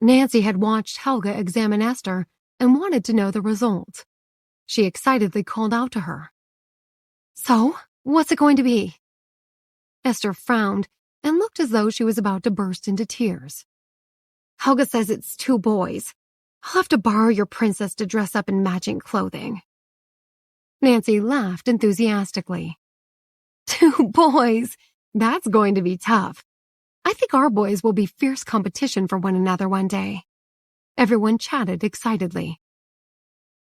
Nancy had watched Helga examine Esther and wanted to know the results. She excitedly called out to her. "So, what's it going to be?" Esther frowned and looked as though she was about to burst into tears. "Helga says it's 2 boys. I'll have to borrow your princess to dress up in matching clothing." Nancy laughed enthusiastically. 2 boys? That's going to be tough. I think our boys will be fierce competition for one another one day. Everyone chatted excitedly.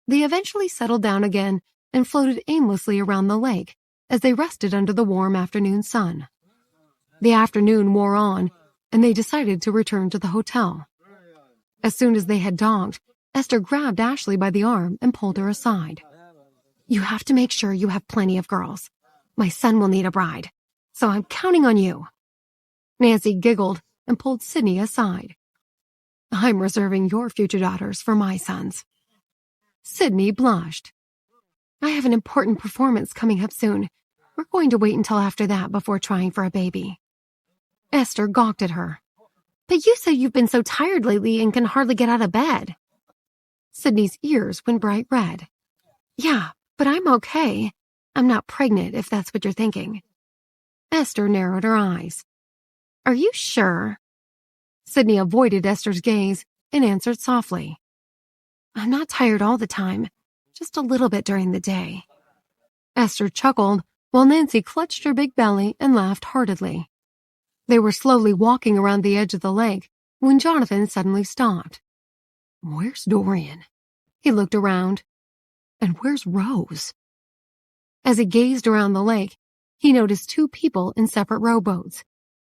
They eventually settled down again and floated aimlessly around the lake as they rested under the warm afternoon sun. The afternoon wore on, and they decided to return to the hotel. As soon as they had docked, Esther grabbed Ashley by the arm and pulled her aside. "You have to make sure you have plenty of girls. My son will need a bride, so I'm counting on you." Nancy giggled and pulled Sydney aside. "I'm reserving your future daughters for my sons." Sydney blushed. "I have an important performance coming up soon. We're going to wait until after that before trying for a baby." Esther gawked at her. "But you said you've been so tired lately and can hardly get out of bed." Sydney's ears went bright red. "Yeah, but I'm okay. I'm not pregnant, if that's what you're thinking." Esther narrowed her eyes. "Are you sure?" Sydney avoided Esther's gaze and answered softly. "I'm not tired all the time, just a little bit during the day." Esther chuckled while Nancy clutched her big belly and laughed heartedly. They were slowly walking around the edge of the lake when Jonathan suddenly stopped. "Where's Dorian?" He looked around. "And where's Rose?" As he gazed around the lake, he noticed 2 people in separate rowboats.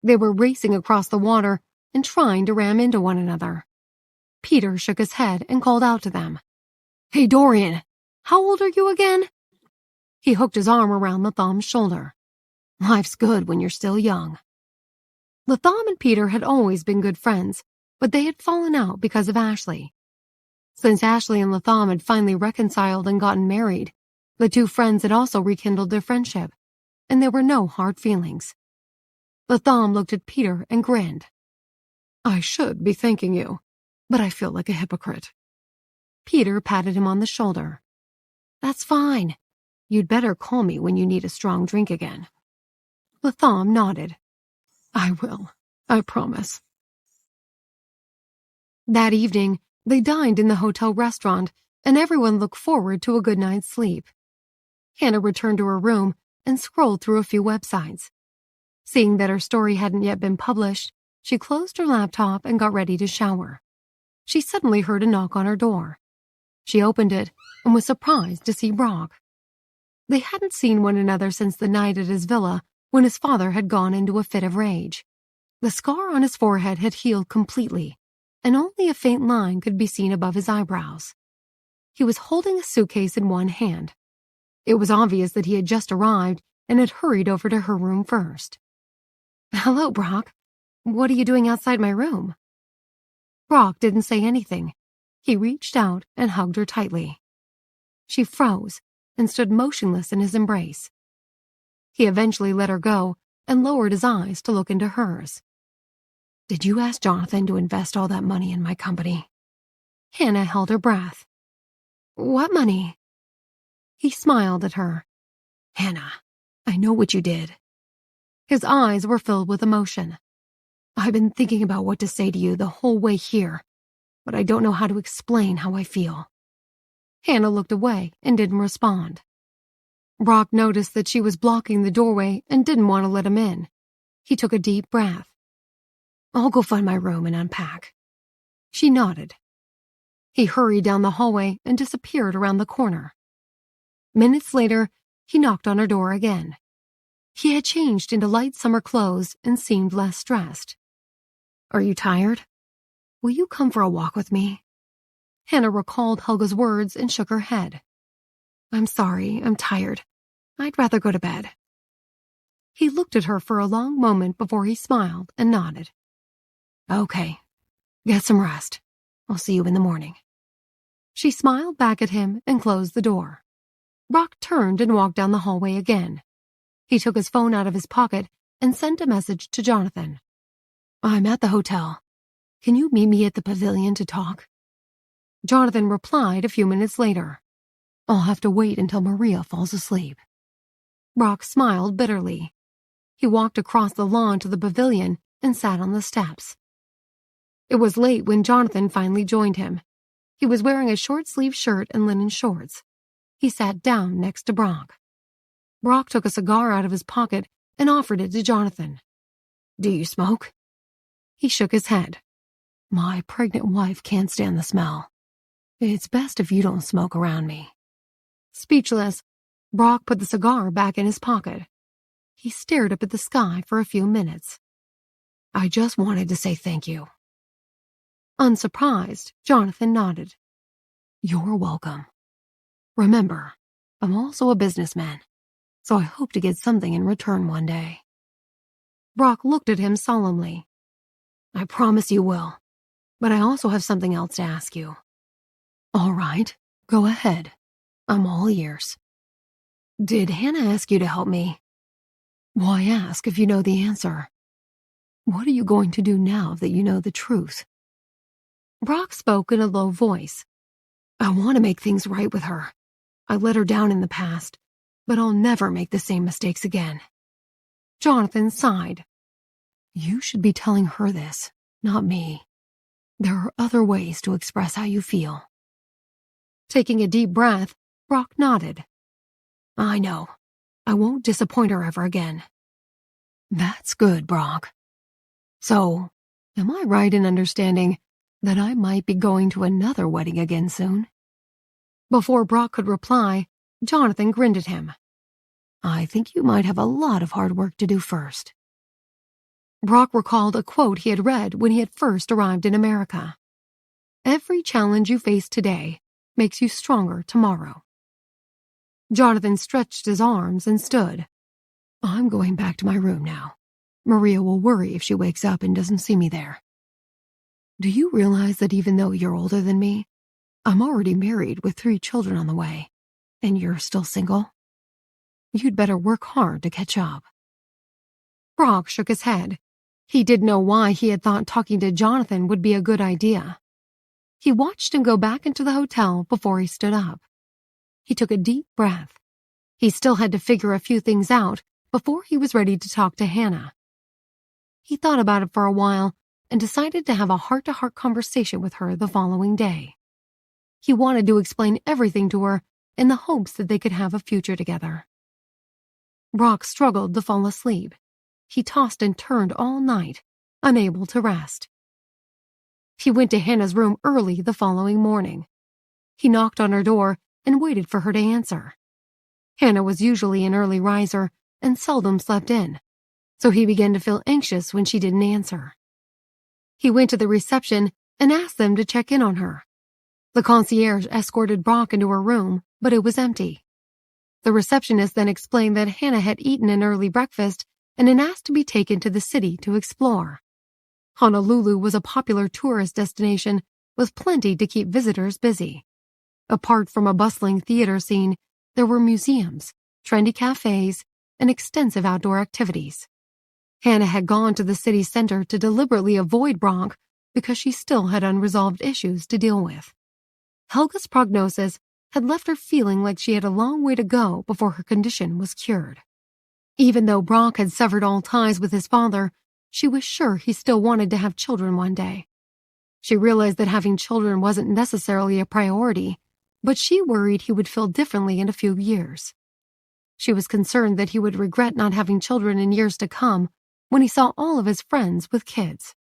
They were racing across the water and trying to ram into one another. Peter shook his head and called out to them. "Hey, Dorian, how old are you again?" He hooked his arm around Latham's shoulder. "Life's good when you're still young." Latham and Peter had always been good friends, but they had fallen out because of Ashley. Since Ashley and Latham had finally reconciled and gotten married, the 2 friends had also rekindled their friendship, and there were no hard feelings. Latham looked at Peter and grinned. "I should be thanking you, but I feel like a hypocrite." Peter patted him on the shoulder. "That's fine. You'd better call me when you need a strong drink again." Latham nodded. "I will, I promise." That evening, they dined in the hotel restaurant, and everyone looked forward to a good night's sleep. Hannah returned to her room and scrolled through a few websites. Seeing that her story hadn't yet been published, she closed her laptop and got ready to shower. She suddenly heard a knock on her door. She opened it and was surprised to see Brock. They hadn't seen one another since the night at his villa when his father had gone into a fit of rage. The scar on his forehead had healed completely, and only a faint line could be seen above his eyebrows. He was holding a suitcase in one hand. It was obvious that he had just arrived and had hurried over to her room first. "Hello, Brock. What are you doing outside my room?" Brock didn't say anything. He reached out and hugged her tightly. She froze and stood motionless in his embrace. He eventually let her go and lowered his eyes to look into hers. "Did you ask Jonathan to invest all that money in my company?" Hannah held her breath. "What money?" He smiled at her. "Hannah, I know what you did." His eyes were filled with emotion. "I've been thinking about what to say to you the whole way here, but I don't know how to explain how I feel." Hannah looked away and didn't respond. Brock noticed that she was blocking the doorway and didn't want to let him in. He took a deep breath. "I'll go find my room and unpack." She nodded. He hurried down the hallway and disappeared around the corner. Minutes later, he knocked on her door again. He had changed into light summer clothes and seemed less stressed. "Are you tired? Will you come for a walk with me?" Hannah recalled Helga's words and shook her head. "I'm sorry, I'm tired. I'd rather go to bed." He looked at her for a long moment before he smiled and nodded. "Okay, get some rest. I'll see you in the morning." She smiled back at him and closed the door. Brock turned and walked down the hallway again. He took his phone out of his pocket and sent a message to Jonathan. "I'm at the hotel. Can you meet me at the pavilion to talk? Jonathan replied a few minutes later. I'll have to wait until Maria falls asleep. Brock smiled bitterly. He walked across the lawn to the pavilion and sat on the steps. It was late when Jonathan finally joined him. He was wearing a short-sleeved shirt and linen shorts. He sat down next to Brock. Brock took a cigar out of his pocket and offered it to Jonathan. Do you smoke? He shook his head. My pregnant wife can't stand the smell. It's best if you don't smoke around me. Speechless, Brock put the cigar back in his pocket. He stared up at the sky for a few minutes. I just wanted to say thank you. Unsurprised, Jonathan nodded. You're welcome. Remember, I'm also a businessman, so I hope to get something in return one day. Brock looked at him solemnly. I promise you will, but I also have something else to ask you. All right, go ahead. I'm all ears. Did Hannah ask you to help me? Why ask if you know the answer? What are you going to do now that you know the truth? Brock spoke in a low voice. I want to make things right with her. I let her down in the past, but I'll never make the same mistakes again. Jonathan sighed. You should be telling her this, not me. There are other ways to express how you feel. Taking a deep breath, Brock nodded. I know. I won't disappoint her ever again. That's good, Brock. So, am I right in understanding that I might be going to another wedding again soon? Before Brock could reply, Jonathan grinned at him. I think you might have a lot of hard work to do first. Brock recalled a quote he had read when he had first arrived in America. Every challenge you face today makes you stronger tomorrow. Jonathan stretched his arms and stood. I'm going back to my room now. Maria will worry if she wakes up and doesn't see me there. Do you realize that even though you're older than me, I'm already married with 3 children on the way, and you're still single? You'd better work hard to catch up. Brock shook his head. He didn't know why he had thought talking to Jonathan would be a good idea. He watched him go back into the hotel before he stood up. He took a deep breath. He still had to figure a few things out before he was ready to talk to Hannah. He thought about it for a while and decided to have a heart-to-heart conversation with her the following day. He wanted to explain everything to her in the hopes that they could have a future together. Brock struggled to fall asleep. He tossed and turned all night, unable to rest. He went to Hannah's room early the following morning. He knocked on her door and waited for her to answer. Hannah was usually an early riser and seldom slept in, so he began to feel anxious when she didn't answer. He went to the reception and asked them to check in on her. The concierge escorted Brock into her room, but it was empty. The receptionist then explained that Hannah had eaten an early breakfast and had asked to be taken to the city to explore. Honolulu was a popular tourist destination with plenty to keep visitors busy. Apart from a bustling theater scene, there were museums, trendy cafes, and extensive outdoor activities. Hannah had gone to the city center to deliberately avoid Brock because she still had unresolved issues to deal with. Helga's prognosis had left her feeling like she had a long way to go before her condition was cured. Even though Brock had severed all ties with his father, she was sure he still wanted to have children one day. She realized that having children wasn't necessarily a priority, but she worried he would feel differently in a few years. She was concerned that he would regret not having children in years to come when he saw all of his friends with kids.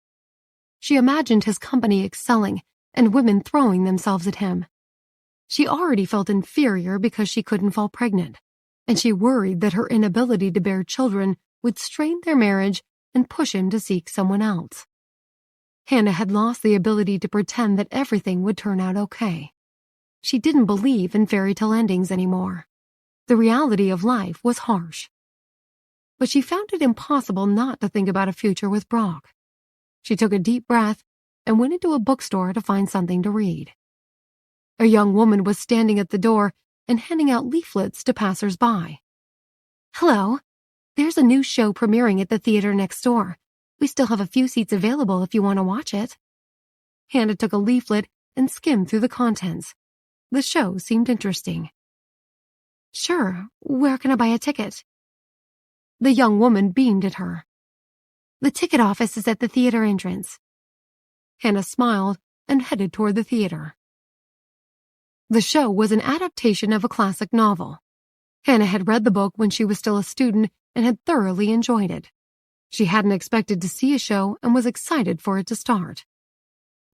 She imagined his company excelling and women throwing themselves at him. She already felt inferior because she couldn't fall pregnant, and she worried that her inability to bear children would strain their marriage and push him to seek someone else. Hannah had lost the ability to pretend that everything would turn out okay. She didn't believe in fairy tale endings anymore. The reality of life was harsh. But she found it impossible not to think about a future with Brock. She took a deep breath and went into a bookstore to find something to read. A young woman was standing at the door and handing out leaflets to passers-by. Hello, there's a new show premiering at the theater next door. We still have a few seats available if you want to watch it. Hannah took a leaflet and skimmed through the contents. The show seemed interesting. "Sure, where can I buy a ticket?" The young woman beamed at her. "The ticket office is at the theater entrance." Hannah smiled and headed toward the theater. The show was an adaptation of a classic novel. Hannah had read the book when she was still a student and had thoroughly enjoyed it. She hadn't expected to see a show and was excited for it to start.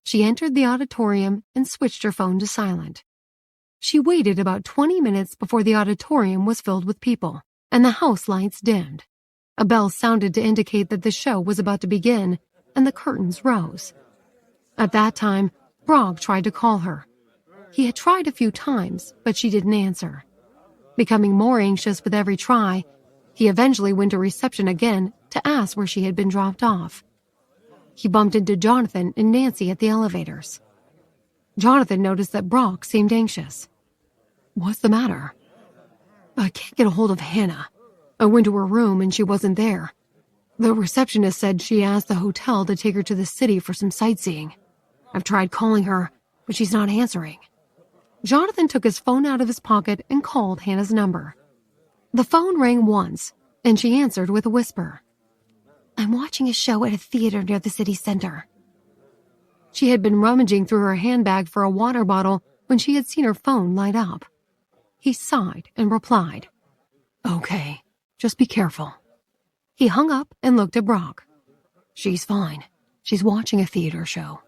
She entered the auditorium and switched her phone to silent. She waited about 20 minutes before the auditorium was filled with people, and the house lights dimmed. A bell sounded to indicate that the show was about to begin, and the curtains rose. At that time, Brock tried to call her. He had tried a few times, but she didn't answer. Becoming more anxious with every try, he eventually went to reception again to ask where she had been dropped off. He bumped into Jonathan and Nancy at the elevators. Jonathan noticed that Brock seemed anxious. "What's the matter?" "I can't get a hold of Hannah. I went to her room and she wasn't there. The receptionist said she asked the hotel to take her to the city for some sightseeing. I've tried calling her, but she's not answering." Jonathan took his phone out of his pocket and called Hannah's number. The phone rang once, and she answered with a whisper. "I'm watching a show at a theater near the city center." She had been rummaging through her handbag for a water bottle when she had seen her phone light up. He sighed and replied, "Okay, just be careful." He hung up and looked at Brock. "She's fine. She's watching a theater show."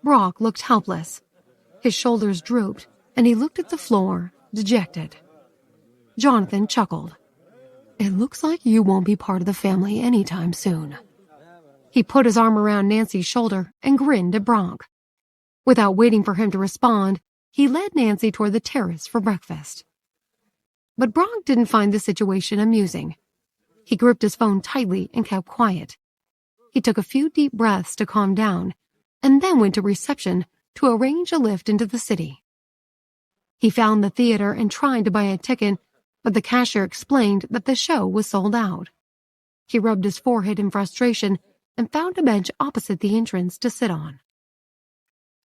Brock looked helpless. His shoulders drooped, and he looked at the floor, dejected. Jonathan chuckled. "It looks like you won't be part of the family anytime soon." He put his arm around Nancy's shoulder and grinned at Brock. Without waiting for him to respond, he led Nancy toward the terrace for breakfast. But Brock didn't find the situation amusing. He gripped his phone tightly and kept quiet. He took a few deep breaths to calm down, and then went to reception to arrange a lift into the city. He found the theater and tried to buy a ticket, but the cashier explained that the show was sold out. He rubbed his forehead in frustration and found a bench opposite the entrance to sit on.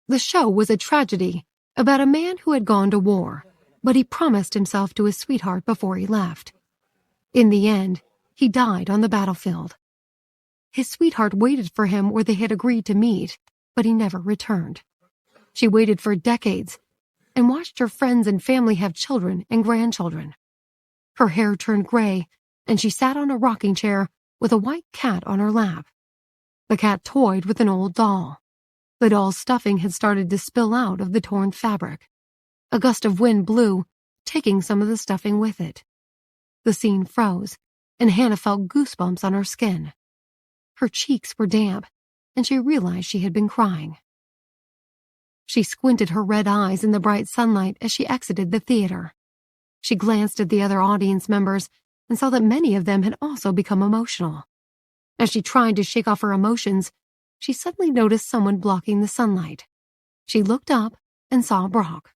The show was a tragedy about a man who had gone to war, but he promised himself to his sweetheart before he left. In the end, he died on the battlefield. His sweetheart waited for him where they had agreed to meet, but he never returned. She waited for decades and watched her friends and family have children and grandchildren. Her hair turned gray, and she sat on a rocking chair with a white cat on her lap. The cat toyed with an old doll. The doll's stuffing had started to spill out of the torn fabric. A gust of wind blew, taking some of the stuffing with it. The scene froze, and Hannah felt goosebumps on her skin. Her cheeks were damp, and she realized she had been crying. She squinted her red eyes in the bright sunlight as she exited the theater. She glanced at the other audience members and saw that many of them had also become emotional. As she tried to shake off her emotions, she suddenly noticed someone blocking the sunlight. She looked up and saw Brock.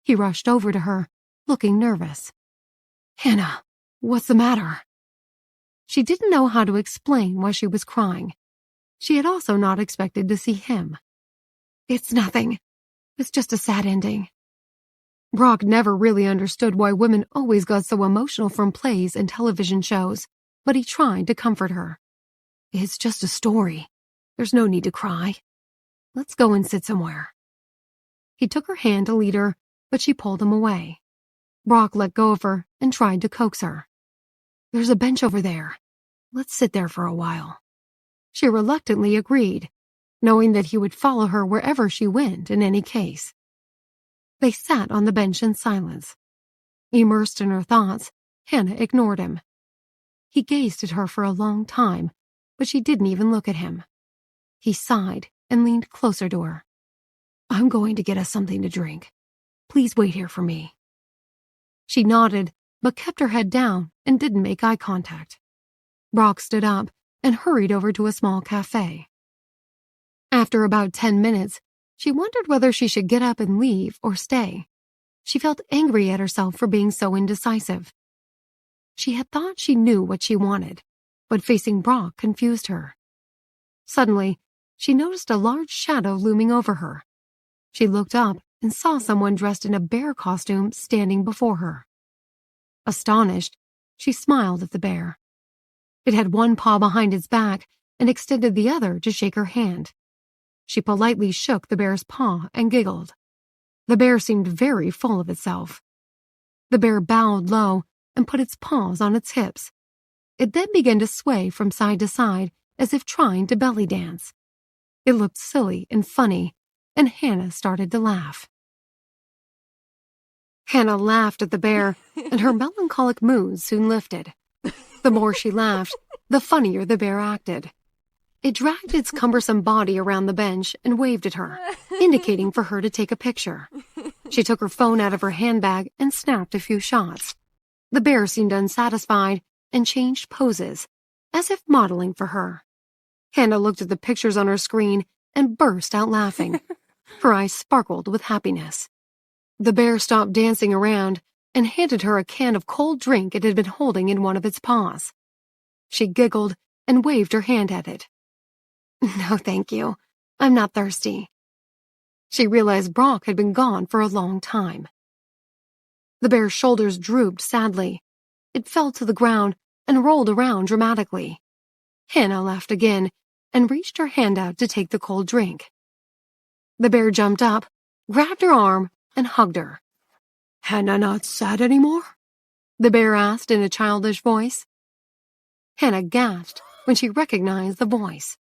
He rushed over to her, looking nervous. "Hannah, what's the matter?" She didn't know how to explain why she was crying. She had also not expected to see him. "It's nothing. It's just a sad ending." Brock never really understood why women always got so emotional from plays and television shows, but he tried to comfort her. "It's just a story. There's no need to cry. Let's go and sit somewhere." He took her hand to lead her, but she pulled him away. Brock let go of her and tried to coax her. "There's a bench over there. Let's sit there for a while." She reluctantly agreed, knowing that he would follow her wherever she went in any case. They sat on the bench in silence. Immersed in her thoughts, Hannah ignored him. He gazed at her for a long time, but she didn't even look at him. He sighed and leaned closer to her. "I'm going to get us something to drink. Please wait here for me." She nodded, but kept her head down and didn't make eye contact. Brock stood up and hurried over to a small cafe. After about 10 minutes, she wondered whether she should get up and leave or stay. She felt angry at herself for being so indecisive. She had thought she knew what she wanted, but facing Brock confused her. Suddenly, she noticed a large shadow looming over her. She looked up and saw someone dressed in a bear costume standing before her. Astonished, she smiled at the bear. It had one paw behind its back and extended the other to shake her hand. She politely shook the bear's paw and giggled. The bear seemed very full of itself. The bear bowed low and put its paws on its hips. It then began to sway from side to side as if trying to belly dance. It looked silly and funny, and Hannah started to laugh. Hannah laughed at the bear, and her melancholic mood soon lifted. The more she laughed, the funnier the bear acted. It dragged its cumbersome body around the bench and waved at her, indicating for her to take a picture. She took her phone out of her handbag and snapped a few shots. The bear seemed unsatisfied and changed poses, as if modeling for her. Hannah looked at the pictures on her screen and burst out laughing. Her eyes sparkled with happiness. The bear stopped dancing around and handed her a can of cold drink it had been holding in one of its paws. She giggled and waved her hand at it. "No, thank you. I'm not thirsty." She realized Brock had been gone for a long time. The bear's shoulders drooped sadly. It fell to the ground and rolled around dramatically. Hannah laughed again and reached her hand out to take the cold drink. The bear jumped up, grabbed her arm, and hugged her. "Hannah not sad anymore?" the bear asked in a childish voice. Hannah gasped when she recognized the voice.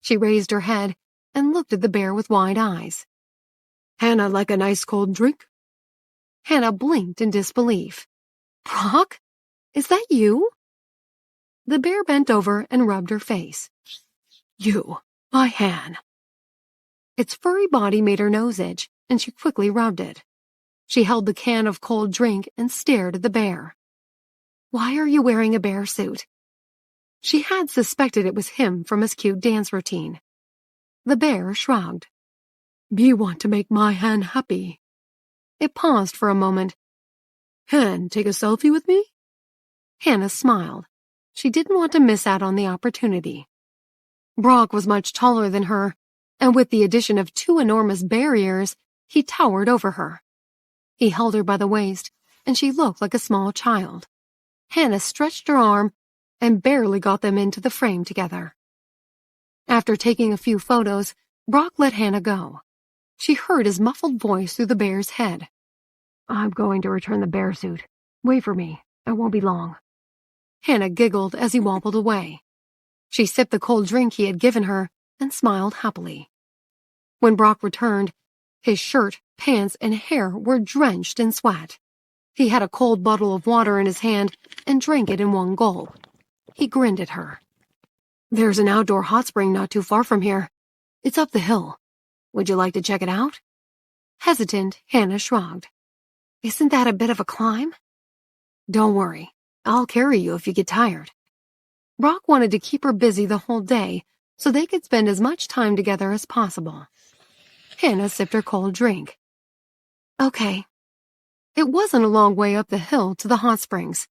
She raised her head and looked at the bear with wide eyes. "Hannah like a nice cold drink?" Hannah blinked in disbelief. "Brock? Is that you?" The bear bent over and rubbed her face. "You, my hand." Its furry body made her nose itch, and she quickly rubbed it. She held the can of cold drink and stared at the bear. "Why are you wearing a bear suit?" She had suspected it was him from his cute dance routine. The bear shrugged. "Me want to make my hand happy." It paused for a moment. "Han, take a selfie with me?" Hannah smiled. She didn't want to miss out on the opportunity. Brock was much taller than her, and with the addition of 2 enormous bear ears, he towered over her. He held her by the waist, and she looked like a small child. Hannah stretched her arm and barely got them into the frame together. After taking a few photos, Brock let Hannah go. She heard his muffled voice through the bear's head. "I'm going to return the bear suit. Wait for me. I won't be long." Hannah giggled as he wobbled away. She sipped the cold drink he had given her and smiled happily. When Brock returned, his shirt, pants, and hair were drenched in sweat. He had a cold bottle of water in his hand and drank it in one gulp. He grinned at her. "There's an outdoor hot spring not too far from here. It's up the hill. Would you like to check it out?" Hesitant, Hannah shrugged. "Isn't that a bit of a climb?" "Don't worry. I'll carry you if you get tired." Brock wanted to keep her busy the whole day so they could spend as much time together as possible. Hannah sipped her cold drink. "Okay." It wasn't a long way up the hill to the hot springs.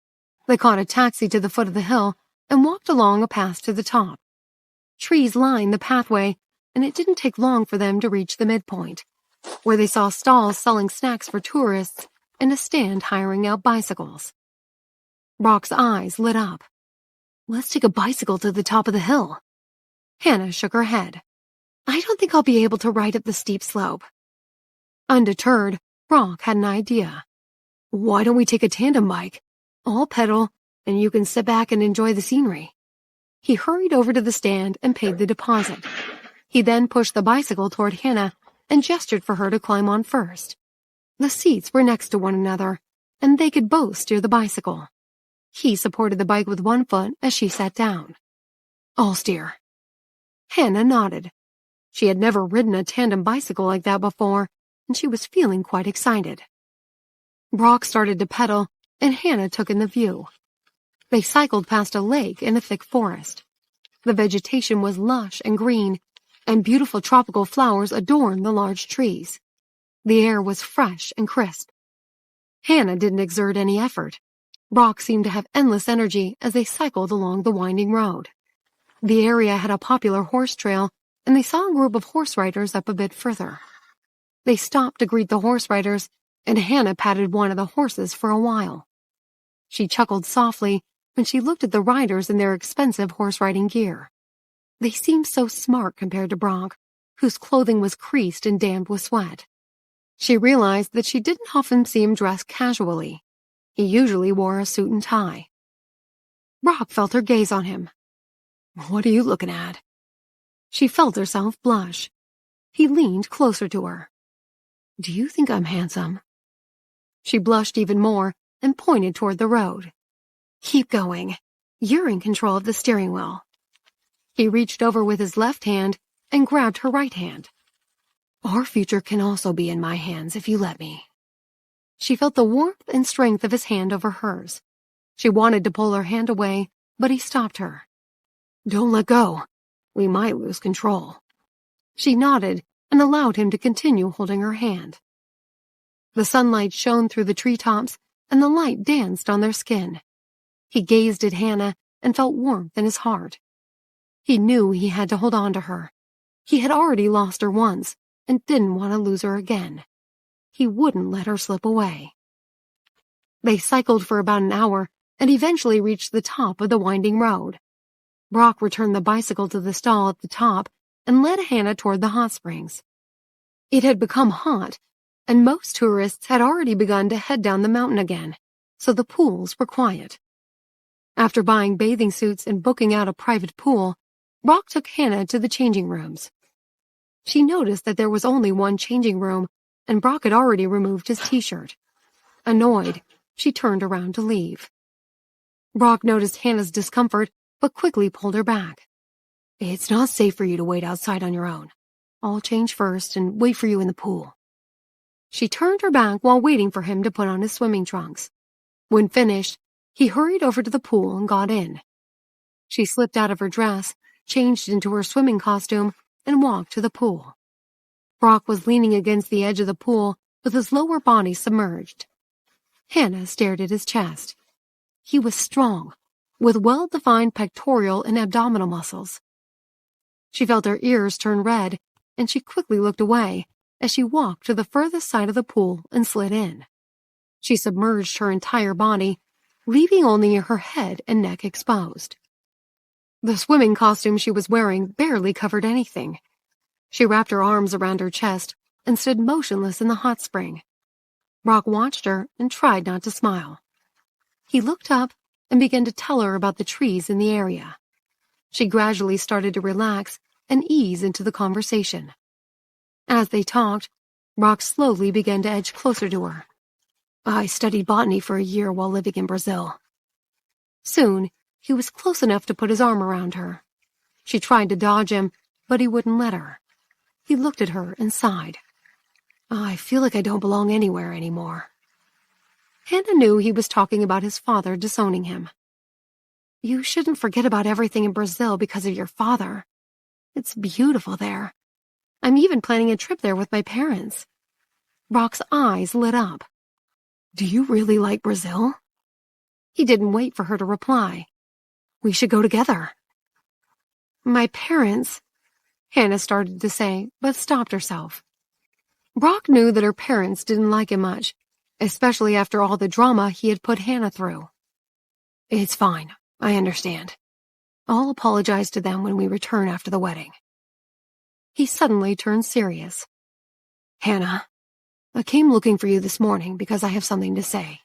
They caught a taxi to the foot of the hill and walked along a path to the top. Trees lined the pathway, and it didn't take long for them to reach the midpoint, where they saw stalls selling snacks for tourists and a stand hiring out bicycles. Brock's eyes lit up. "Let's take a bicycle to the top of the hill." Hannah shook her head. "I don't think I'll be able to ride up the steep slope." Undeterred, Brock had an idea. "Why don't we take a tandem bike? I'll pedal, and you can sit back and enjoy the scenery." He hurried over to the stand and paid the deposit. He then pushed the bicycle toward Hannah and gestured for her to climb on first. The seats were next to one another, and they could both steer the bicycle. He supported the bike with one foot as she sat down. "I'll steer." Hannah nodded. She had never ridden a tandem bicycle like that before, and she was feeling quite excited. Brock started to pedal, and Hannah took in the view. They cycled past a lake in a thick forest. The vegetation was lush and green, and beautiful tropical flowers adorned the large trees. The air was fresh and crisp. Hannah didn't exert any effort. Brock seemed to have endless energy as they cycled along the winding road. The area had a popular horse trail, and they saw a group of horse riders up a bit further. They stopped to greet the horse riders, and Hannah patted one of the horses for a while. She chuckled softly when she looked at the riders in their expensive horse-riding gear. They seemed so smart compared to Brock, whose clothing was creased and damp with sweat. She realized that she didn't often see him dressed casually. He usually wore a suit and tie. Brock felt her gaze on him. "What are you looking at?" She felt herself blush. He leaned closer to her. "Do you think I'm handsome?" She blushed even more and pointed toward the road. "Keep going. You're in control of the steering wheel." He reached over with his left hand and grabbed her right hand. "Our future can also be in my hands if you let me." She felt the warmth and strength of his hand over hers. She wanted to pull her hand away, but he stopped her. "Don't let go. We might lose control." She nodded and allowed him to continue holding her hand. The sunlight shone through the treetops, and the light danced on their skin. He gazed at Hannah and felt warmth in his heart. He knew he had to hold on to her. He had already lost her once and didn't want to lose her again. He wouldn't let her slip away. They cycled for about an hour and eventually reached the top of the winding road. Brock returned the bicycle to the stall at the top and led Hannah toward the hot springs. It had become hot, and most tourists had already begun to head down the mountain again, so the pools were quiet. After buying bathing suits and booking out a private pool, Brock took Hannah to the changing rooms. She noticed that there was only one changing room, and Brock had already removed his t-shirt. Annoyed, she turned around to leave. Brock noticed Hannah's discomfort, but quickly pulled her back. "It's not safe for you to wait outside on your own. I'll change first and wait for you in the pool." She turned her back while waiting for him to put on his swimming trunks. When finished, he hurried over to the pool and got in. She slipped out of her dress, changed into her swimming costume, and walked to the pool. Brock was leaning against the edge of the pool with his lower body submerged. Hannah stared at his chest. He was strong, with well-defined pectoral and abdominal muscles. She felt her ears turn red, and she quickly looked away as she walked to the furthest side of the pool and slid in. She submerged her entire body, leaving only her head and neck exposed. The swimming costume she was wearing barely covered anything. She wrapped her arms around her chest and stood motionless in the hot spring. Brock watched her and tried not to smile. He looked up and began to tell her about the trees in the area. She gradually started to relax and ease into the conversation. As they talked, Brock slowly began to edge closer to her. "I studied botany for a year while living in Brazil." Soon, he was close enough to put his arm around her. She tried to dodge him, but he wouldn't let her. He looked at her and sighed. "I feel like I don't belong anywhere anymore." Hannah knew he was talking about his father disowning him. "You shouldn't forget about everything in Brazil because of your father. It's beautiful there. I'm even planning a trip there with my parents." Brock's eyes lit up. "Do you really like Brazil?" He didn't wait for her to reply. "We should go together." "My parents," Hannah started to say, but stopped herself. Brock knew that her parents didn't like him much, especially after all the drama he had put Hannah through. "It's fine. I understand. I'll apologize to them when we return after the wedding." He suddenly turned serious. "Hannah, I came looking for you this morning because I have something to say."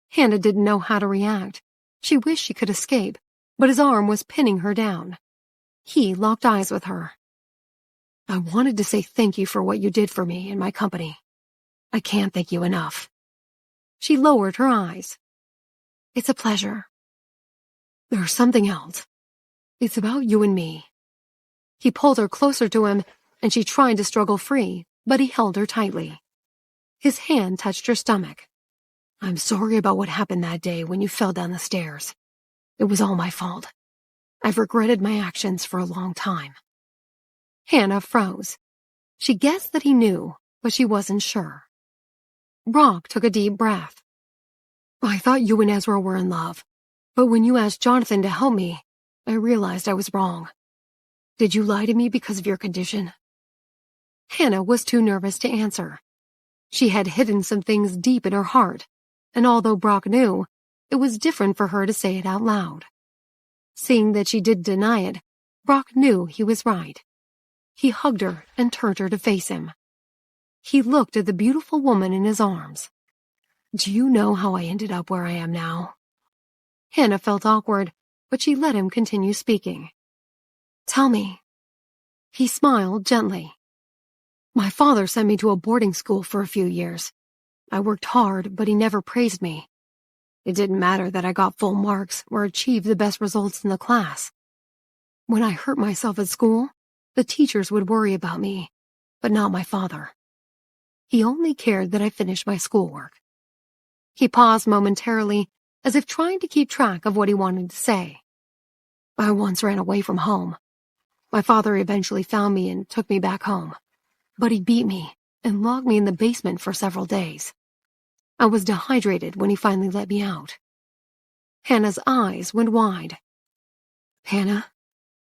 Hannah didn't know how to react. She wished she could escape, but his arm was pinning her down. He locked eyes with her. "I wanted to say thank you for what you did for me and my company. I can't thank you enough." She lowered her eyes. "It's a pleasure. There's something else. It's about you and me." He pulled her closer to him, and she tried to struggle free, but he held her tightly. His hand touched her stomach. "I'm sorry about what happened that day when you fell down the stairs. It was all my fault. I've regretted my actions for a long time." Hannah froze. She guessed that he knew, but she wasn't sure. Brock took a deep breath. "I thought you and Ezra were in love, but when you asked Jonathan to help me, I realized I was wrong. Did you lie to me because of your condition? Hannah was too nervous to answer. She had hidden some things deep in her heart, and although Brock knew, it was different for her to say it out loud. Seeing that she did deny it, Brock knew he was right. He hugged her and turned her to face him. He looked at the beautiful woman in his arms. Do you know how I ended up where I am now? Hannah felt awkward, but she let him continue speaking. Tell me. He smiled gently. My father sent me to a boarding school for a few years. I worked hard, but he never praised me. It didn't matter that I got full marks or achieved the best results in the class. When I hurt myself at school, the teachers would worry about me, but not my father. He only cared that I finished my schoolwork. He paused momentarily, as if trying to keep track of what he wanted to say. I once ran away from home. My father eventually found me and took me back home, but he beat me and locked me in the basement for several days. I was dehydrated when he finally let me out. Hannah's eyes went wide. Hannah,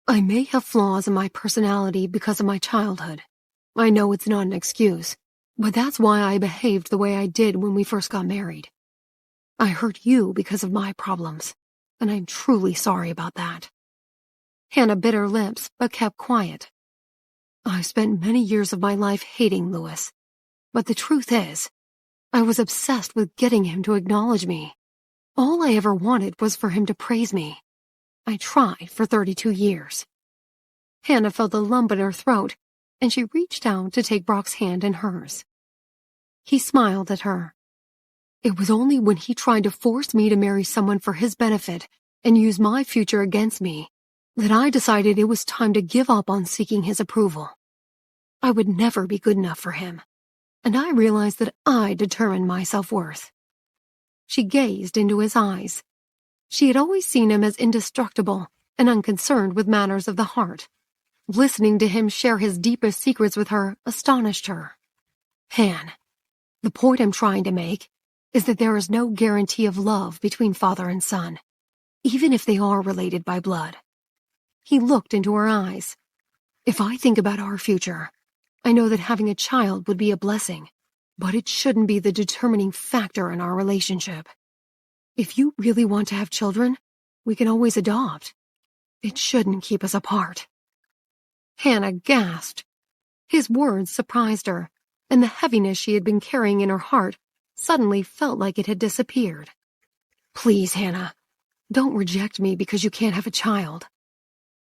I may have flaws in my personality because of my childhood. I know it's not an excuse, but that's why I behaved the way I did when we first got married. I hurt you because of my problems, and I'm truly sorry about that. Hannah bit her lips, but kept quiet. I've spent many years of my life hating Louis, but the truth is, I was obsessed with getting him to acknowledge me. All I ever wanted was for him to praise me. I tried for 32 years. Hannah felt a lump in her throat, and she reached out to take Brock's hand in hers. He smiled at her. It was only when he tried to force me to marry someone for his benefit and use my future against me that I decided it was time to give up on seeking his approval. I would never be good enough for him, and I realized that I determined my self-worth. She gazed into his eyes. She had always seen him as indestructible and unconcerned with matters of the heart. Listening to him share his deepest secrets with her astonished her. Han, the point I'm trying to make is that there is no guarantee of love between father and son, even if they are related by blood. He looked into her eyes. If I think about our future, I know that having a child would be a blessing, but it shouldn't be the determining factor in our relationship. If you really want to have children, we can always adopt. It shouldn't keep us apart. Hannah gasped. His words surprised her, and the heaviness she had been carrying in her heart suddenly felt like it had disappeared. Please, Hannah, don't reject me because you can't have a child.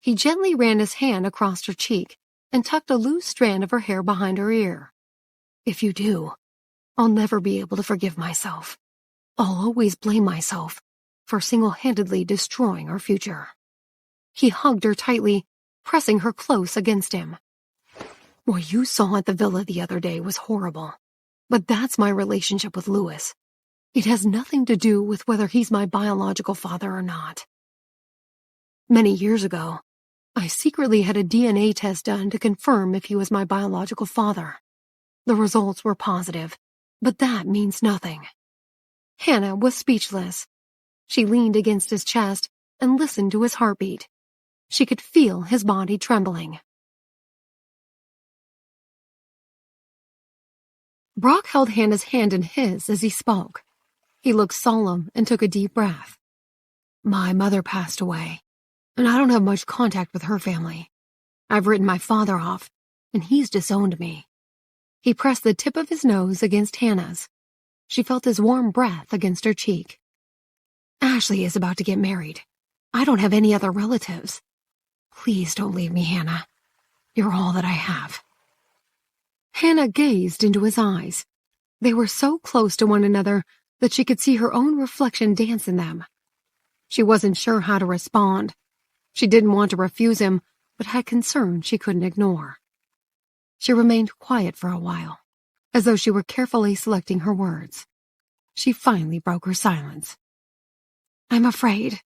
He gently ran his hand across her cheek and tucked a loose strand of her hair behind her ear. If you do, I'll never be able to forgive myself. I'll always blame myself for single-handedly destroying our future. He hugged her tightly, pressing her close against him. What you saw at the villa the other day was horrible, but that's my relationship with Louis. It has nothing to do with whether he's my biological father or not. Many years ago, I secretly had a DNA test done to confirm if he was my biological father. The results were positive, but that means nothing. Hannah was speechless. She leaned against his chest and listened to his heartbeat. She could feel his body trembling. Brock held Hannah's hand in his as he spoke. He looked solemn and took a deep breath. My mother passed away, and I don't have much contact with her family. I've written my father off, and he's disowned me. He pressed the tip of his nose against Hannah's. She felt his warm breath against her cheek. Ashley is about to get married. I don't have any other relatives. Please don't leave me, Hannah. You're all that I have. Hannah gazed into his eyes. They were so close to one another that she could see her own reflection dance in them. She wasn't sure how to respond. She didn't want to refuse him, but had concerns she couldn't ignore. She remained quiet for a while, as though she were carefully selecting her words. She finally broke her silence. I'm afraid.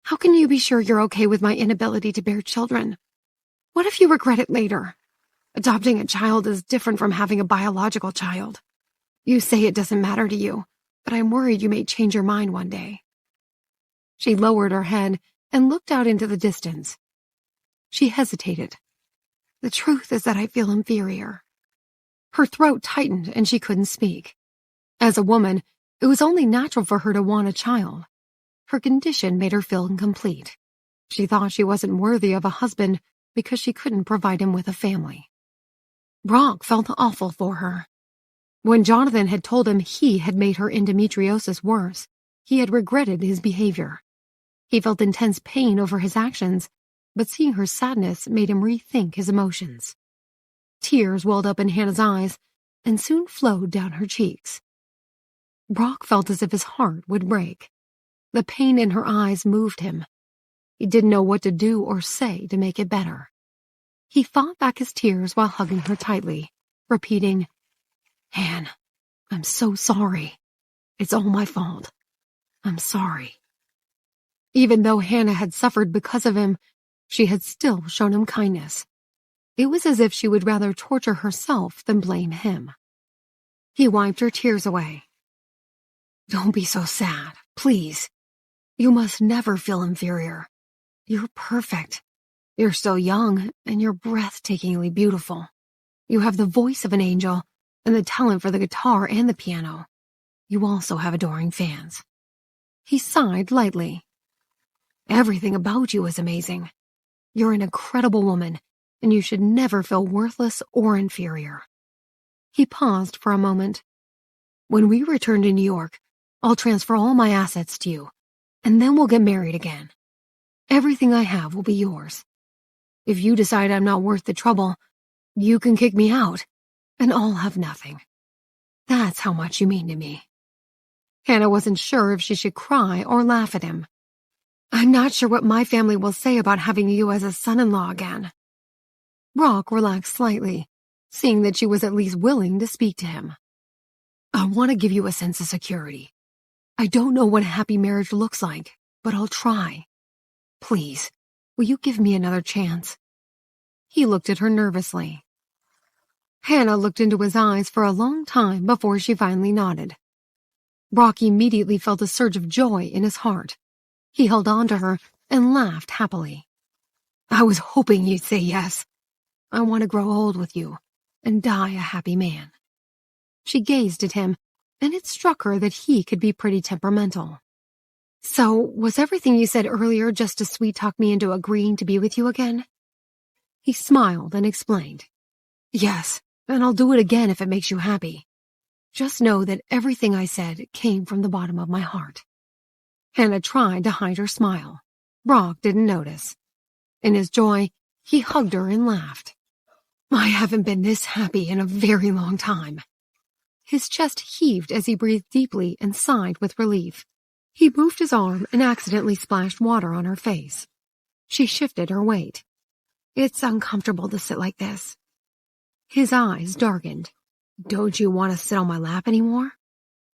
How can you be sure you're okay with my inability to bear children? What if you regret it later? Adopting a child is different from having a biological child. You say it doesn't matter to you, but I'm worried you may change your mind one day. She lowered her head and looked out into the distance. She hesitated. The truth is that I feel inferior. Her throat tightened and she couldn't speak. As a woman, it was only natural for her to want a child. Her condition made her feel incomplete. She thought she wasn't worthy of a husband because she couldn't provide him with a family. Brock felt awful for her. When Jonathan had told him he had made her endometriosis worse, he had regretted his behavior. He felt intense pain over his actions, but seeing her sadness made him rethink his emotions. Tears welled up in Hannah's eyes and soon flowed down her cheeks. Brock felt as if his heart would break. The pain in her eyes moved him. He didn't know what to do or say to make it better. He fought back his tears while hugging her tightly, repeating, "Anne, I'm so sorry. It's all my fault. I'm sorry." Even though Hannah had suffered because of him, she had still shown him kindness. It was as if she would rather torture herself than blame him. He wiped her tears away. "Don't be so sad, please. You must never feel inferior. You're perfect. You're so young, and you're breathtakingly beautiful. You have the voice of an angel, and the talent for the guitar and the piano. You also have adoring fans." He sighed lightly. "Everything about you is amazing. You're an incredible woman, and you should never feel worthless or inferior." He paused for a moment. "When we return to New York, I'll transfer all my assets to you, and then we'll get married again. Everything I have will be yours. If you decide I'm not worth the trouble, you can kick me out, and I'll have nothing. That's how much you mean to me." Hannah wasn't sure if she should cry or laugh at him. "I'm not sure what my family will say about having you as a son-in-law again." Brock relaxed slightly, seeing that she was at least willing to speak to him. "I want to give you a sense of security. I don't know what a happy marriage looks like, but I'll try. Please, will you give me another chance?" He looked at her nervously. Hannah looked into his eyes for a long time before she finally nodded. Brock immediately felt a surge of joy in his heart. He held on to her and laughed happily. "I was hoping you'd say yes. I want to grow old with you and die a happy man." She gazed at him, and it struck her that he could be pretty temperamental. "So, was everything you said earlier just to sweet-talk me into agreeing to be with you again?" He smiled and explained. "Yes, and I'll do it again if it makes you happy. Just know that everything I said came from the bottom of my heart." Hannah tried to hide her smile. Brock didn't notice. In his joy, he hugged her and laughed. "I haven't been this happy in a very long time." His chest heaved as he breathed deeply and sighed with relief. He moved his arm and accidentally splashed water on her face. She shifted her weight. "It's uncomfortable to sit like this." His eyes darkened. "Don't you want to sit on my lap anymore?"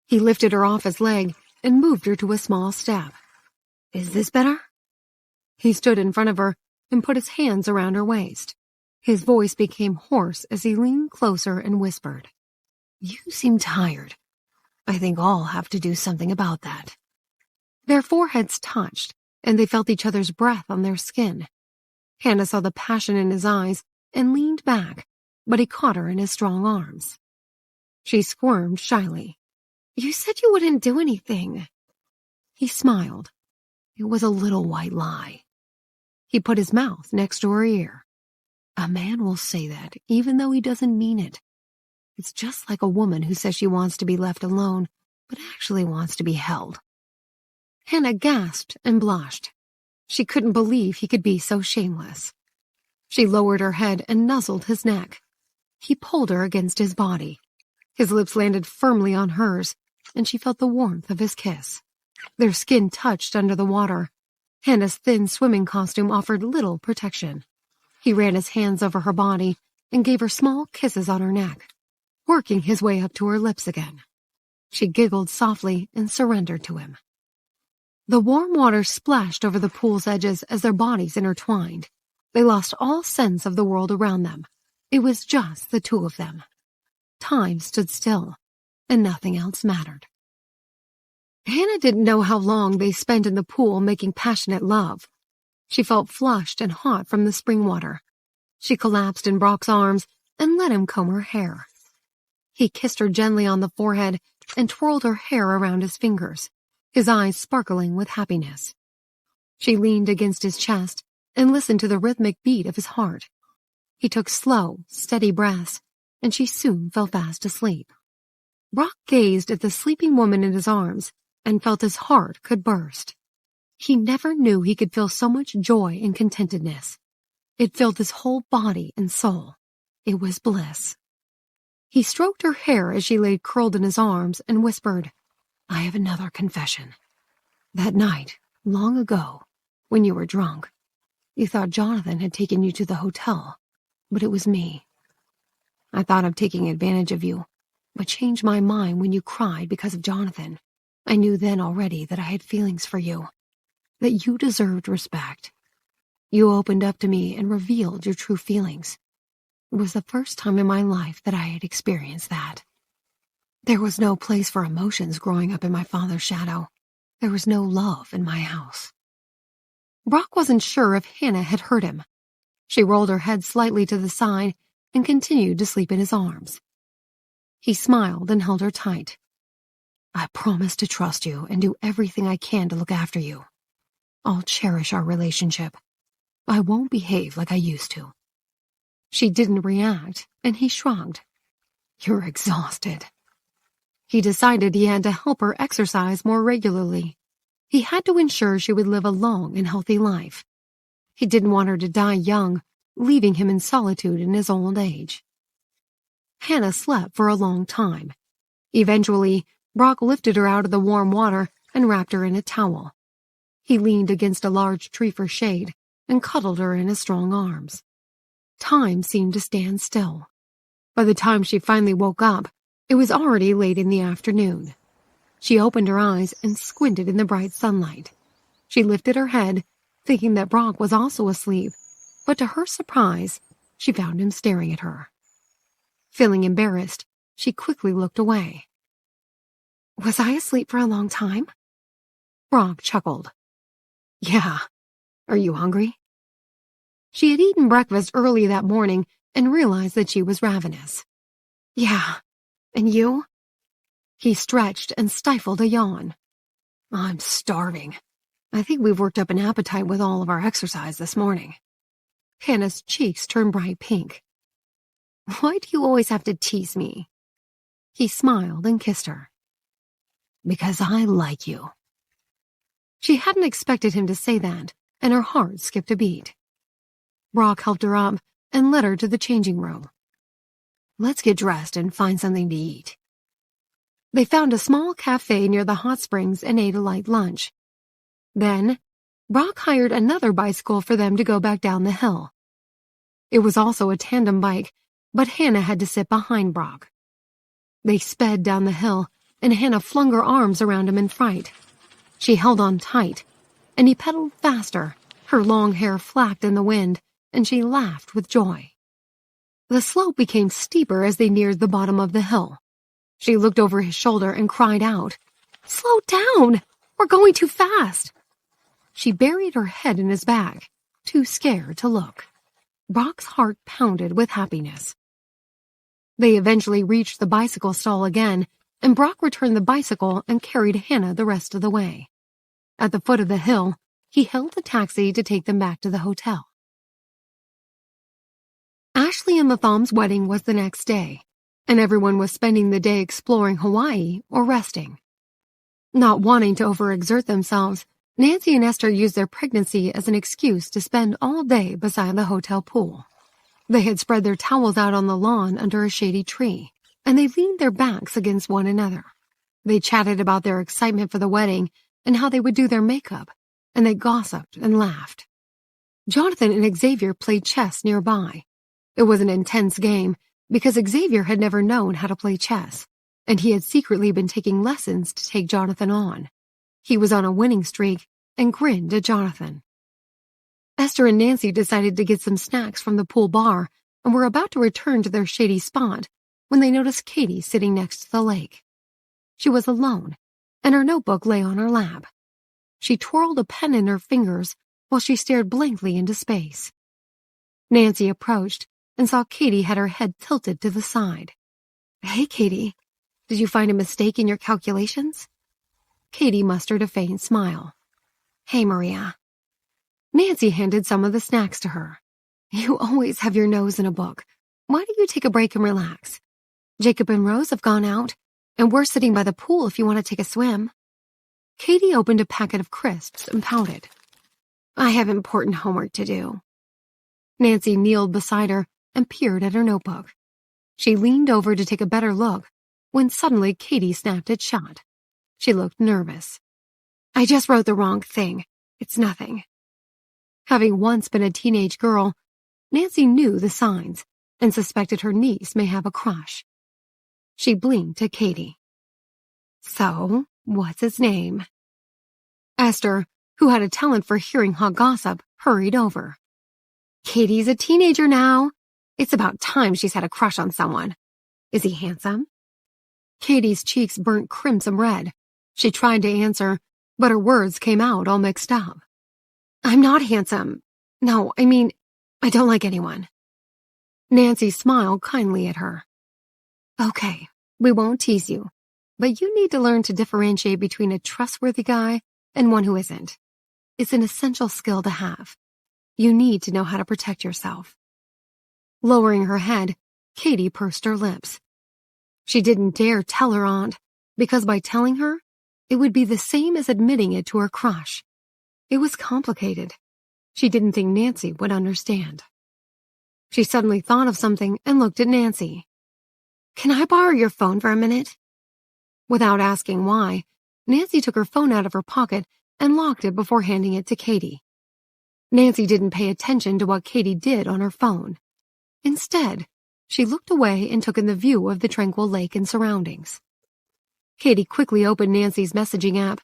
He lifted her off his leg and moved her to a small step. "Is this better?" He stood in front of her and put his hands around her waist. His voice became hoarse as he leaned closer and whispered, "You seem tired. I think I'll have to do something about that." Their foreheads touched, and they felt each other's breath on their skin. Hannah saw the passion in his eyes and leaned back, but he caught her in his strong arms. She squirmed shyly. "You said you wouldn't do anything." He smiled. It was a little white lie. He put his mouth next to her ear. "A man will say that even though he doesn't mean it. It's just like a woman who says she wants to be left alone, but actually wants to be held." Hannah gasped and blushed. She couldn't believe he could be so shameless. She lowered her head and nuzzled his neck. He pulled her against his body. His lips landed firmly on hers, and she felt the warmth of his kiss. Their skin touched under the water. Hannah's thin swimming costume offered little protection. He ran his hands over her body and gave her small kisses on her neck, working his way up to her lips again. She giggled softly and surrendered to him. The warm water splashed over the pool's edges as their bodies intertwined. They lost all sense of the world around them. It was just the two of them. Time stood still, and nothing else mattered. Hannah didn't know how long they spent in the pool making passionate love. She felt flushed and hot from the spring water. She collapsed in Brock's arms and let him comb her hair. He kissed her gently on the forehead and twirled her hair around his fingers, his eyes sparkling with happiness. She leaned against his chest and listened to the rhythmic beat of his heart. He took slow, steady breaths, and she soon fell fast asleep. Brock gazed at the sleeping woman in his arms and felt his heart could burst. He never knew he could feel so much joy and contentedness. It filled his whole body and soul. It was bliss. He stroked her hair as she lay curled in his arms and whispered, "I have another confession. That night, long ago, when you were drunk, you thought Jonathan had taken you to the hotel, but it was me. I thought of taking advantage of you, but changed my mind when you cried because of Jonathan. I knew then already that I had feelings for you, that you deserved respect. You opened up to me and revealed your true feelings. It was the first time in my life that I had experienced that. There was no place for emotions growing up in my father's shadow. There was no love in my house." Brock wasn't sure if Hannah had heard him. She rolled her head slightly to the side and continued to sleep in his arms. He smiled and held her tight. "I promise to trust you and do everything I can to look after you. I'll cherish our relationship. I won't behave like I used to." She didn't react, and he shrugged. "You're exhausted." He decided he had to help her exercise more regularly. He had to ensure she would live a long and healthy life. He didn't want her to die young, leaving him in solitude in his old age. Hannah slept for a long time. Eventually, Brock lifted her out of the warm water and wrapped her in a towel. He leaned against a large tree for shade and cuddled her in his strong arms. Time seemed to stand still. By the time she finally woke up, it was already late in the afternoon. She opened her eyes and squinted in the bright sunlight. She lifted her head, thinking that Brock was also asleep, but to her surprise, she found him staring at her. Feeling embarrassed, she quickly looked away. "Was I asleep for a long time?" Brock chuckled. "Yeah. Are you hungry?" She had eaten breakfast early that morning and realized that she was ravenous. "Yeah. And you?" He stretched and stifled a yawn. "I'm starving. I think we've worked up an appetite with all of our exercise this morning." Hannah's cheeks turned bright pink. "Why do you always have to tease me?" He smiled and kissed her. "Because I like you." She hadn't expected him to say that, and her heart skipped a beat. Brock helped her up and led her to the changing room. "Let's get dressed and find something to eat." They found a small cafe near the hot springs and ate a light lunch. Then, Brock hired another bicycle for them to go back down the hill. It was also a tandem bike, but Hannah had to sit behind Brock. They sped down the hill, and Hannah flung her arms around him in fright. She held on tight, and he pedaled faster. Her long hair flapped in the wind, and she laughed with joy. The slope became steeper as they neared the bottom of the hill. She looked over his shoulder and cried out, "Slow down! We're going too fast!" She buried her head in his back, too scared to look. Brock's heart pounded with happiness. They eventually reached the bicycle stall again, and Brock returned the bicycle and carried Hannah the rest of the way. At the foot of the hill, he hailed a taxi to take them back to the hotel. Ashley and Latham's wedding was the next day, and everyone was spending the day exploring Hawaii or resting. Not wanting to overexert themselves, Nancy and Esther used their pregnancy as an excuse to spend all day beside the hotel pool. They had spread their towels out on the lawn under a shady tree, and they leaned their backs against one another. They chatted about their excitement for the wedding and how they would do their makeup, and they gossiped and laughed. Jonathan and Xavier played chess nearby. It was an intense game because Xavier had never known how to play chess, and he had secretly been taking lessons to take Jonathan on. He was on a winning streak and grinned at Jonathan. Esther and Nancy decided to get some snacks from the pool bar and were about to return to their shady spot when they noticed Katie sitting next to the lake. She was alone, and her notebook lay on her lap. She twirled a pen in her fingers while she stared blankly into space. Nancy approached and saw Katie had her head tilted to the side. "Hey, Katie, did you find a mistake in your calculations?" Katie mustered a faint smile. "Hey, Maria." Nancy handed some of the snacks to her. "You always have your nose in a book. Why don't you take a break and relax? Jacob and Rose have gone out, and we're sitting by the pool if you want to take a swim." Katie opened a packet of crisps and pouted. "I have important homework to do." Nancy kneeled beside her and peered at her notebook. She leaned over to take a better look when suddenly Katie snapped it shut. She looked nervous. "I just wrote the wrong thing. It's nothing." Having once been a teenage girl, Nancy knew the signs and suspected her niece may have a crush. She blinked at Katie. "So, what's his name?" Esther, who had a talent for hearing hot gossip, hurried over. "Katie's a teenager now. It's about time she's had a crush on someone. Is he handsome?" Katie's cheeks burnt crimson red. She tried to answer, but her words came out all mixed up. "I'm not handsome. No, I mean, I don't like anyone." Nancy smiled kindly at her. "Okay, we won't tease you, but you need to learn to differentiate between a trustworthy guy and one who isn't. It's an essential skill to have. You need to know how to protect yourself." Lowering her head, Katie pursed her lips. She didn't dare tell her aunt, because by telling her, it would be the same as admitting it to her crush. It was complicated. She didn't think Nancy would understand. She suddenly thought of something and looked at Nancy. "Can I borrow your phone for a minute?" Without asking why, Nancy took her phone out of her pocket and locked it before handing it to Katie. Nancy didn't pay attention to what Katie did on her phone. Instead, she looked away and took in the view of the tranquil lake and surroundings. Katie quickly opened Nancy's messaging app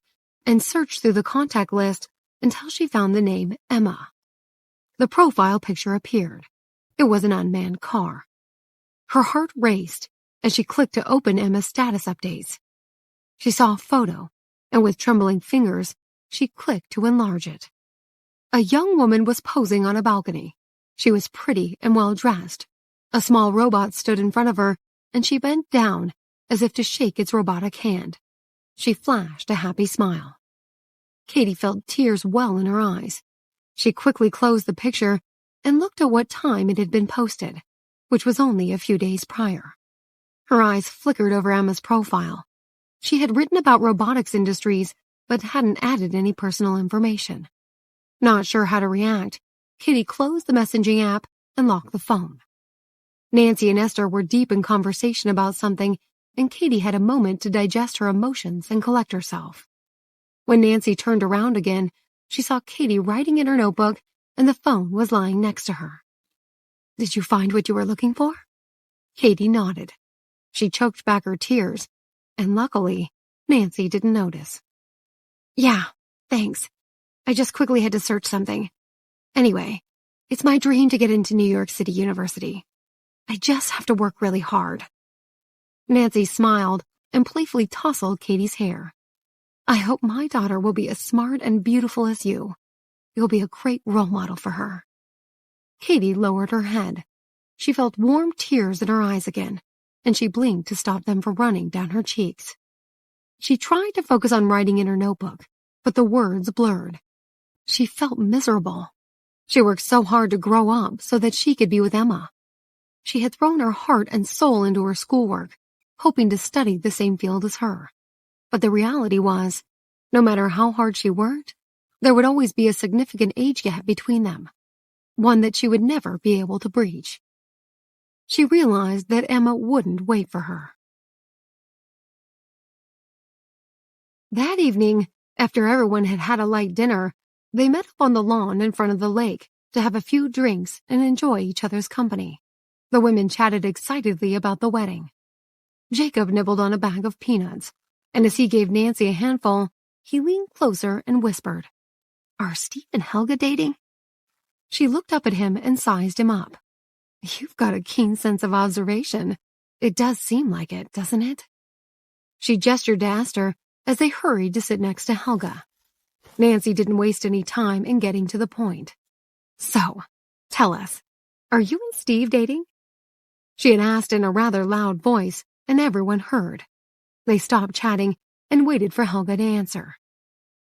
and searched through the contact list until she found the name Emma. The profile picture appeared. It was an unmanned car. Her heart raced as she clicked to open Emma's status updates. She saw a photo, and with trembling fingers, she clicked to enlarge it. A young woman was posing on a balcony. She was pretty and well-dressed. A small robot stood in front of her, and she bent down as if to shake its robotic hand. She flashed a happy smile. Katie felt tears well in her eyes. She quickly closed the picture and looked at what time it had been posted, which was only a few days prior. Her eyes flickered over Emma's profile. She had written about robotics industries, but hadn't added any personal information. Not sure how to react, Katie closed the messaging app and locked the phone. Nancy and Esther were deep in conversation about something, and Katie had a moment to digest her emotions and collect herself. When Nancy turned around again, she saw Katie writing in her notebook, and the phone was lying next to her. "Did you find what you were looking for?" Katie nodded. She choked back her tears, and luckily, Nancy didn't notice. "Yeah, thanks. I just quickly had to search something. Anyway, it's my dream to get into New York City University. I just have to work really hard." Nancy smiled and playfully tousled Katie's hair. "I hope my daughter will be as smart and beautiful as you. You'll be a great role model for her." Katie lowered her head. She felt warm tears in her eyes again, and she blinked to stop them from running down her cheeks. She tried to focus on writing in her notebook, but the words blurred. She felt miserable. She worked so hard to grow up so that she could be with Emma. She had thrown her heart and soul into her schoolwork, hoping to study the same field as her. But the reality was, no matter how hard she worked, there would always be a significant age gap between them, one that she would never be able to breach. She realized that Emma wouldn't wait for her. That evening, after everyone had had a light dinner, they met up on the lawn in front of the lake to have a few drinks and enjoy each other's company. The women chatted excitedly about the wedding. Jacob nibbled on a bag of peanuts, and as he gave Nancy a handful, he leaned closer and whispered, "Are Steve and Helga dating?" She looked up at him and sized him up. "You've got a keen sense of observation. It does seem like it, doesn't it?" She gestured to Esther as they hurried to sit next to Helga. Nancy didn't waste any time in getting to the point. So, tell us, are you and Steve dating? She had asked in a rather loud voice, and everyone heard. They stopped chatting and waited for Helga to answer.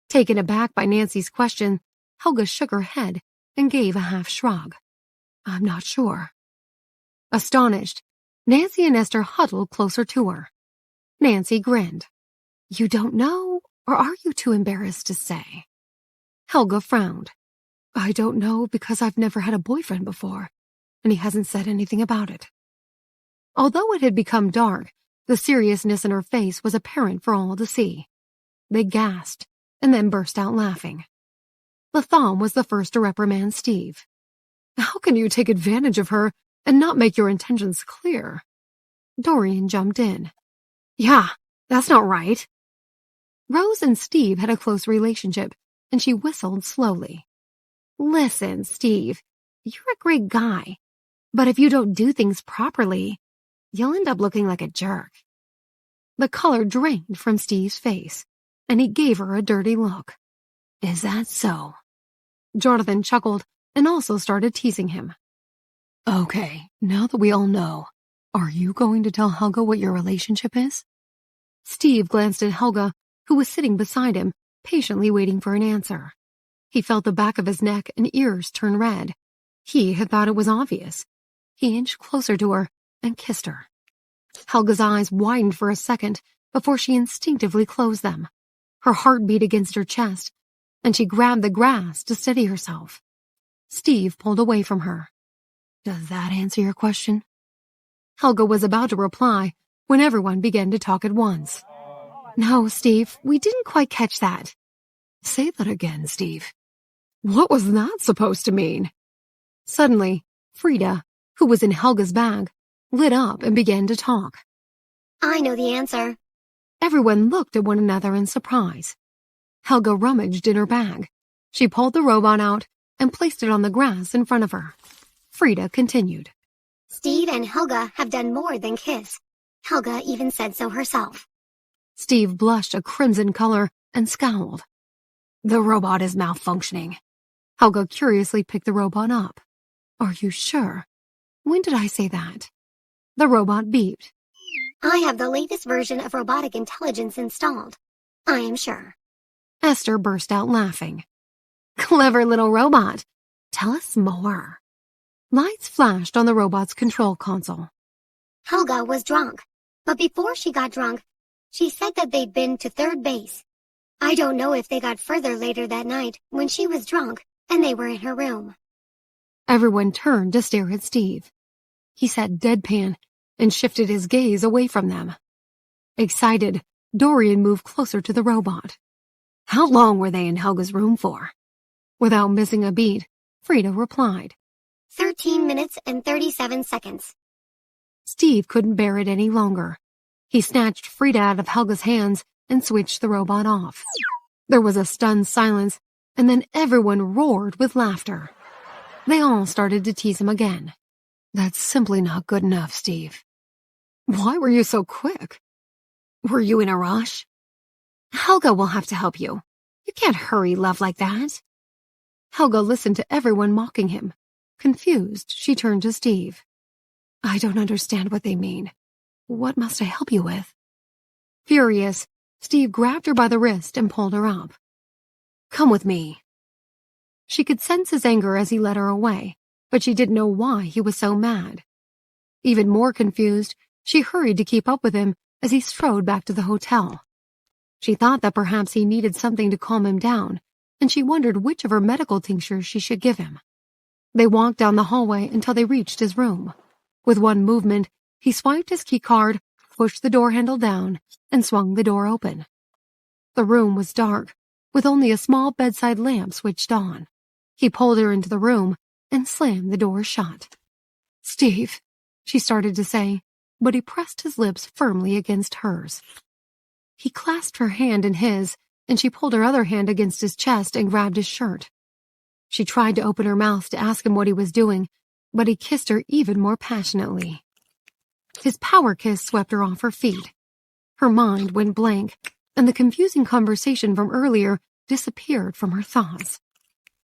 Taken aback by Nancy's question, Helga shook her head and gave a half shrug. I'm not sure. Astonished, Nancy and Esther huddled closer to her. Nancy grinned. You don't know, or are you too embarrassed to say? Helga frowned. I don't know because I've never had a boyfriend before, and he hasn't said anything about it. Although it had become dark, the seriousness in her face was apparent for all to see. They gasped and then burst out laughing. Latham was the first to reprimand Steve. How can you take advantage of her and not make your intentions clear? Dorian jumped in. Yeah, that's not right. Rose and Steve had a close relationship, and she whistled slowly. Listen, Steve, you're a great guy, but if you don't do things properly, you'll end up looking like a jerk. The color drained from Steve's face, and he gave her a dirty look. Is that so? Jonathan chuckled and also started teasing him. Okay, now that we all know, are you going to tell Helga what your relationship is? Steve glanced at Helga, who was sitting beside him, patiently waiting for an answer. He felt the back of his neck and ears turn red. He had thought it was obvious. He inched closer to her and kissed her. Helga's eyes widened for a second before she instinctively closed them. Her heart beat against her chest, and she grabbed the grass to steady herself. Steve pulled away from her. Does that answer your question? Helga was about to reply when everyone began to talk at once. No, Steve, we didn't quite catch that. Say that again, Steve. What was that supposed to mean? Suddenly, Frida, who was in Helga's bag, lit up and began to talk. I know the answer. Everyone looked at one another in surprise. Helga rummaged in her bag. She pulled the robot out and placed it on the grass in front of her. Frida continued. Steve and Helga have done more than kiss. Helga even said so herself. Steve blushed a crimson color and scowled. The robot is malfunctioning. Helga curiously picked the robot up. Are you sure? When did I say that? The robot beeped. I have the latest version of robotic intelligence installed. I am sure. Esther burst out laughing. Clever little robot. Tell us more. Lights flashed on the robot's control console. Helga was drunk, but before she got drunk, she said that they'd been to third base. I don't know if they got further later that night when she was drunk and they were in her room. Everyone turned to stare at Steve. He sat deadpan and shifted his gaze away from them. Excited, Dorian moved closer to the robot. How long were they in Helga's room for? Without missing a beat, Frida replied. 13 minutes and 37 seconds. Steve couldn't bear it any longer. He snatched Frida out of Helga's hands and switched the robot off. There was a stunned silence, and then everyone roared with laughter. They all started to tease him again. That's simply not good enough, Steve. Why were you so quick? Were you in a rush? Helga will have to help you. You can't hurry love like that. Helga listened to everyone mocking him. Confused, she turned to Steve. I don't understand what they mean. What must I help you with? Furious, Steve grabbed her by the wrist and pulled her up. Come with me. She could sense his anger as he led her away, but she didn't know why he was so mad. Even more confused, she hurried to keep up with him as he strode back to the hotel. She thought that perhaps he needed something to calm him down, and she wondered which of her medical tinctures she should give him. They walked down the hallway until they reached his room. With one movement, he swiped his keycard, pushed the door handle down, and swung the door open. The room was dark, with only a small bedside lamp switched on. He pulled her into the room and slammed the door shut. Steve, she started to say, but he pressed his lips firmly against hers. He clasped her hand in his, and she pulled her other hand against his chest and grabbed his shirt. She tried to open her mouth to ask him what he was doing, but he kissed her even more passionately. His power kiss swept her off her feet. Her mind went blank, and the confusing conversation from earlier disappeared from her thoughts.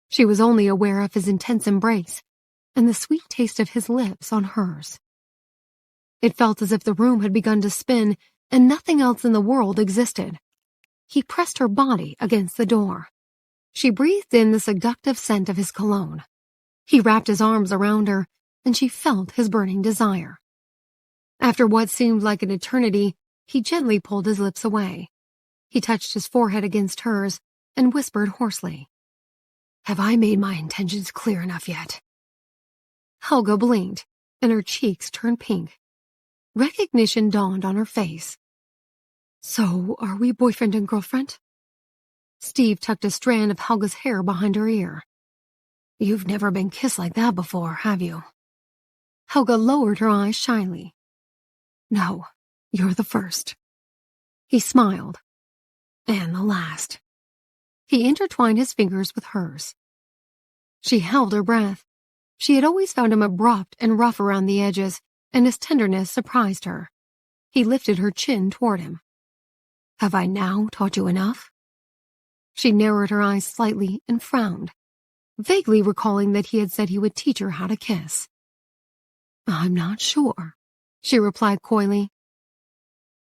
She was only aware of his intense embrace and the sweet taste of his lips on hers. It felt as if the room had begun to spin and nothing else in the world existed. He pressed her body against the door. She breathed in the seductive scent of his cologne. He wrapped his arms around her, and she felt his burning desire. After what seemed like an eternity, he gently pulled his lips away. He touched his forehead against hers and whispered hoarsely, "Have I made my intentions clear enough yet?" Helga blinked, and her cheeks turned pink. Recognition dawned on her face. "So, are we boyfriend and girlfriend?" Steve tucked a strand of Helga's hair behind her ear. "You've never been kissed like that before, have you?" Helga lowered her eyes shyly. "No, you're the first." He smiled. "And the last." He intertwined his fingers with hers. She held her breath. She had always found him abrupt and rough around the edges, and his tenderness surprised her. He lifted her chin toward him. "Have I now taught you enough?" She narrowed her eyes slightly and frowned, vaguely recalling that he had said he would teach her how to kiss. "I'm not sure," she replied coyly.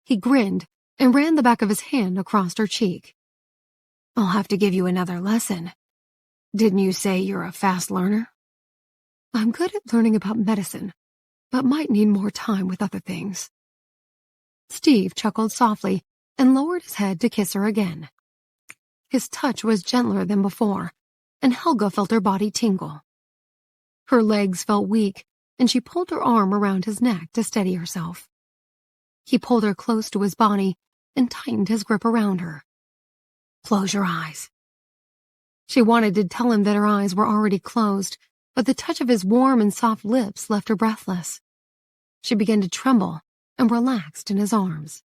He grinned and ran the back of his hand across her cheek. "I'll have to give you another lesson. Didn't you say you're a fast learner?" "I'm good at learning about medicine, but might need more time with other things." Steve chuckled softly and lowered his head to kiss her again. His touch was gentler than before, and Helga felt her body tingle. Her legs felt weak, and she pulled her arm around his neck to steady herself. He pulled her close to his body and tightened his grip around her. "Close your eyes." She wanted to tell him that her eyes were already closed, but the touch of his warm and soft lips left her breathless. She began to tremble and relaxed in his arms.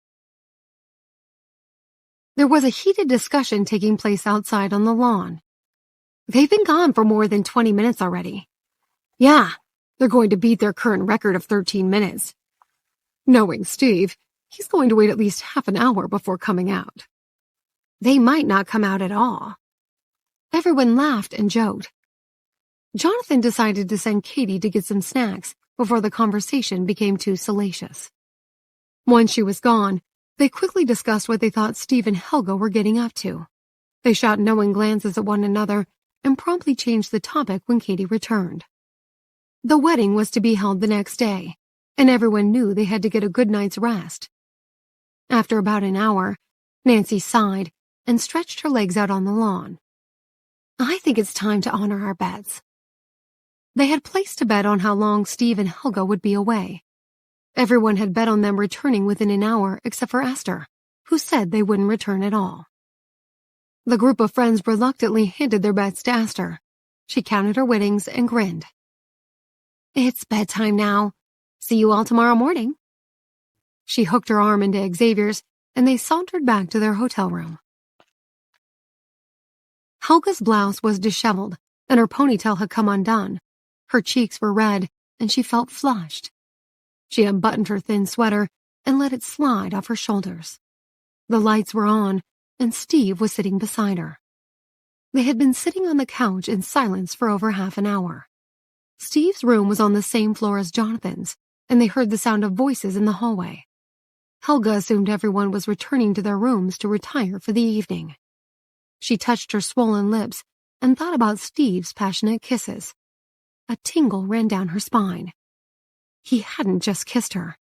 There was a heated discussion taking place outside on the lawn. "They've been gone for more than 20 minutes already." "Yeah, they're going to beat their current record of 13 minutes. Knowing Steve, he's going to wait at least half an hour before coming out." "They might not come out at all." Everyone laughed and joked. Jonathan decided to send Katie to get some snacks before the conversation became too salacious. Once she was gone, they quickly discussed what they thought Steve and Helga were getting up to. They shot knowing glances at one another and promptly changed the topic when Katie returned. The wedding was to be held the next day, and everyone knew they had to get a good night's rest. After about an hour, Nancy sighed and stretched her legs out on the lawn. "I think it's time to honor our bets." They had placed a bet on how long Steve and Helga would be away. Everyone had bet on them returning within an hour except for Esther, who said they wouldn't return at all. The group of friends reluctantly handed their bets to Esther. She counted her winnings and grinned. "It's bedtime now. See you all tomorrow morning." She hooked her arm into Xavier's, and they sauntered back to their hotel room. Helga's blouse was disheveled, and her ponytail had come undone. Her cheeks were red, and she felt flushed. She unbuttoned her thin sweater and let it slide off her shoulders. The lights were on, and Steve was sitting beside her. They had been sitting on the couch in silence for over half an hour. Steve's room was on the same floor as Jonathan's, and they heard the sound of voices in the hallway. Helga assumed everyone was returning to their rooms to retire for the evening. She touched her swollen lips and thought about Steve's passionate kisses. A tingle ran down her spine. He hadn't just kissed her.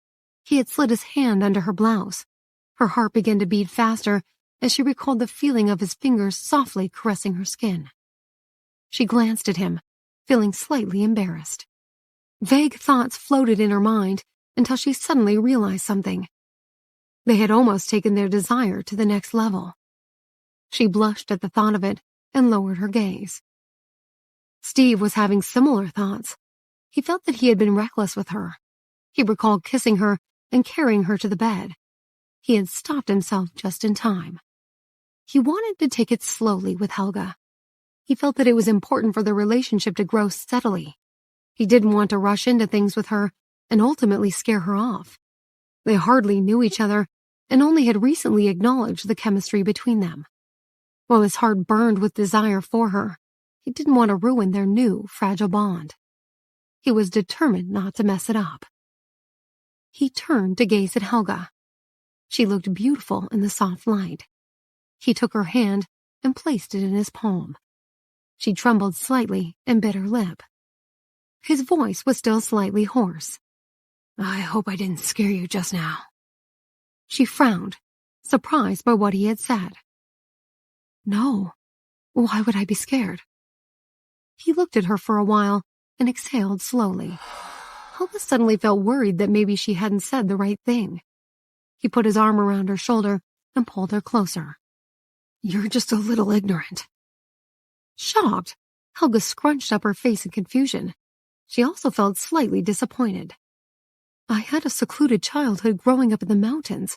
He had slid his hand under her blouse. Her heart began to beat faster as she recalled the feeling of his fingers softly caressing her skin. She glanced at him, feeling slightly embarrassed. Vague thoughts floated in her mind until she suddenly realized something. They had almost taken their desire to the next level. She blushed at the thought of it and lowered her gaze. Steve was having similar thoughts. He felt that he had been reckless with her. He recalled kissing her and carrying her to the bed. He had stopped himself just in time. He wanted to take it slowly with Helga. He felt that it was important for the relationship to grow steadily. He didn't want to rush into things with her and ultimately scare her off. They hardly knew each other and only had recently acknowledged the chemistry between them. While his heart burned with desire for her, he didn't want to ruin their new, fragile bond. He was determined not to mess it up. He turned to gaze at Helga. She looked beautiful in the soft light. He took her hand and placed it in his palm. She trembled slightly and bit her lip. His voice was still slightly hoarse. "I hope I didn't scare you just now." She frowned, surprised by what he had said. "No. Why would I be scared?" He looked at her for a while and exhaled slowly. Helga suddenly felt worried that maybe she hadn't said the right thing. He put his arm around her shoulder and pulled her closer. "You're just a little ignorant." Shocked, Helga scrunched up her face in confusion. She also felt slightly disappointed. "I had a secluded childhood growing up in the mountains.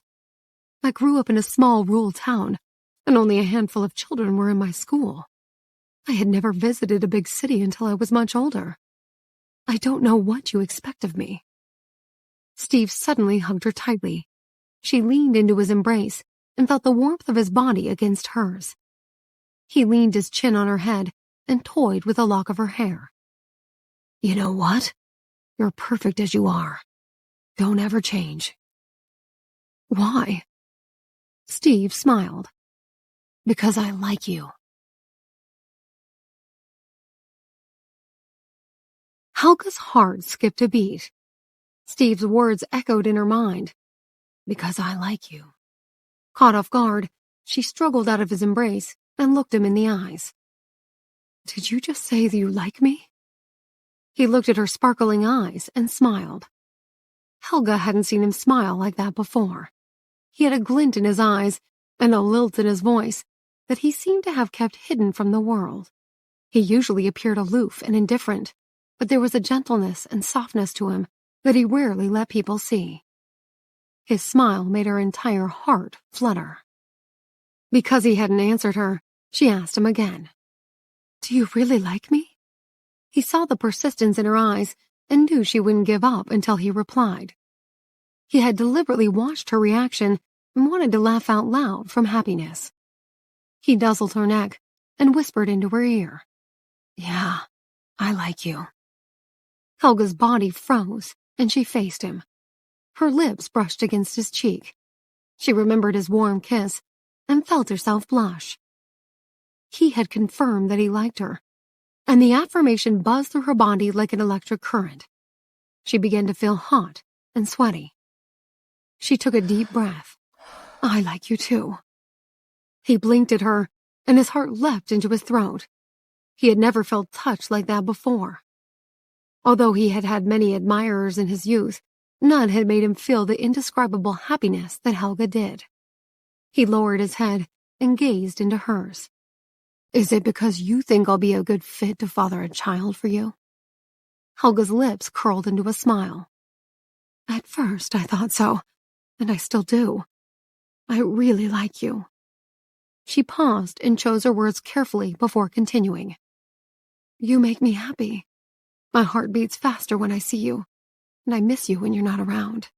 I grew up in a small rural town, and only a handful of children were in my school. I had never visited a big city until I was much older. I don't know what you expect of me." Steve suddenly hugged her tightly. She leaned into his embrace and felt the warmth of his body against hers. He leaned his chin on her head and toyed with a lock of her hair. "You know what? You're perfect as you are. Don't ever change." "Why?" Steve smiled. "Because I like you." Helga's heart skipped a beat. Steve's words echoed in her mind. "Because I like you." Caught off guard, she struggled out of his embrace and looked him in the eyes. "Did you just say that you like me?" He looked at her sparkling eyes and smiled. Helga hadn't seen him smile like that before. He had a glint in his eyes and a lilt in his voice that he seemed to have kept hidden from the world. He usually appeared aloof and indifferent, but there was a gentleness and softness to him that he rarely let people see. His smile made her entire heart flutter. Because he hadn't answered her, she asked him again. "Do you really like me?" He saw the persistence in her eyes and knew she wouldn't give up until he replied. He had deliberately watched her reaction and wanted to laugh out loud from happiness. He nuzzled her neck and whispered into her ear. "Yeah, I like you." Helga's body froze, and she faced him. Her lips brushed against his cheek. She remembered his warm kiss and felt herself blush. He had confirmed that he liked her, and the affirmation buzzed through her body like an electric current. She began to feel hot and sweaty. She took a deep breath. "I like you too." He blinked at her, and his heart leapt into his throat. He had never felt touched like that before. Although he had had many admirers in his youth, none had made him feel the indescribable happiness that Helga did. He lowered his head and gazed into hers. "Is it because you think I'll be a good fit to father a child for you?" Helga's lips curled into a smile. "At first I thought so, and I still do. I really like you." She paused and chose her words carefully before continuing. "You make me happy. My heart beats faster when I see you, and I miss you when you're not around.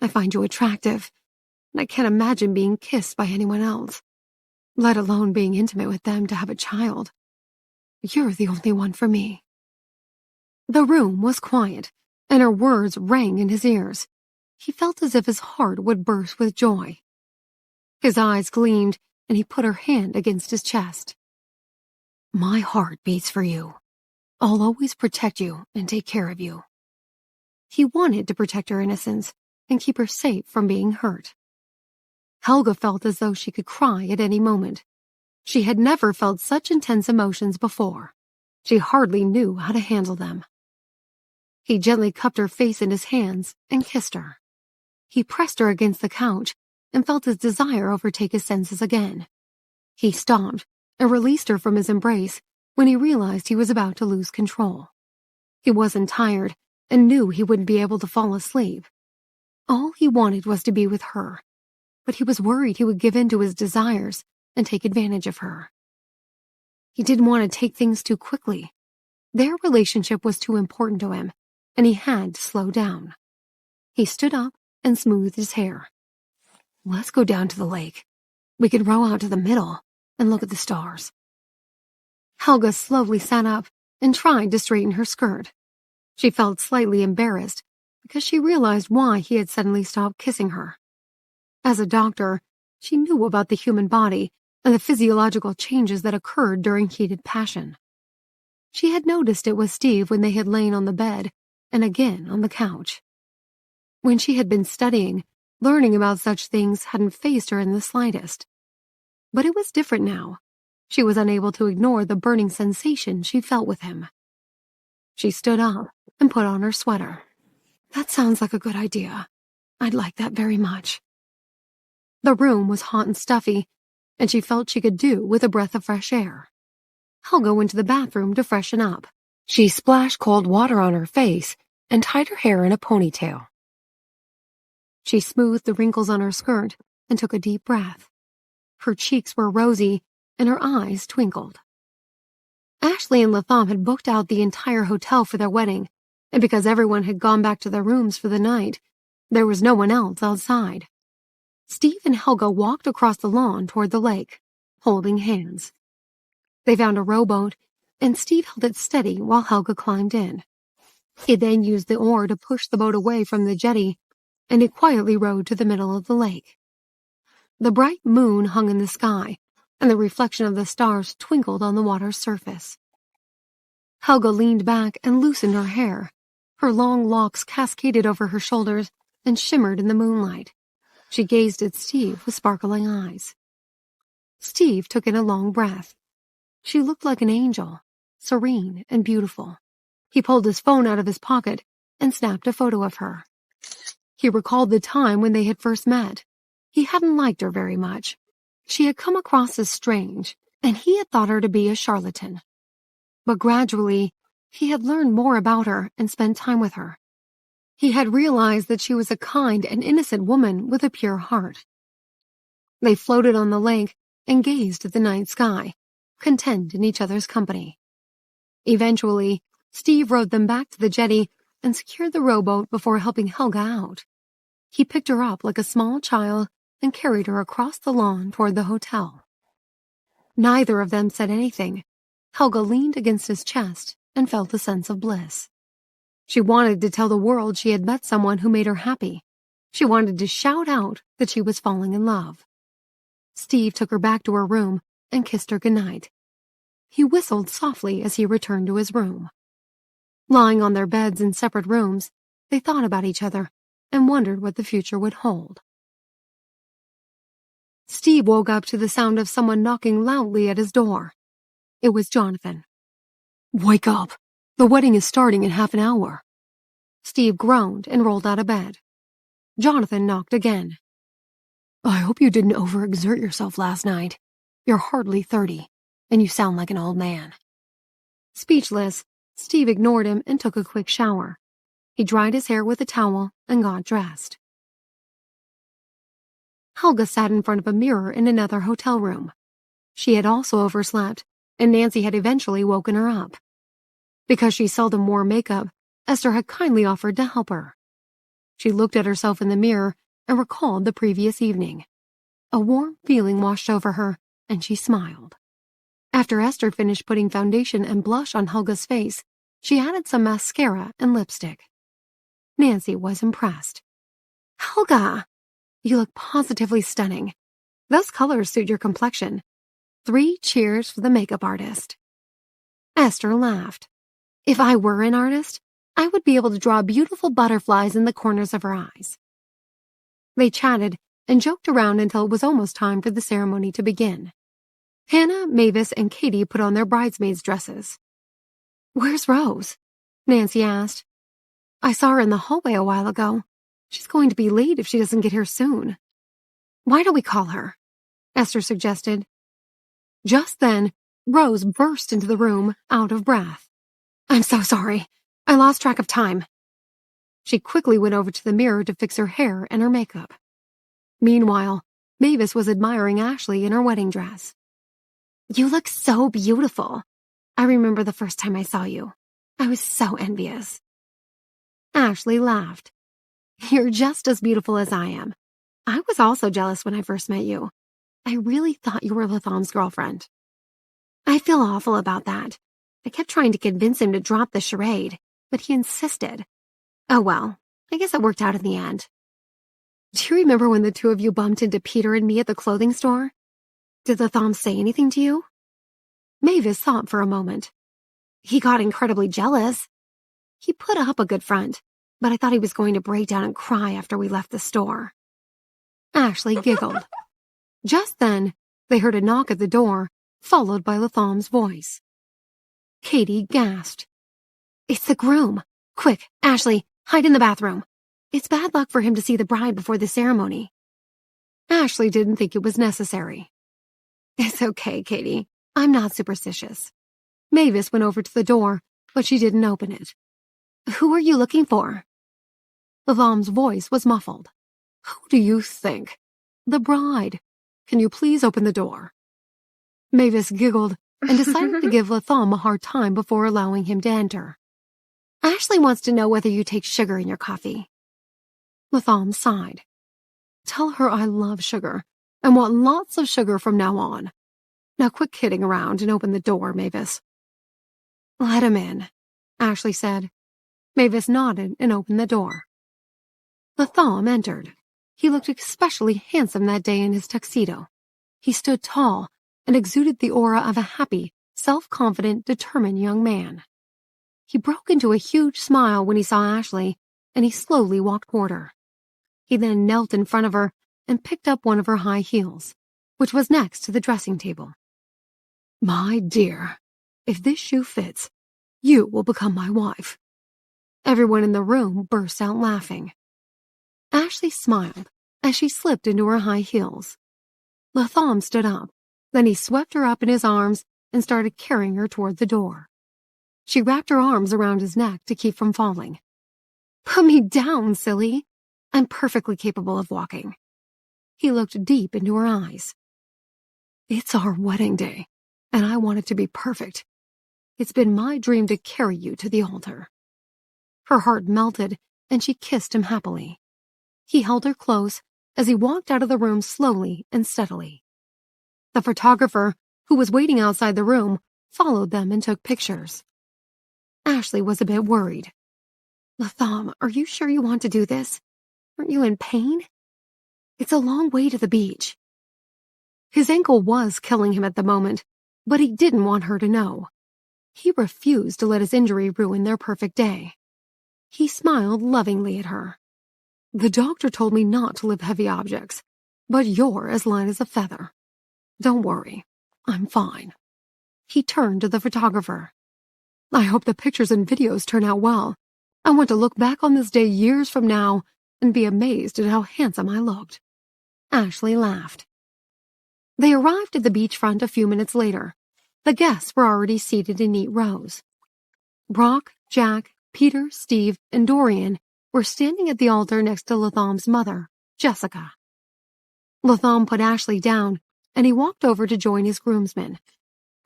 I find you attractive, and I can't imagine being kissed by anyone else, let alone being intimate with them to have a child. You're the only one for me." The room was quiet, and her words rang in his ears. He felt as if his heart would burst with joy. His eyes gleamed, and he put her hand against his chest. "My heart beats for you. I'll always protect you and take care of you." He wanted to protect her innocence and keep her safe from being hurt. Helga felt as though she could cry at any moment. She had never felt such intense emotions before. She hardly knew how to handle them. He gently cupped her face in his hands and kissed her. He pressed her against the couch and felt his desire overtake his senses again. He stopped and released her from his embrace when he realized he was about to lose control. He wasn't tired and knew he wouldn't be able to fall asleep. All he wanted was to be with her, but he was worried he would give in to his desires and take advantage of her. He didn't want to take things too quickly. Their relationship was too important to him, and he had to slow down. He stood up and smoothed his hair. "Let's go down to the lake. We could row out to the middle, and look at the stars. Helga slowly sat up and tried to straighten her skirt. She felt slightly embarrassed because she realized why he had suddenly stopped kissing her. As a doctor, she knew about the human body and the physiological changes that occurred during heated passion. She had noticed it with Steve when they had lain on the bed and again on the couch. When she had been studying, learning about such things hadn't fazed her in the slightest. But it was different now. She was unable to ignore the burning sensation she felt with him. She stood up and put on her sweater. That sounds like a good idea. I'd like that very much. The room was hot and stuffy, and she felt she could do with a breath of fresh air. Helga went to the bathroom to freshen up. She splashed cold water on her face and tied her hair in a ponytail. She smoothed the wrinkles on her skirt and took a deep breath. Her cheeks were rosy and her eyes twinkled. Ashley and Latham had booked out the entire hotel for their wedding, and because everyone had gone back to their rooms for the night, there was no one else outside. Steve and Helga walked across the lawn toward the lake, holding hands. They found a rowboat, and Steve held it steady while Helga climbed in. He then used the oar to push the boat away from the jetty, and it quietly rowed to the middle of the lake. The bright moon hung in the sky, and the reflection of the stars twinkled on the water's surface. Helga leaned back and loosened her hair. Her long locks cascaded over her shoulders and shimmered in the moonlight. She gazed at Steve with sparkling eyes. Steve took in a long breath. She looked like an angel, serene and beautiful. He pulled his phone out of his pocket and snapped a photo of her. He recalled the time when they had first met. He hadn't liked her very much. She had come across as strange, and he had thought her to be a charlatan. But gradually, he had learned more about her and spent time with her. He had realized that she was a kind and innocent woman with a pure heart. They floated on the lake and gazed at the night sky, content in each other's company. Eventually, Steve rowed them back to the jetty and secured the rowboat before helping Helga out. He picked her up like a small child and carried her across the lawn toward the hotel. Neither of them said anything. Helga leaned against his chest and felt a sense of bliss. She wanted to tell the world she had met someone who made her happy. She wanted to shout out that she was falling in love. Steve took her back to her room and kissed her goodnight. He whistled softly as he returned to his room. Lying on their beds in separate rooms, they thought about each other and wondered what the future would hold. Steve woke up to the sound of someone knocking loudly at his door. It was Jonathan. "Wake up! The wedding is starting in half an hour." Steve groaned and rolled out of bed. Jonathan knocked again. "I hope you didn't overexert yourself last night. You're hardly 30, and you sound like an old man." Speechless, Steve ignored him and took a quick shower. He dried his hair with a towel and got dressed. Helga sat in front of a mirror in another hotel room. She had also overslept, and Nancy had eventually woken her up. Because she seldom wore makeup, Esther had kindly offered to help her. She looked at herself in the mirror and recalled the previous evening. A warm feeling washed over her, and she smiled. After Esther finished putting foundation and blush on Helga's face, she added some mascara and lipstick. Nancy was impressed. "Helga, you look positively stunning. Those colors suit your complexion. 3 cheers for the makeup artist." Esther laughed. "If I were an artist, I would be able to draw beautiful butterflies in the corners of her eyes." They chatted and joked around until it was almost time for the ceremony to begin. Hannah, Mavis, and Katie put on their bridesmaids' dresses. "Where's Rose?" Nancy asked. "I saw her in the hallway a while ago. She's going to be late if she doesn't get here soon." "Why don't we call her?" Esther suggested. Just then, Rose burst into the room, out of breath. "I'm so sorry. I lost track of time." She quickly went over to the mirror to fix her hair and her makeup. Meanwhile, Mavis was admiring Ashley in her wedding dress. "You look so beautiful. I remember the first time I saw you. I was so envious." Ashley laughed. "You're just as beautiful as I am. I was also jealous when I first met you. I really thought you were Latham's girlfriend. I feel awful about that. I kept trying to convince him to drop the charade, but he insisted. Oh well, I guess it worked out in the end. Do you remember when the two of you bumped into Peter and me at the clothing store? Did Latham say anything to you? Mavis thought for a moment. He got incredibly jealous. He put up a good front, but I thought he was going to break down and cry after we left the store. Ashley giggled. Just then, they heard a knock at the door, followed by Latham's voice. Katie gasped. It's the groom. Quick, Ashley, hide in the bathroom. It's bad luck for him to see the bride before the ceremony. Ashley didn't think it was necessary. It's okay, Katie. I'm not superstitious. Mavis went over to the door, but she didn't open it. Who are you looking for? Latham's voice was muffled. Who do you think? The bride. Can you please open the door? Mavis giggled and decided to give Latham a hard time before allowing him to enter. Ashley wants to know whether you take sugar in your coffee. Latham sighed. Tell her I love sugar and want lots of sugar from now on. Now quit kidding around and open the door, Mavis. Let him in, Ashley said. Mavis nodded and opened the door. Latham entered. He looked especially handsome that day in his tuxedo. He stood tall and exuded the aura of a happy, self-confident, determined young man. He broke into a huge smile when he saw Ashley, and he slowly walked toward her. He then knelt in front of her and picked up one of her high heels, which was next to the dressing table. My dear, if this shoe fits, you will become my wife. Everyone in the room burst out laughing. Ashley smiled as she slipped into her high heels. Latham stood up. Then he swept her up in his arms and started carrying her toward the door. She wrapped her arms around his neck to keep from falling. Put me down, silly. I'm perfectly capable of walking. He looked deep into her eyes. It's our wedding day, and I want it to be perfect. It's been my dream to carry you to the altar. Her heart melted, and she kissed him happily. He held her close as he walked out of the room slowly and steadily. The photographer, who was waiting outside the room, followed them and took pictures. Ashley was a bit worried. Latham, are you sure you want to do this? Aren't you in pain? It's a long way to the beach. His ankle was killing him at the moment, but he didn't want her to know. He refused to let his injury ruin their perfect day. He smiled lovingly at her. The doctor told me not to lift heavy objects, but you're as light as a feather. Don't worry, I'm fine. He turned to the photographer. I hope the pictures and videos turn out well. I want to look back on this day years from now and be amazed at how handsome I looked. Ashley laughed. They arrived at the beachfront a few minutes later. The guests were already seated in neat rows. Brock, Jack, Peter, Steve, and Dorian were standing at the altar next to Latham's mother, Jessica. Latham put Ashley down, and he walked over to join his groomsmen.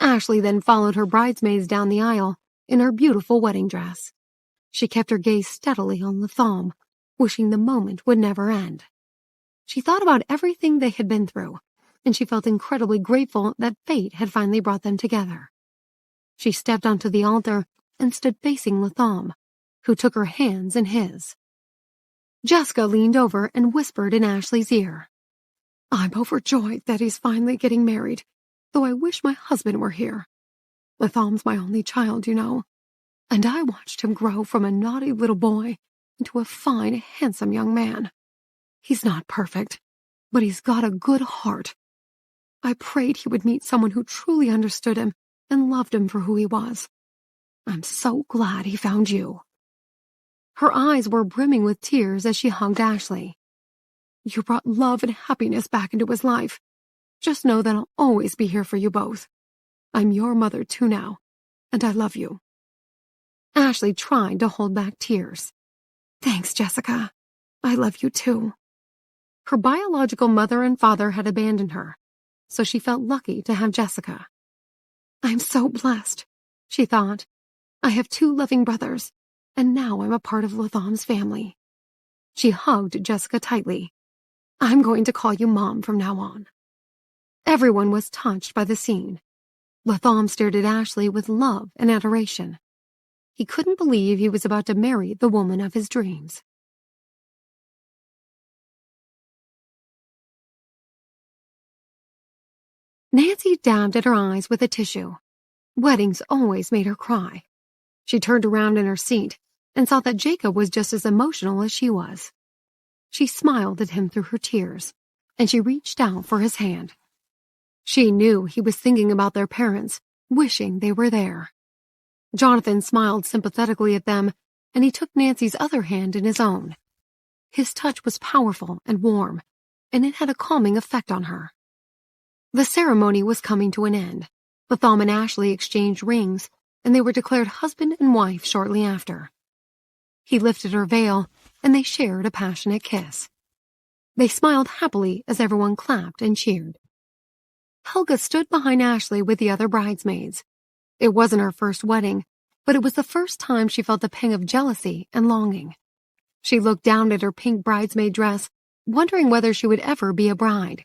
Ashley then followed her bridesmaids down the aisle in her beautiful wedding dress. She kept her gaze steadily on Latham, wishing the moment would never end. She thought about everything they had been through, and she felt incredibly grateful that fate had finally brought them together. She stepped onto the altar and stood facing Latham, who took her hands in his. Jessica leaned over and whispered in Ashley's ear. I'm overjoyed that he's finally getting married, though I wish my husband were here. Latham's my only child, you know, and I watched him grow from a naughty little boy into a fine, handsome young man. He's not perfect, but he's got a good heart. I prayed he would meet someone who truly understood him and loved him for who he was. I'm so glad he found you. Her eyes were brimming with tears as she hugged Ashley. You brought love and happiness back into his life. Just know that I'll always be here for you both. I'm your mother too now, and I love you. Ashley tried to hold back tears. Thanks, Jessica. I love you too. Her biological mother and father had abandoned her, so she felt lucky to have Jessica. I'm so blessed, she thought. I have 2 loving brothers, and now I'm a part of Latham's family. She hugged Jessica tightly. I'm going to call you Mom from now on. Everyone was touched by the scene. Latham stared at Ashley with love and adoration. He couldn't believe he was about to marry the woman of his dreams. Nancy dabbed at her eyes with a tissue. Weddings always made her cry. She turned around in her seat and saw that Jacob was just as emotional as she was. She smiled at him through her tears, and she reached out for his hand. She knew he was thinking about their parents, wishing they were there. Jonathan smiled sympathetically at them, and he took Nancy's other hand in his own. His touch was powerful and warm, and it had a calming effect on her. The ceremony was coming to an end. Latham and Ashley exchanged rings, and they were declared husband and wife shortly after. He lifted her veil, and they shared a passionate kiss. They smiled happily as everyone clapped and cheered. Helga stood behind Ashley with the other bridesmaids. It wasn't her first wedding, but it was the first time she felt the pang of jealousy and longing. She looked down at her pink bridesmaid dress, wondering whether she would ever be a bride.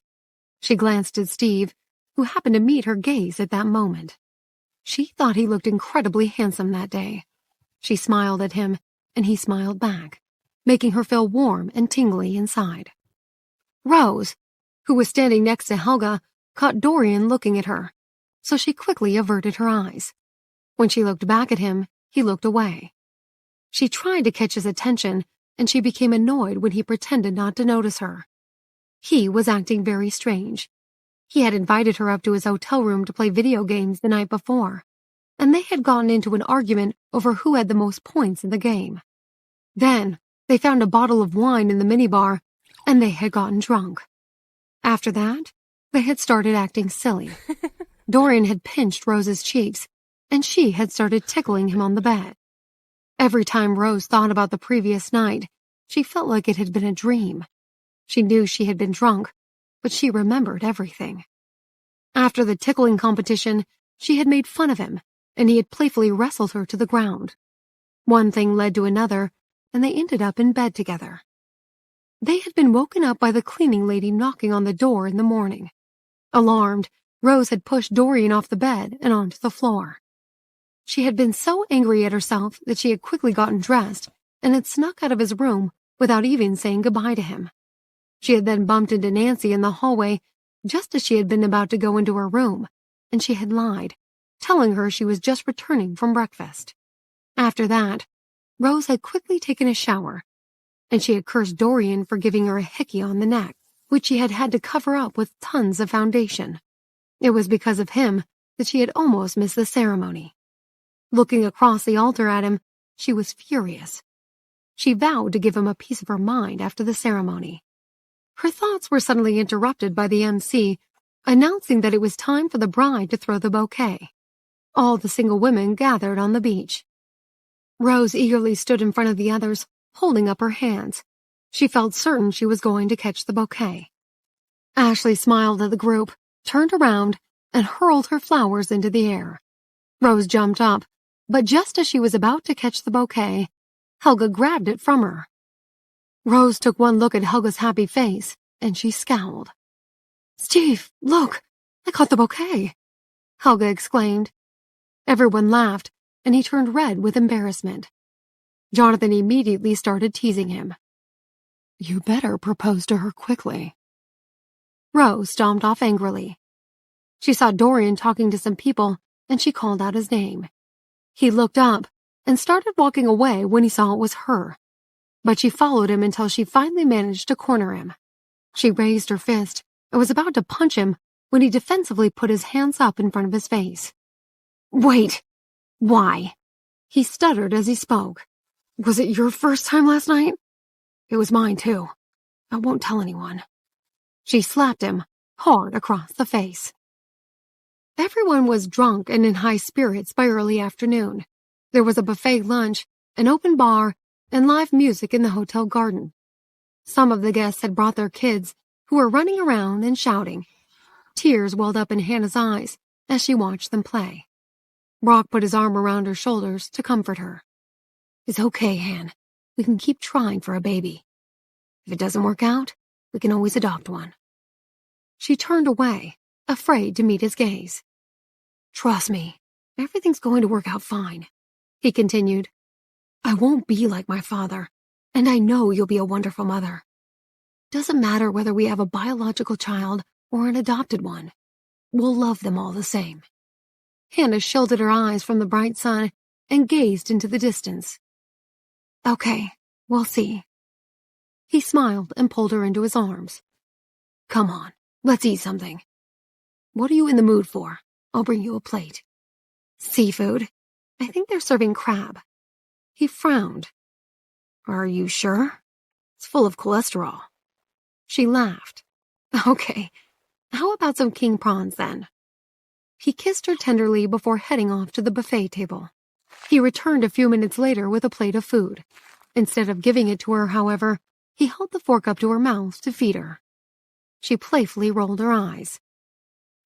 She glanced at Steve, who happened to meet her gaze at that moment. She thought he looked incredibly handsome that day. She smiled at him, and he smiled back, making her feel warm and tingly inside. Rose, who was standing next to Helga, caught Dorian looking at her, so she quickly averted her eyes. When she looked back at him, he looked away. She tried to catch his attention, and she became annoyed when he pretended not to notice her. He was acting very strange. He had invited her up to his hotel room to play video games the night before, and they had gotten into an argument over who had the most points in the game. Then, they found a bottle of wine in the minibar, and they had gotten drunk. After that, they had started acting silly. Dorian had pinched Rose's cheeks, and she had started tickling him on the bed. Every time Rose thought about the previous night, she felt like it had been a dream. She knew she had been drunk, but she remembered everything. After the tickling competition, she had made fun of him, and he had playfully wrestled her to the ground. One thing led to another, and they ended up in bed together. They had been woken up by the cleaning lady knocking on the door in the morning. Alarmed, Rose had pushed Dorian off the bed and onto the floor. She had been so angry at herself that she had quickly gotten dressed and had snuck out of his room without even saying goodbye to him. She had then bumped into Nancy in the hallway just as she had been about to go into her room, and she had lied, telling her she was just returning from breakfast. After that, Rose had quickly taken a shower, and she had cursed Dorian for giving her a hickey on the neck, which she had had to cover up with tons of foundation. It was because of him that she had almost missed the ceremony. Looking across the altar at him, she was furious. She vowed to give him a piece of her mind after the ceremony. Her thoughts were suddenly interrupted by the MC announcing that it was time for the bride to throw the bouquet. All the single women gathered on the beach. Rose eagerly stood in front of the others, holding up her hands. She felt certain she was going to catch the bouquet. Ashley smiled at the group, turned around, and hurled her flowers into the air. Rose jumped up, but just as she was about to catch the bouquet, Helga grabbed it from her. Rose took one look at Helga's happy face, and she scowled. "Steve, look! I caught the bouquet!" Helga exclaimed. Everyone laughed, and he turned red with embarrassment. Jonathan immediately started teasing him. "You better propose to her quickly." Rose stomped off angrily. She saw Dorian talking to some people, and she called out his name. He looked up and started walking away when he saw it was her, but she followed him until she finally managed to corner him. She raised her fist and was about to punch him when he defensively put his hands up in front of his face. "Wait! Why?" He stuttered as he spoke. "Was it your first time last night?" "It was mine, too. I won't tell anyone." She slapped him hard across the face. Everyone was drunk and in high spirits by early afternoon. There was a buffet lunch, an open bar, and live music in the hotel garden. Some of the guests had brought their kids, who were running around and shouting. Tears welled up in Hannah's eyes as she watched them play. Brock put his arm around her shoulders to comfort her. "It's okay, Han. We can keep trying for a baby. If it doesn't work out, we can always adopt one." She turned away, afraid to meet his gaze. "Trust me, everything's going to work out fine," he continued. "I won't be like my father, and I know you'll be a wonderful mother. Doesn't matter whether we have a biological child or an adopted one. We'll love them all the same." Hannah shielded her eyes from the bright sun and gazed into the distance. "Okay, we'll see." He smiled and pulled her into his arms. "Come on, let's eat something. What are you in the mood for? I'll bring you a plate." "Seafood. I think they're serving crab." He frowned. "Are you sure? It's full of cholesterol." She laughed. "Okay, how about some king prawns then?" He kissed her tenderly before heading off to the buffet table. He returned a few minutes later with a plate of food. Instead of giving it to her, however, he held the fork up to her mouth to feed her. She playfully rolled her eyes.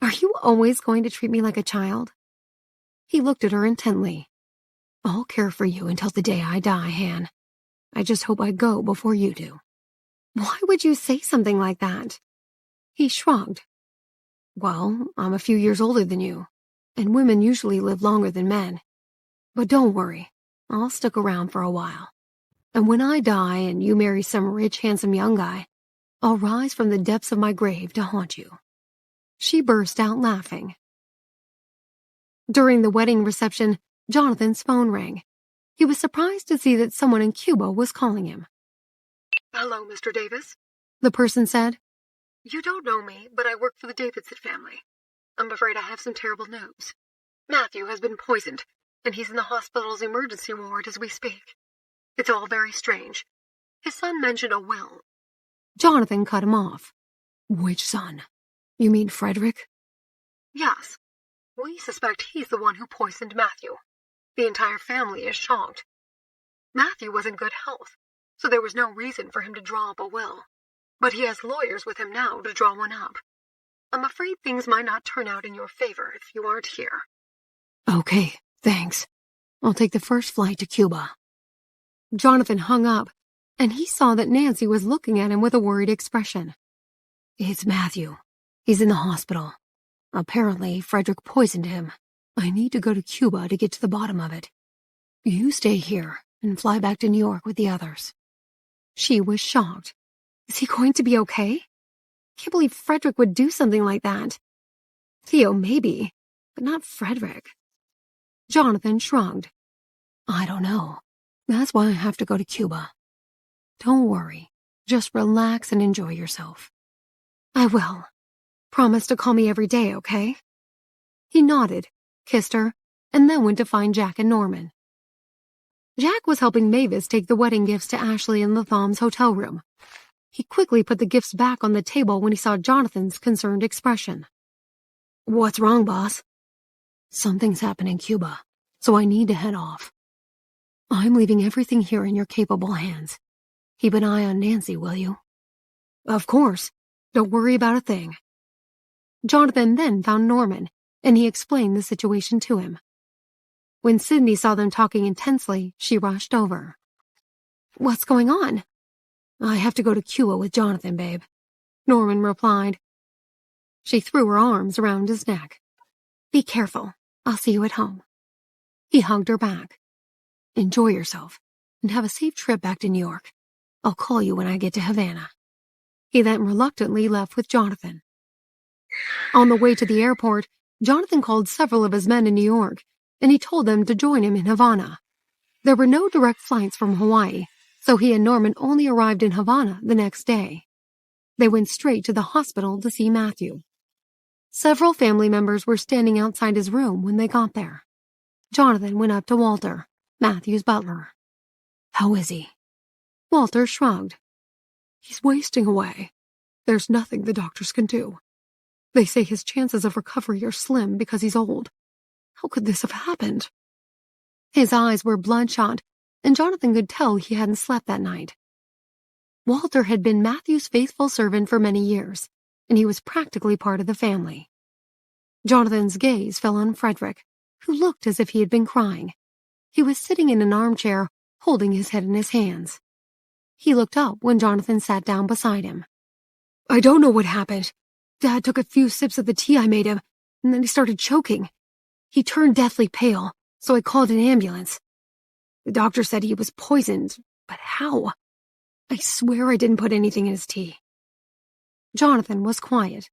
"Are you always going to treat me like a child?" He looked at her intently. "I'll care for you until the day I die, Han. I just hope I go before you do." "Why would you say something like that?" He shrugged. "Well, I'm a few years older than you, and women usually live longer than men. But don't worry, I'll stick around for a while. And when I die and you marry some rich, handsome young guy, I'll rise from the depths of my grave to haunt you." She burst out laughing. During the wedding reception, Jonathan's phone rang. He was surprised to see that someone in Cuba was calling him. "Hello, Mr. Davis. The person said. You don't know me, but I work for the Davidson family. I'm afraid I have some terrible news. Matthew has been poisoned, and he's in the hospital's emergency ward as we speak. It's all very strange. His son mentioned a will." Jonathan cut him off. "Which son? You mean Frederick?" "Yes. We suspect he's the one who poisoned Matthew. The entire family is shocked. Matthew was in good health, so there was no reason for him to draw up a will. But he has lawyers with him now to draw one up. I'm afraid things might not turn out in your favor if you aren't here." "Okay, thanks. I'll take the first flight to Cuba." Jonathan hung up, and he saw that Nancy was looking at him with a worried expression. "It's Matthew. He's in the hospital. Apparently, Frederick poisoned him. I need to go to Cuba to get to the bottom of it. You stay here and fly back to New York with the others." She was shocked. Is he going to be okay? Can't believe Frederick would do something like that. Theo, maybe, but not Frederick. Jonathan shrugged. "I don't know. That's why I have to go to Cuba. Don't worry. Just relax and enjoy yourself." "I will. Promise to call me every day, okay?" He nodded, kissed her, and then went to find Jack and Norman. Jack was helping Mavis take the wedding gifts to Ashley in Latham's hotel room. He quickly put the gifts back on the table when he saw Jonathan's concerned expression. "What's wrong, boss?" "Something's happened in Cuba, so I need to head off. I'm leaving everything here in your capable hands. Keep an eye on Nancy, will you?" "Of course. Don't worry about a thing." Jonathan then found Norman, and he explained the situation to him. When Sydney saw them talking intensely, she rushed over. "What's going on?" "I have to go to Cuba with Jonathan, babe," Norman replied. She threw her arms around his neck. "Be careful. I'll see you at home." He hugged her back. "Enjoy yourself, and have a safe trip back to New York. I'll call you when I get to Havana." He then reluctantly left with Jonathan. On the way to the airport, Jonathan called several of his men in New York, and he told them to join him in Havana. There were no direct flights from Hawaii, so he and Norman only arrived in Havana the next day. They went straight to the hospital to see Matthew. Several family members were standing outside his room when they got there. Jonathan went up to Walter, Matthew's butler. "How is he?" Walter shrugged. "He's wasting away. There's nothing the doctors can do. They say his chances of recovery are slim because he's old. How could this have happened?" His eyes were bloodshot, and Jonathan could tell he hadn't slept that night. Walter had been Matthew's faithful servant for many years, and he was practically part of the family. Jonathan's gaze fell on Frederick, who looked as if he had been crying. He was sitting in an armchair, holding his head in his hands. He looked up when Jonathan sat down beside him. "I don't know what happened. Dad took a few sips of the tea I made him, and then he started choking. He turned deathly pale, so I called an ambulance. The doctor said he was poisoned, but how? I swear I didn't put anything in his tea. Jonathan was quiet.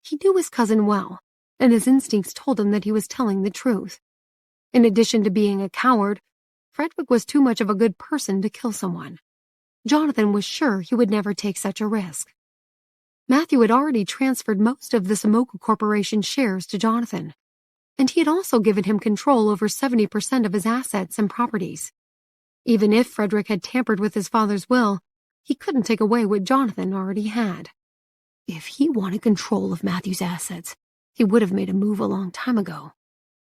He knew his cousin well, and his instincts told him that he was telling the truth. In addition to being a coward, Frederick was too much of a good person to kill someone. Jonathan was sure he would never take such a risk. Matthew had already transferred most of the Sumoku Corporation shares to Jonathan, and he had also given him control over 70% of his assets and properties. Even if Frederick had tampered with his father's will, he couldn't take away what Jonathan already had. If he wanted control of Matthew's assets, he would have made a move a long time ago,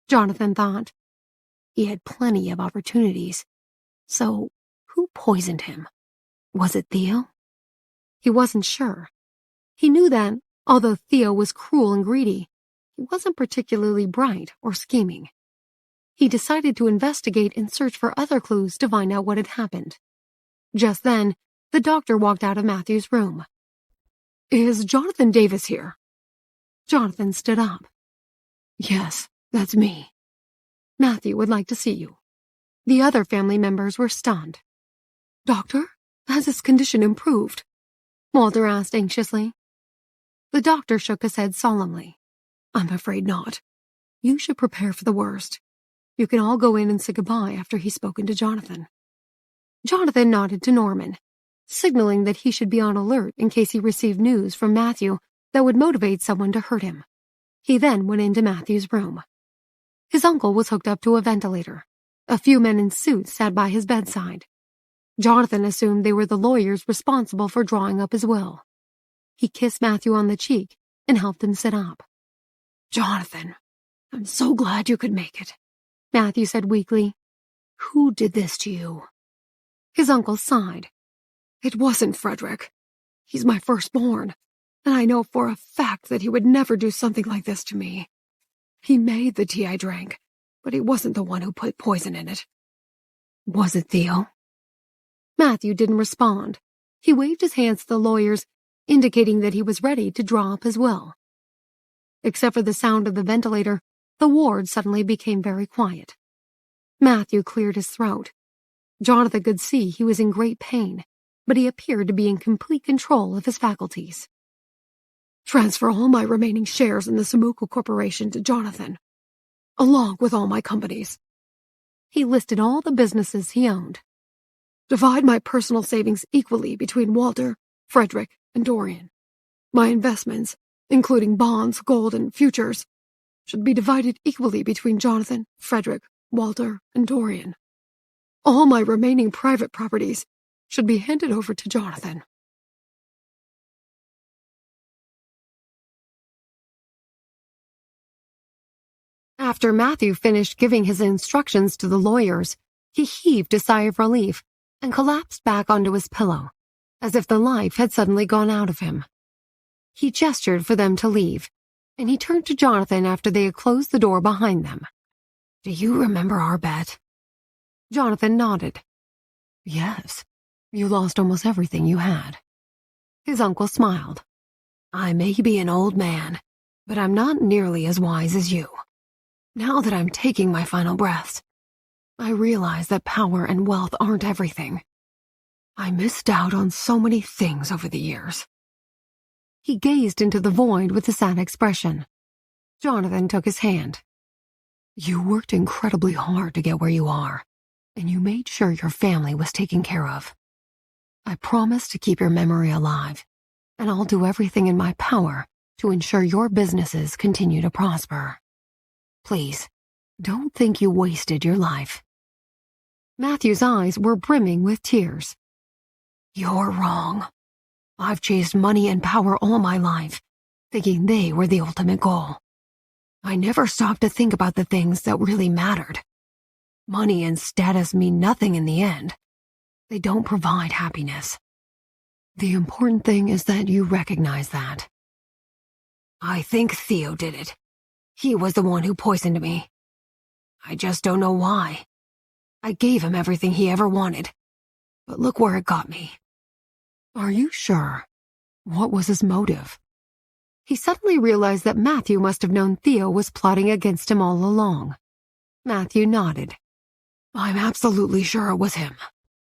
Jonathan thought. He had plenty of opportunities. So, who poisoned him? Was it Theo? He wasn't sure. He knew that, although Theo was cruel and greedy, he wasn't particularly bright or scheming. He decided to investigate and search for other clues to find out what had happened. Just then, the doctor walked out of Matthew's room. "Is Jonathan Davis here?" Jonathan stood up. "Yes, that's me. Matthew would like to see you." The other family members were stunned. "Doctor, has his condition improved?" Walter asked anxiously. The doctor shook his head solemnly. "I'm afraid not. You should prepare for the worst. You can all go in and say goodbye after he's spoken to Jonathan." Jonathan nodded to Norman, signaling that he should be on alert in case he received news from Matthew that would motivate someone to hurt him. He then went into Matthew's room. His uncle was hooked up to a ventilator. A few men in suits sat by his bedside. Jonathan assumed they were the lawyers responsible for drawing up his will. He kissed Matthew on the cheek and helped him sit up. "Jonathan, I'm so glad you could make it," Matthew said weakly. "Who did this to you?" His uncle sighed. "It wasn't Frederick. He's my firstborn, and I know for a fact that he would never do something like this to me. He made the tea I drank, but he wasn't the one who put poison in it." "Was it Theo?" Matthew didn't respond. He waved his hands to the lawyers, indicating that he was ready to draw up his will. Except for the sound of the ventilator, the ward suddenly became very quiet. Matthew cleared his throat. Jonathan could see he was in great pain, but he appeared to be in complete control of his faculties. "Transfer all my remaining shares in the Sumoku Corporation to Jonathan, along with all my companies." He listed all the businesses he owned. "Divide my personal savings equally between Walter, Frederick, and Dorian. My investments, including bonds, gold, and futures, should be divided equally between Jonathan, Frederick, Walter, and Dorian. All my remaining private properties should be handed over to Jonathan." After Matthew finished giving his instructions to the lawyers, he heaved a sigh of relief and collapsed back onto his pillow, as if the life had suddenly gone out of him. He gestured for them to leave, and he turned to Jonathan after they had closed the door behind them. "Do you remember our bet?" Jonathan nodded. "Yes, you lost almost everything you had." His uncle smiled. "I may be an old man, but I'm not nearly as wise as you. Now that I'm taking my final breaths, I realize that power and wealth aren't everything. I missed out on so many things over the years." He gazed into the void with a sad expression. Jonathan took his hand. "You worked incredibly hard to get where you are, and you made sure your family was taken care of. I promise to keep your memory alive, and I'll do everything in my power to ensure your businesses continue to prosper. Please, don't think you wasted your life." Matthew's eyes were brimming with tears. "You're wrong. I've chased money and power all my life, thinking they were the ultimate goal. I never stopped to think about the things that really mattered. Money and status mean nothing in the end. They don't provide happiness. The important thing is that you recognize that." "I think Theo did it. He was the one who poisoned me. I just don't know why. I gave him everything he ever wanted, but look where it got me." "Are you sure? What was his motive?" he suddenly realized that Matthew must have known Theo was plotting against him all along. Matthew nodded. I'm absolutely sure it was him.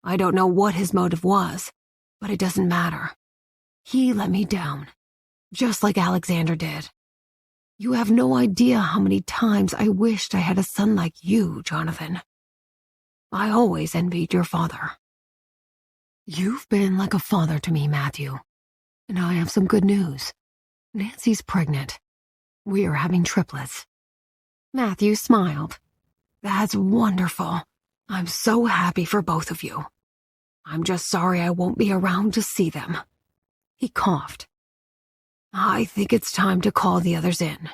I don't know what his motive was, but it doesn't matter. He let me down, just like Alexander did. You have no idea how many times I wished I had a son like you, Jonathan. I always envied your father. You've been like a father to me, Matthew. And I have some good news. Nancy's pregnant. We are having triplets. Matthew smiled. That's wonderful. I'm so happy for both of you. I'm just sorry I won't be around to see them. He coughed. I think it's time to call the others in.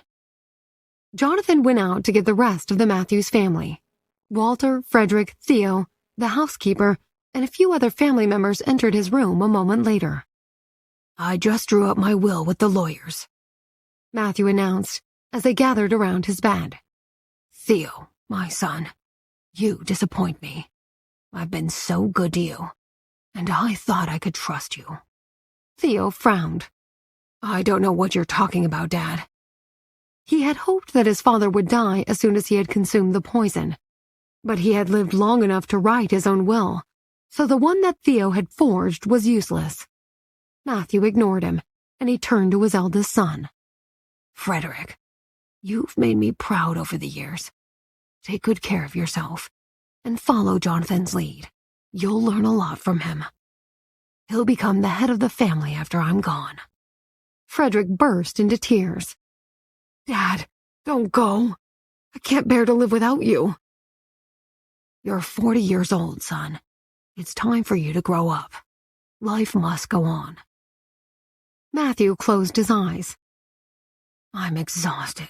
Jonathan went out to get the rest of the Matthews family. Walter, Frederick, Theo, the housekeeper, and a few other family members entered his room a moment later. I just drew up my will with the lawyers, Matthew announced as they gathered around his bed. Theo, my son, you disappoint me. I've been so good to you, and I thought I could trust you. Theo frowned. I don't know what you're talking about, Dad. He had hoped that his father would die as soon as he had consumed the poison, but he had lived long enough to write his own will, so the one that Theo had forged was useless. Matthew ignored him, and he turned to his eldest son. Frederick, you've made me proud over the years. Take good care of yourself, and follow Jonathan's lead. You'll learn a lot from him. He'll become the head of the family after I'm gone. Frederick burst into tears. Dad, don't go. I can't bear to live without you. You're 40 years old, son. It's time for you to grow up. Life must go on. Matthew closed his eyes. I'm exhausted.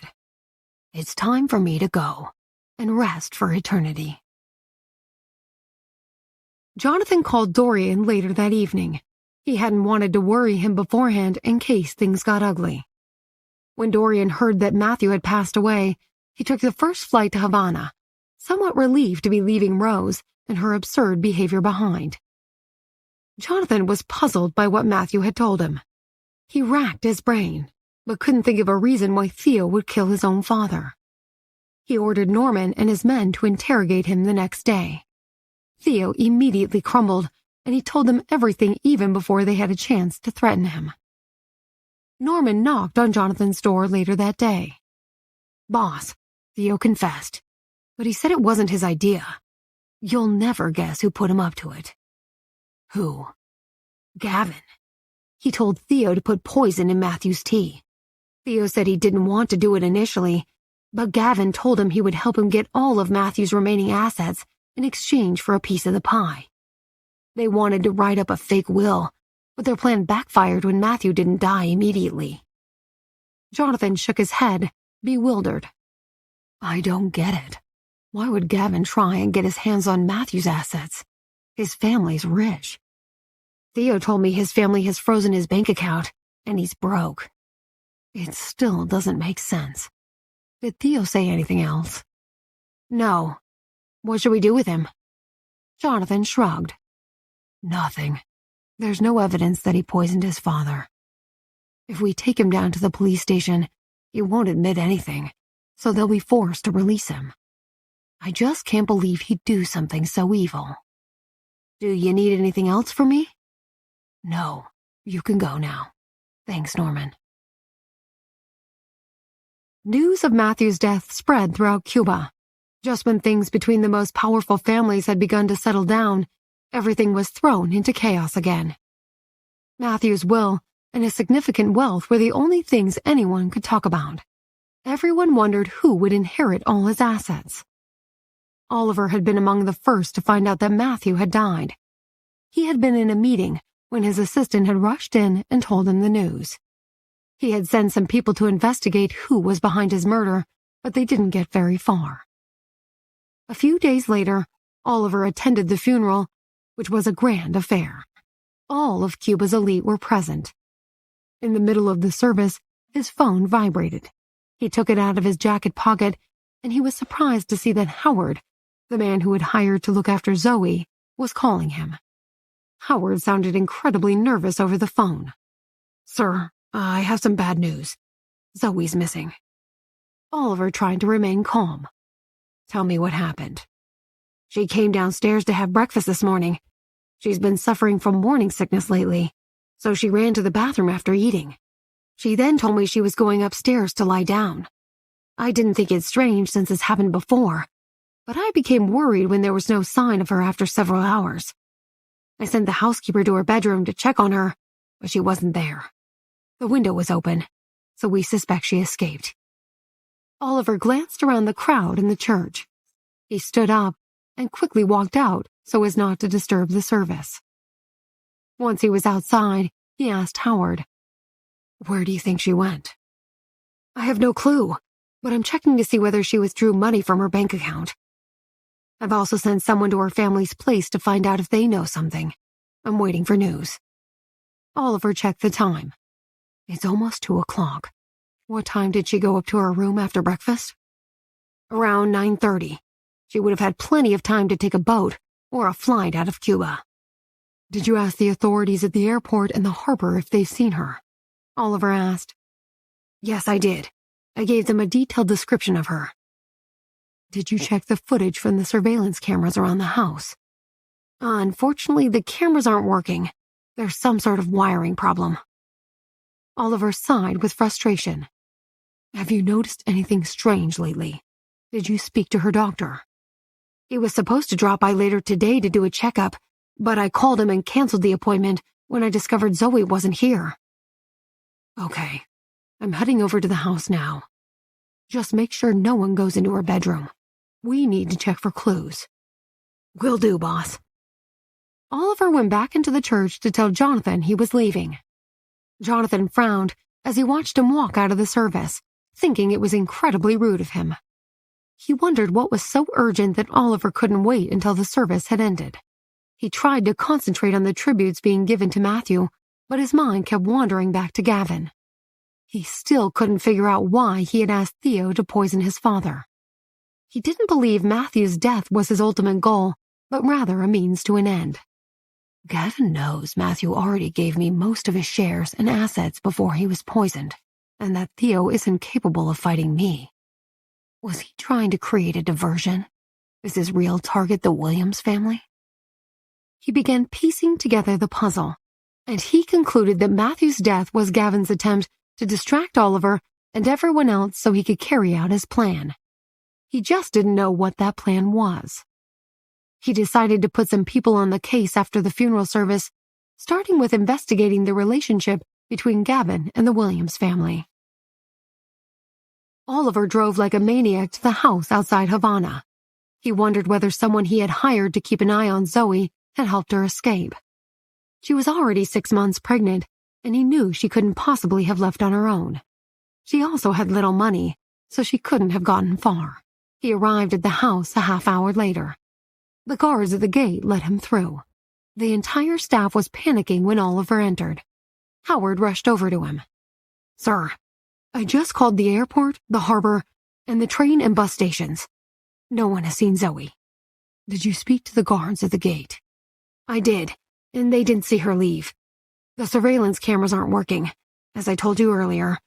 It's time for me to go and rest for eternity. Jonathan called Dorian later that evening. He hadn't wanted to worry him beforehand in case things got ugly. When Dorian heard that Matthew had passed away, he took the first flight to Havana, somewhat relieved to be leaving Rose and her absurd behavior behind. Jonathan was puzzled by what Matthew had told him. He racked his brain, but couldn't think of a reason why Theo would kill his own father. He ordered Norman and his men to interrogate him the next day. Theo immediately crumbled, and he told them everything even before they had a chance to threaten him. Norman knocked on Jonathan's door later that day. Boss, Theo confessed, but he said it wasn't his idea. You'll never guess who put him up to it. Who? Gavin. He told Theo to put poison in Matthew's tea. Theo said he didn't want to do it initially, but Gavin told him he would help him get all of Matthew's remaining assets in exchange for a piece of the pie. They wanted to write up a fake will, but their plan backfired when Matthew didn't die immediately. Jonathan shook his head, bewildered. I don't get it. Why would Gavin try and get his hands on Matthew's assets? His family's rich. Theo told me his family has frozen his bank account, and he's broke. It still doesn't make sense. Did Theo say anything else? No. What should we do with him? Jonathan shrugged. Nothing. There's no evidence that he poisoned his father. If we take him down to the police station, he won't admit anything, so they'll be forced to release him. I just can't believe he'd do something so evil. Do you need anything else from me? No, you can go now. Thanks, Norman. News of Matthew's death spread throughout Cuba. Just when things between the most powerful families had begun to settle down, everything was thrown into chaos again. Matthew's will and his significant wealth were the only things anyone could talk about. Everyone wondered who would inherit all his assets. Oliver had been among the first to find out that Matthew had died. He had been in a meeting when his assistant had rushed in and told him the news. He had sent some people to investigate who was behind his murder, but they didn't get very far. A few days later, Oliver attended the funeral, which was a grand affair. All of Cuba's elite were present. In the middle of the service, his phone vibrated. He took it out of his jacket pocket, and he was surprised to see that Howard, the man who had hired to look after Zoe, was calling him. Howard sounded incredibly nervous over the phone. Sir, I have some bad news. Zoe's missing. Oliver tried to remain calm. Tell me what happened. She came downstairs to have breakfast this morning. She's been suffering from morning sickness lately, so she ran to the bathroom after eating. She then told me she was going upstairs to lie down. I didn't think it strange since this happened before, but I became worried when there was no sign of her after several hours. I sent the housekeeper to her bedroom to check on her, but she wasn't there. The window was open, so we suspect she escaped. Oliver glanced around the crowd in the church. He stood up and quickly walked out so as not to disturb the service. Once he was outside, he asked Howard, "Where do you think she went?" "I have no clue, but I'm checking to see whether she withdrew money from her bank account. I've also sent someone to her family's place to find out if they know something. I'm waiting for news." Oliver checked the time. It's almost 2:00. What time did she go up to her room after breakfast? Around 9:30. She would have had plenty of time to take a boat or a flight out of Cuba. Did you ask the authorities at the airport and the harbor if they've seen her? Oliver asked. Yes, I did. I gave them a detailed description of her. Did you check the footage from the surveillance cameras around the house? Unfortunately, the cameras aren't working. There's some sort of wiring problem. Oliver sighed with frustration. Have you noticed anything strange lately? Did you speak to her doctor? He was supposed to drop by later today to do a checkup, but I called him and canceled the appointment when I discovered Zoe wasn't here. Okay, I'm heading over to the house now. Just make sure no one goes into her bedroom. We need to check for clues. Will do, boss. Oliver went back into the church to tell Jonathan he was leaving. Jonathan frowned as he watched him walk out of the service, thinking it was incredibly rude of him. He wondered what was so urgent that Oliver couldn't wait until the service had ended. He tried to concentrate on the tributes being given to Matthew, but his mind kept wandering back to Gavin. He still couldn't figure out why he had asked Theo to poison his father. He didn't believe Matthew's death was his ultimate goal, but rather a means to an end. Gavin knows Matthew already gave me most of his shares and assets before he was poisoned, and that Theo isn't capable of fighting me. Was he trying to create a diversion? Is his real target the Williams family? He began piecing together the puzzle, and he concluded that Matthew's death was Gavin's attempt to distract Oliver and everyone else so he could carry out his plan. He just didn't know what that plan was. He decided to put some people on the case after the funeral service, starting with investigating the relationship between Gavin and the Williams family. Oliver drove like a maniac to the house outside Havana. He wondered whether someone he had hired to keep an eye on Zoe had helped her escape. She was already 6 months pregnant, and he knew she couldn't possibly have left on her own. She also had little money, so she couldn't have gotten far. He arrived at the house a half-hour later. The guards at the gate let him through. The entire staff was panicking when Oliver entered. Howard rushed over to him. Sir, I just called the airport, the harbor, and the train and bus stations. No one has seen Zoe. Did you speak to the guards at the gate? I did, and they didn't see her leave. The surveillance cameras aren't working, as I told you earlier,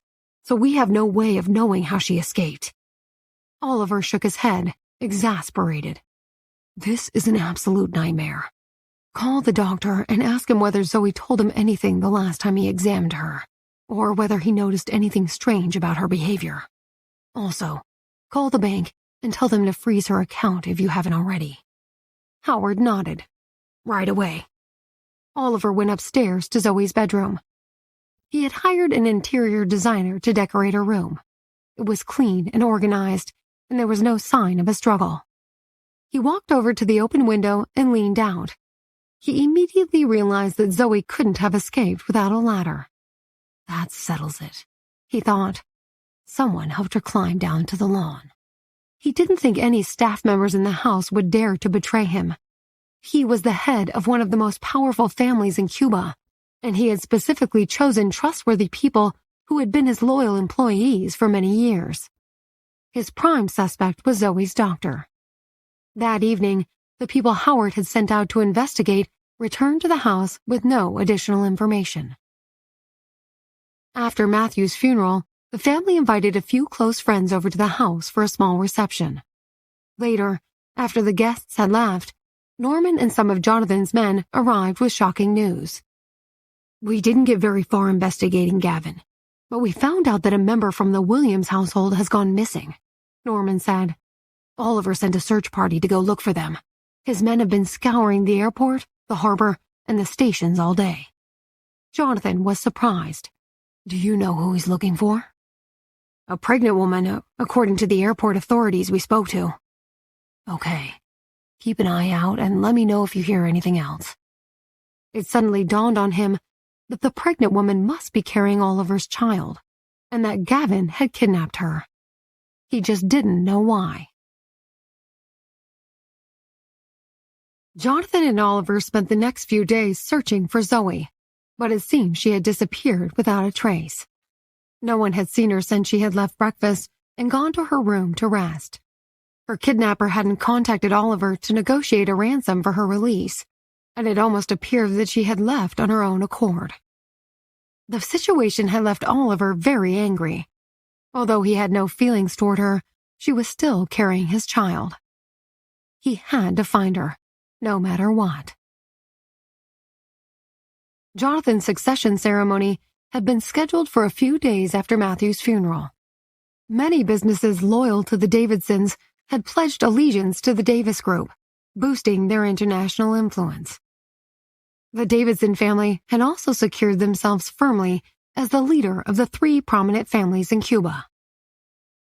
so we have no way of knowing how she escaped. Oliver shook his head, exasperated. This is an absolute nightmare. Call the doctor and ask him whether Zoe told him anything the last time he examined her, or whether he noticed anything strange about her behavior. Also, call the bank and tell them to freeze her account if you haven't already. Howard nodded. Right away. Oliver went upstairs to Zoe's bedroom. He had hired an interior designer to decorate her room. It was clean and organized, and there was no sign of a struggle. He walked over to the open window and leaned out. He immediately realized that Zoe couldn't have escaped without a ladder. That settles it, he thought. Someone helped her climb down to the lawn. He didn't think any staff members in the house would dare to betray him. He was the head of one of the most powerful families in Cuba, and he had specifically chosen trustworthy people who had been his loyal employees for many years. His prime suspect was Zoe's doctor. That evening, the people Howard had sent out to investigate returned to the house with no additional information. After Matthew's funeral, The family invited a few close friends over to the house for a small reception. Later, after the guests had left, Norman and some of Jonathan's men arrived with shocking news. "We didn't get very far investigating Gavin, but we found out that a member from the Williams household has gone missing," Norman said. "Oliver sent a search party to go look for them. His men have been scouring the airport, the harbor, and the stations all day." Jonathan was surprised. "Do you know who he's looking for?" "A pregnant woman, according to the airport authorities we spoke to." "Okay. Keep an eye out and let me know if you hear anything else." It suddenly dawned on him that the pregnant woman must be carrying Oliver's child, and that Gavin had kidnapped her. He just didn't know why. Jonathan and Oliver spent the next few days searching for Zoe, but it seemed she had disappeared without a trace. No one had seen her since she had left breakfast and gone to her room to rest. Her kidnapper hadn't contacted Oliver to negotiate a ransom for her release, and it almost appeared that she had left on her own accord. The situation had left Oliver very angry. Although he had no feelings toward her, she was still carrying his child. He had to find her, no matter what. Jonathan's succession ceremony had been scheduled for a few days after Matthew's funeral. Many businesses loyal to the Davidsons had pledged allegiance to the Davis Group, boosting their international influence. The Davidson family had also secured themselves firmly as the leader of the 3 prominent families in Cuba.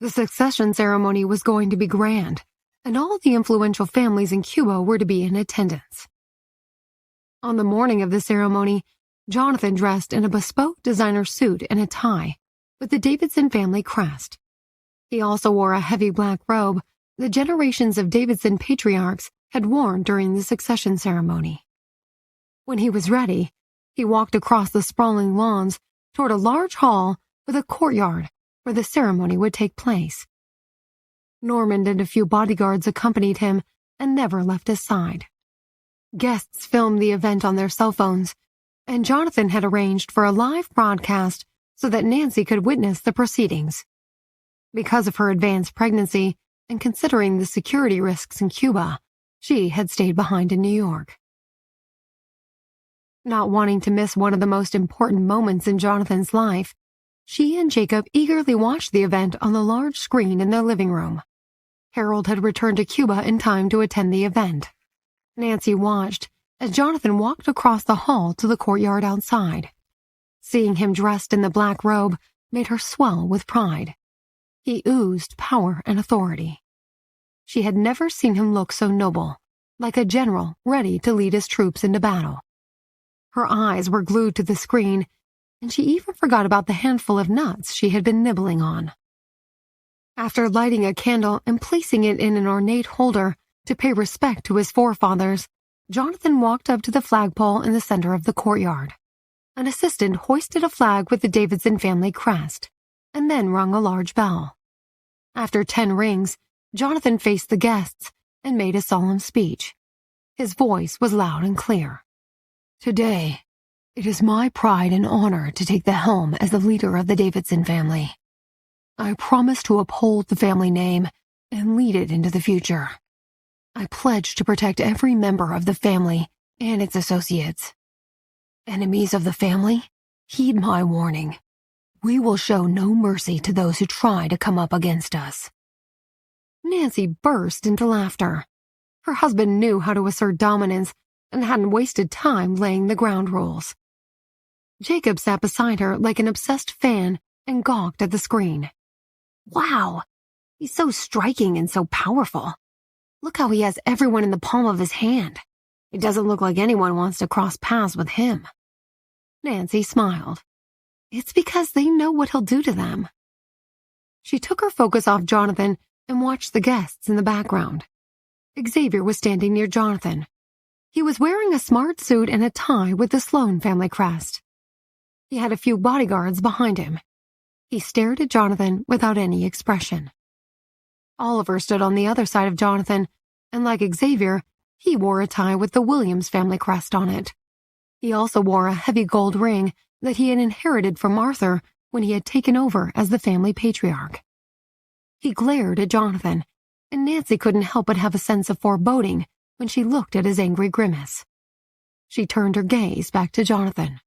The succession ceremony was going to be grand, and all the influential families in Cuba were to be in attendance. On the morning of the ceremony, Jonathan dressed in a bespoke designer suit and a tie, with the Davidson family crest. He also wore a heavy black robe the generations of Davidson patriarchs had worn during the succession ceremony. When he was ready, he walked across the sprawling lawns toward a large hall with a courtyard where the ceremony would take place. Norman and a few bodyguards accompanied him and never left his side. Guests filmed the event on their cell phones, and Jonathan had arranged for a live broadcast so that Nancy could witness the proceedings. Because of her advanced pregnancy and considering the security risks in Cuba, she had stayed behind in New York. Not wanting to miss one of the most important moments in Jonathan's life, she and Jacob eagerly watched the event on the large screen in their living room. Harold had returned to Cuba in time to attend the event. Nancy watched as Jonathan walked across the hall to the courtyard outside. Seeing him dressed in the black robe made her swell with pride. He oozed power and authority. She had never seen him look so noble, like a general ready to lead his troops into battle. Her eyes were glued to the screen, and she even forgot about the handful of nuts she had been nibbling on. After lighting a candle and placing it in an ornate holder to pay respect to his forefathers, Jonathan walked up to the flagpole in the center of the courtyard. An assistant hoisted a flag with the Davidson family crest, and then rung a large bell. After 10 rings, Jonathan faced the guests and made a solemn speech. His voice was loud and clear. "Today, it is my pride and honor to take the helm as the leader of the Davidson family. I promise to uphold the family name and lead it into the future. I pledge to protect every member of the family and its associates. Enemies of the family, heed my warning. We will show no mercy to those who try to come up against us." Nancy burst into laughter. Her husband knew how to assert dominance and hadn't wasted time laying the ground rules. Jacob sat beside her like an obsessed fan and gawked at the screen. "Wow, he's so striking and so powerful. Look how he has everyone in the palm of his hand. It doesn't look like anyone wants to cross paths with him." Nancy smiled. "It's because they know what he'll do to them." She took her focus off Jonathan and watched the guests in the background. Xavier was standing near Jonathan. He was wearing a smart suit and a tie with the Sloan family crest. He had a few bodyguards behind him. He stared at Jonathan without any expression. Oliver stood on the other side of Jonathan, and like Xavier, he wore a tie with the Williams family crest on it. He also wore a heavy gold ring that he had inherited from Arthur when he had taken over as the family patriarch. He glared at Jonathan, and Nancy couldn't help but have a sense of foreboding when she looked at his angry grimace. She turned her gaze back to Jonathan.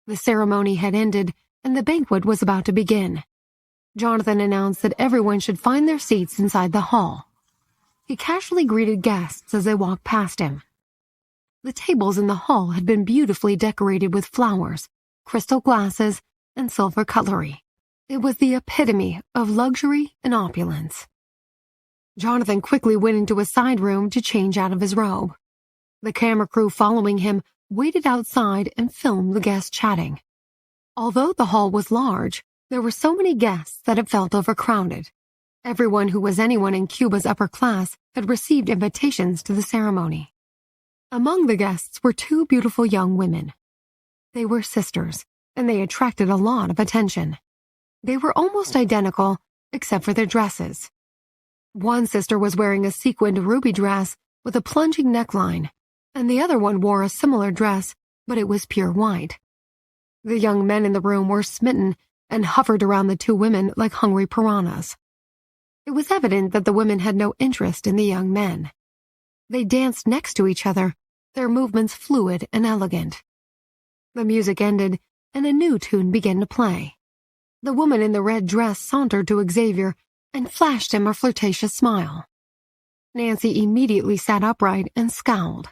The ceremony had ended, and the banquet was about to begin. Jonathan announced that everyone should find their seats inside the hall. He casually greeted guests as they walked past him. The tables in the hall had been beautifully decorated with flowers, crystal glasses, and silver cutlery. It was the epitome of luxury and opulence. Jonathan quickly went into a side room to change out of his robe. The camera crew following him waited outside and filmed the guests chatting. Although the hall was large, there were so many guests that it felt overcrowded. Everyone who was anyone in Cuba's upper class had received invitations to the ceremony. Among the guests were two beautiful young women. They were sisters, and they attracted a lot of attention. They were almost identical, except for their dresses. One sister was wearing a sequined ruby dress with a plunging neckline, and the other one wore a similar dress, but it was pure white. The young men in the room were smitten and hovered around the two women like hungry piranhas. It was evident that the women had no interest in the young men. They danced next to each other, their movements fluid and elegant. The music ended, and a new tune began to play. The woman in the red dress sauntered to Xavier and flashed him a flirtatious smile. Nancy immediately sat upright and scowled.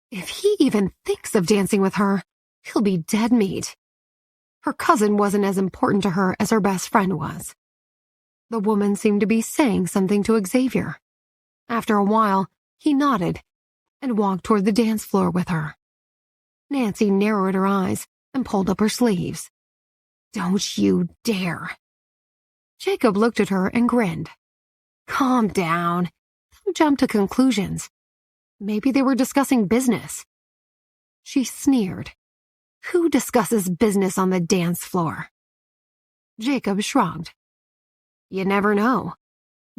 If he even thinks of dancing with her, he'll be dead meat. Her cousin wasn't as important to her as her best friend was. The woman seemed to be saying something to Xavier. After a while, he nodded and walked toward the dance floor with her. Nancy narrowed her eyes and pulled up her sleeves. "Don't you dare." Jacob looked at her and grinned. "Calm down. Don't jump to conclusions. Maybe they were discussing business." She sneered. "Who discusses business on the dance floor?" Jacob shrugged. "You never know.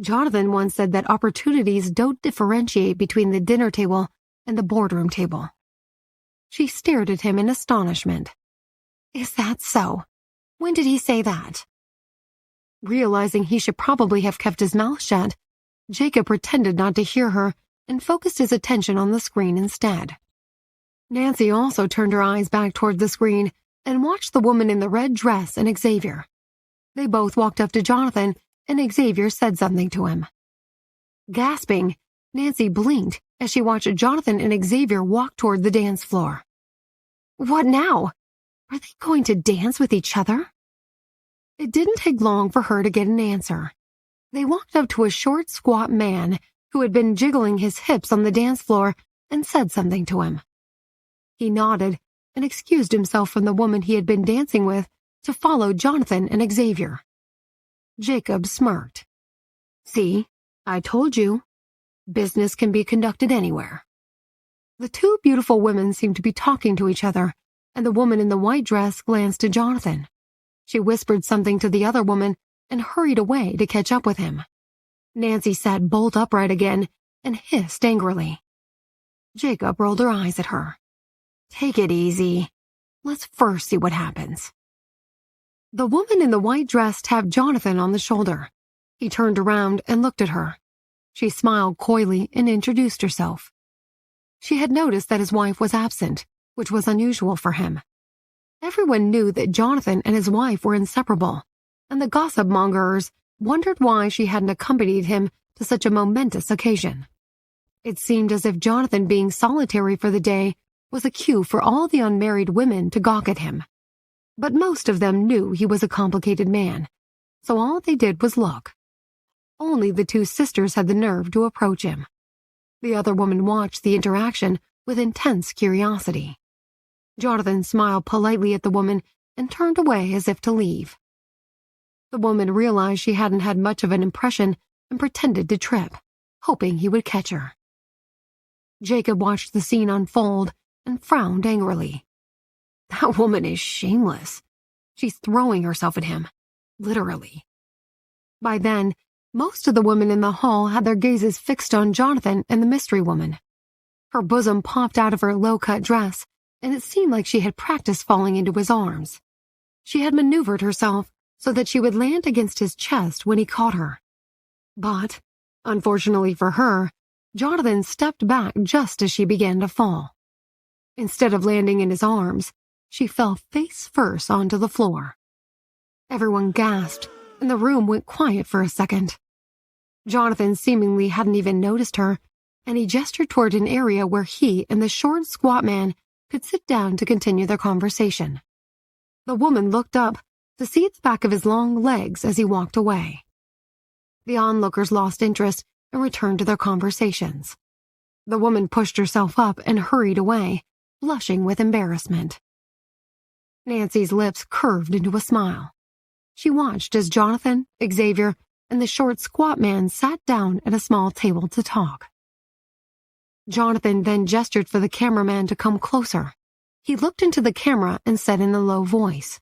Jonathan once said that opportunities don't differentiate between the dinner table and the boardroom table." She stared at him in astonishment. "Is that so? When did he say that?" Realizing he should probably have kept his mouth shut, Jacob pretended not to hear her and focused his attention on the screen instead. Nancy also turned her eyes back toward the screen and watched the woman in the red dress and Xavier. They both walked up to Jonathan, and Xavier said something to him. Gasping, Nancy blinked as she watched Jonathan and Xavier walk toward the dance floor. What now? Are they going to dance with each other? It didn't take long for her to get an answer. They walked up to a short, squat man who had been jiggling his hips on the dance floor and said something to him. He nodded and excused himself from the woman he had been dancing with to follow Jonathan and Xavier. Jacob smirked. "See, I told you. Business can be conducted anywhere." The two beautiful women seemed to be talking to each other, and the woman in the white dress glanced at Jonathan. She whispered something to the other woman and hurried away to catch up with him. Nancy sat bolt upright again and hissed angrily. Jacob rolled her eyes at her. "Take it easy. Let's first see what happens." The woman in the white dress tapped Jonathan on the shoulder. He turned around and looked at her. She smiled coyly and introduced herself. She had noticed that his wife was absent, which was unusual for him. Everyone knew that Jonathan and his wife were inseparable, and the gossip mongers wondered why she hadn't accompanied him to such a momentous occasion. It seemed as if Jonathan being solitary for the day was a cue for all the unmarried women to gawk at him. But most of them knew he was a complicated man, so all they did was look. Only the two sisters had the nerve to approach him. The other woman watched the interaction with intense curiosity. Jonathan smiled politely at the woman and turned away as if to leave. The woman realized she hadn't had much of an impression and pretended to trip, hoping he would catch her. Jacob watched the scene unfold and frowned angrily. That woman is shameless. She's throwing herself at him, literally. By then, most of the women in the hall had their gazes fixed on Jonathan and the mystery woman. Her bosom popped out of her low-cut dress, and it seemed like she had practiced falling into his arms. She had maneuvered herself so that she would land against his chest when he caught her. But, unfortunately for her, Jonathan stepped back just as she began to fall. Instead of landing in his arms, she fell face first onto the floor. Everyone gasped, and the room went quiet for a second. Jonathan seemingly hadn't even noticed her, and he gestured toward an area where he and the short, squat man could sit down to continue their conversation. The woman looked up to see the back of his long legs as he walked away. The onlookers lost interest and returned to their conversations. The woman pushed herself up and hurried away, blushing with embarrassment. Nancy's lips curved into a smile. She watched as Jonathan, Xavier, and the short, squat man sat down at a small table to talk. Jonathan then gestured for the cameraman to come closer. He looked into the camera and said in a low voice,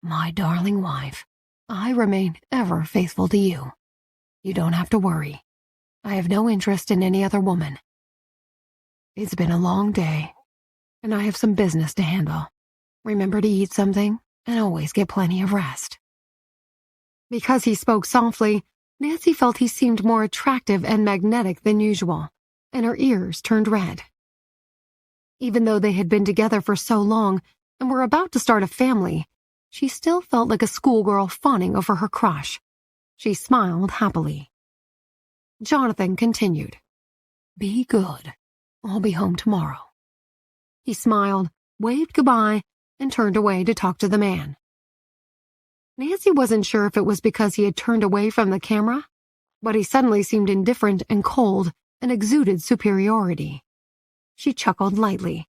"My darling wife, I remain ever faithful to you. You don't have to worry. I have no interest in any other woman. It's been a long day, and I have some business to handle. Remember to eat something and always get plenty of rest." Because he spoke softly, Nancy felt he seemed more attractive and magnetic than usual, and her ears turned red. Even though they had been together for so long and were about to start a family, she still felt like a schoolgirl fawning over her crush. She smiled happily. Jonathan continued, "Be good. I'll be home tomorrow." He smiled, waved goodbye, and turned away to talk to the man. Nancy wasn't sure if it was because he had turned away from the camera, but he suddenly seemed indifferent and cold and exuded superiority. She chuckled lightly.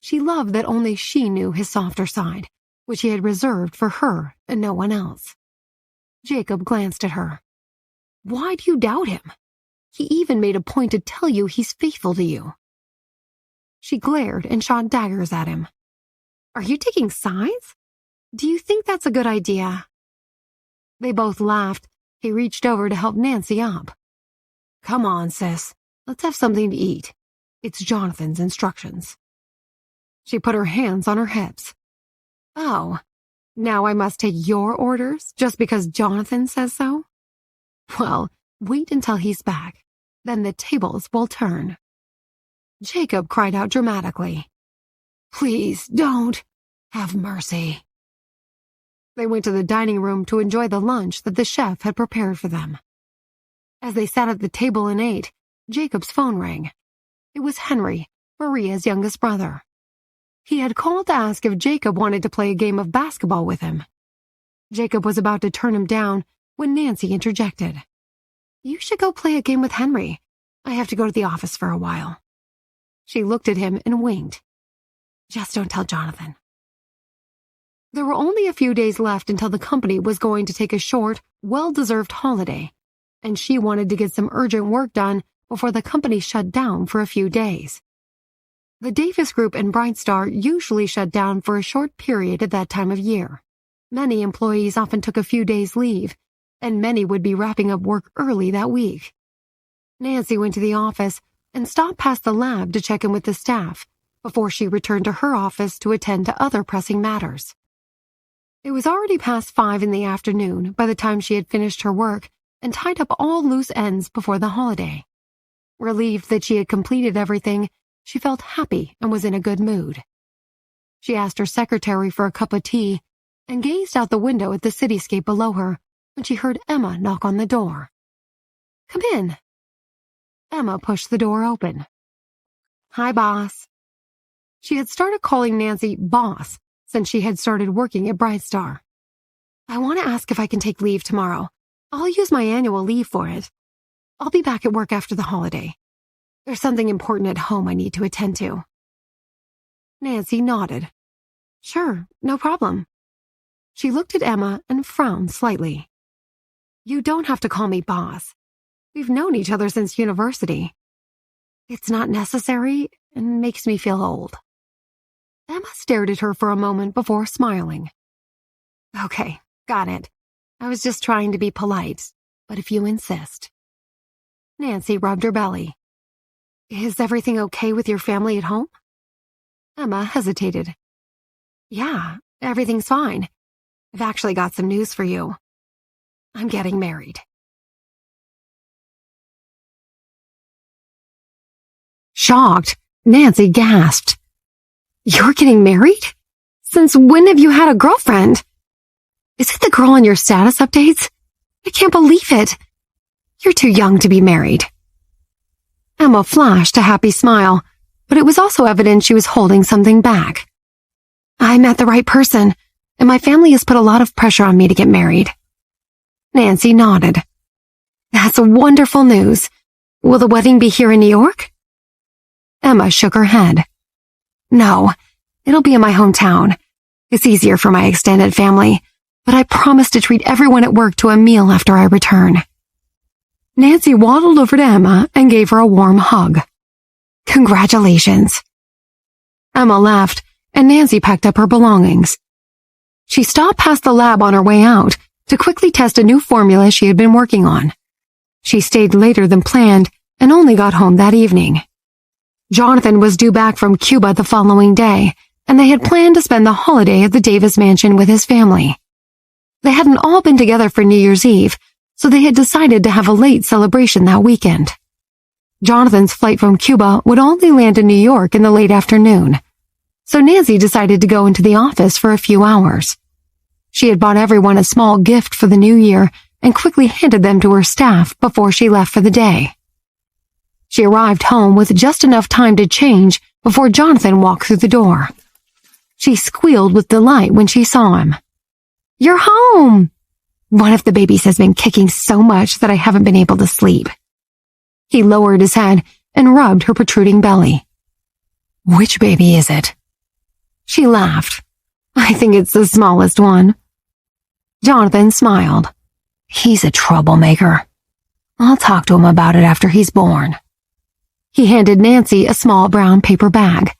She loved that only she knew his softer side, which he had reserved for her and no one else. Jacob glanced at her. "Why do you doubt him? He even made a point to tell you he's faithful to you." She glared and shot daggers at him. "Are you taking sides? Do you think that's a good idea?" They both laughed. He reached over to help Nancy up. "Come on, sis. Let's have something to eat. It's Jonathan's instructions." She put her hands on her hips. "Oh, now I must take your orders just because Jonathan says so? Well, wait until he's back. Then the tables will turn." Jacob cried out dramatically, "Please don't. Have mercy." They went to the dining room to enjoy the lunch that the chef had prepared for them. As they sat at the table and ate, Jacob's phone rang. It was Henry, Maria's youngest brother. He had called to ask if Jacob wanted to play a game of basketball with him. Jacob was about to turn him down when Nancy interjected, "You should go play a game with Henry. I have to go to the office for a while." She looked at him and winked. "Just don't tell Jonathan." There were only a few days left until the company was going to take a short, well-deserved holiday, and she wanted to get some urgent work done before the company shut down for a few days. The Davis Group and Bright Star usually shut down for a short period at that time of year. Many employees often took a few days' leave, and many would be wrapping up work early that week. Nancy went to the office and stopped past the lab to check in with the staff before she returned to her office to attend to other pressing matters. It was already past 5 in the afternoon by the time she had finished her work and tied up all loose ends before the holiday. Relieved that she had completed everything, she felt happy and was in a good mood. She asked her secretary for a cup of tea and gazed out the window at the cityscape below her when she heard Emma knock on the door. "Come in." Emma pushed the door open. "Hi, boss." She had started calling Nancy boss since she had started working at Bright Star. "I want to ask if I can take leave tomorrow. I'll use my annual leave for it. I'll be back at work after the holiday. There's something important at home I need to attend to." Nancy nodded. "Sure, no problem." She looked at Emma and frowned slightly. "You don't have to call me boss. We've known each other since university. It's not necessary and makes me feel old." Emma stared at her for a moment before smiling. "Okay, got it. I was just trying to be polite, but if you insist." Nancy rubbed her belly. "Is everything okay with your family at home?" Emma hesitated. "Yeah, Everything's fine. I've actually got some news for you. I'm getting married. Shocked, Nancy gasped. You're getting married? Since when have you had a girlfriend? Is it the girl on your status updates? I can't believe it. You're too young to be married. Emma flashed a happy smile, but it was also evident she was holding something back. I met the right person, and my family has put a lot of pressure on me to get married. Nancy nodded. That's wonderful news. Will the wedding be here in New York? Emma shook her head. No, it'll be in my hometown. It's easier for my extended family, but I promise to treat everyone at work to a meal after I return. Nancy waddled over to Emma and gave her a warm hug. Congratulations. Emma laughed, and Nancy packed up her belongings. She stopped past the lab on her way out to quickly test a new formula she had been working on. She stayed later than planned and only got home that evening. Jonathan was due back from Cuba the following day, and they had planned to spend the holiday at the Davis mansion with his family. They hadn't all been together for New Year's Eve, so they had decided to have a late celebration that weekend. Jonathan's flight from Cuba would only land in New York in the late afternoon, so Nancy decided to go into the office for a few hours. She had bought everyone a small gift for the new year and quickly handed them to her staff before she left for the day. She arrived home with just enough time to change before Jonathan walked through the door. She squealed with delight when she saw him. You're home! One of the babies has been kicking so much that I haven't been able to sleep. He lowered his head and rubbed her protruding belly. Which baby is it? She laughed. I think it's the smallest one. Jonathan smiled. He's a troublemaker. I'll talk to him about it after he's born. He handed Nancy a small brown paper bag.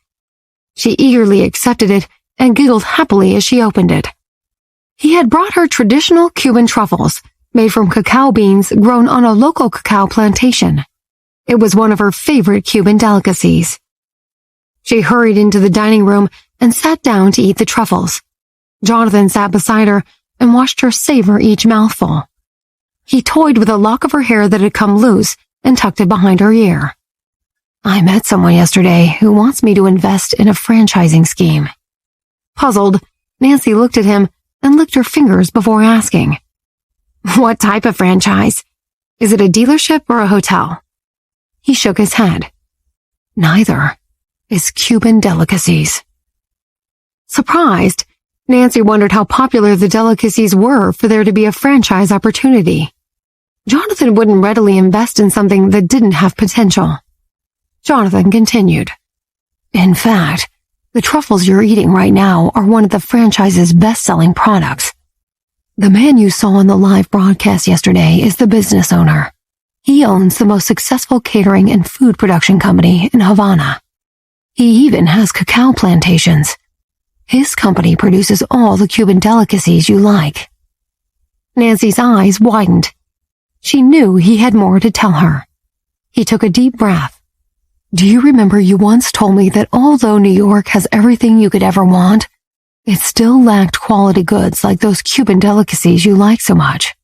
She eagerly accepted it and giggled happily as she opened it. He had brought her traditional Cuban truffles, made from cacao beans grown on a local cacao plantation. It was one of her favorite Cuban delicacies. She hurried into the dining room and sat down to eat the truffles. Jonathan sat beside her and watched her savor each mouthful. He toyed with a lock of her hair that had come loose and tucked it behind her ear. I met someone yesterday who wants me to invest in a franchising scheme. Puzzled, Nancy looked at him and licked her fingers before asking, What type of franchise? Is it a dealership or a hotel? He shook his head. Neither. It's Cuban delicacies. Surprised, Nancy wondered how popular the delicacies were for there to be a franchise opportunity. Jonathan wouldn't readily invest in something that didn't have potential. Jonathan continued. In fact, the truffles you're eating right now are one of the franchise's best-selling products. The man you saw on the live broadcast yesterday is the business owner. He owns the most successful catering and food production company in Havana. He even has cacao plantations. His company produces all the Cuban delicacies you like. Nancy's eyes widened. She knew he had more to tell her. He took a deep breath. Do you remember you once told me that although New York has everything you could ever want, it still lacked quality goods like those Cuban delicacies you like so much?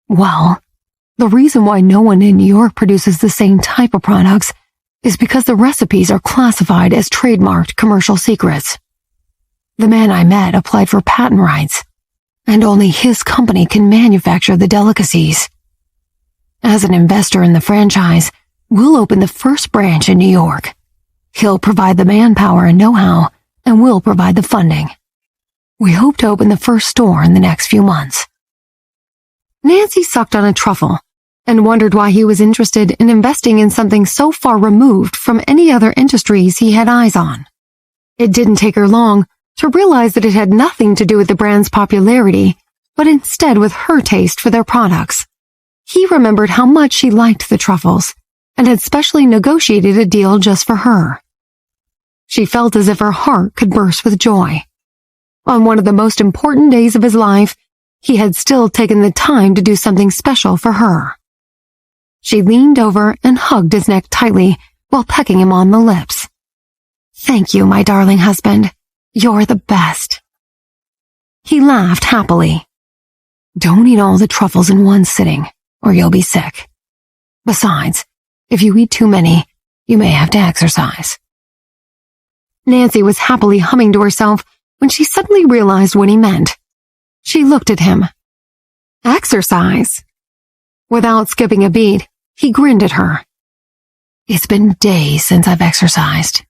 Well, the reason why no one in New York produces the same type of products is because the recipes are classified as trademarked commercial secrets. The man I met applied for patent rights, and only his company can manufacture the delicacies. As an investor in the franchise, we'll open the first branch in New York. He'll provide the manpower and know-how, and we'll provide the funding. We hope to open the first store in the next few months. Nancy sucked on a truffle and wondered why he was interested in investing in something so far removed from any other industries he had eyes on. It didn't take her long to realize that it had nothing to do with the brand's popularity, but instead with her taste for their products. He remembered how much she liked the truffles and had specially negotiated a deal just for her. She felt as if her heart could burst with joy. On one of the most important days of his life, he had still taken the time to do something special for her. She leaned over and hugged his neck tightly while pecking him on the lips. Thank you, my darling husband. You're the best. He laughed happily. Don't eat all the truffles in one sitting, or you'll be sick. Besides, if you eat too many, you may have to exercise. Nancy was happily humming to herself when she suddenly realized what he meant. She looked at him. Exercise? Without skipping a beat, he grinned at her. It's been days since I've exercised.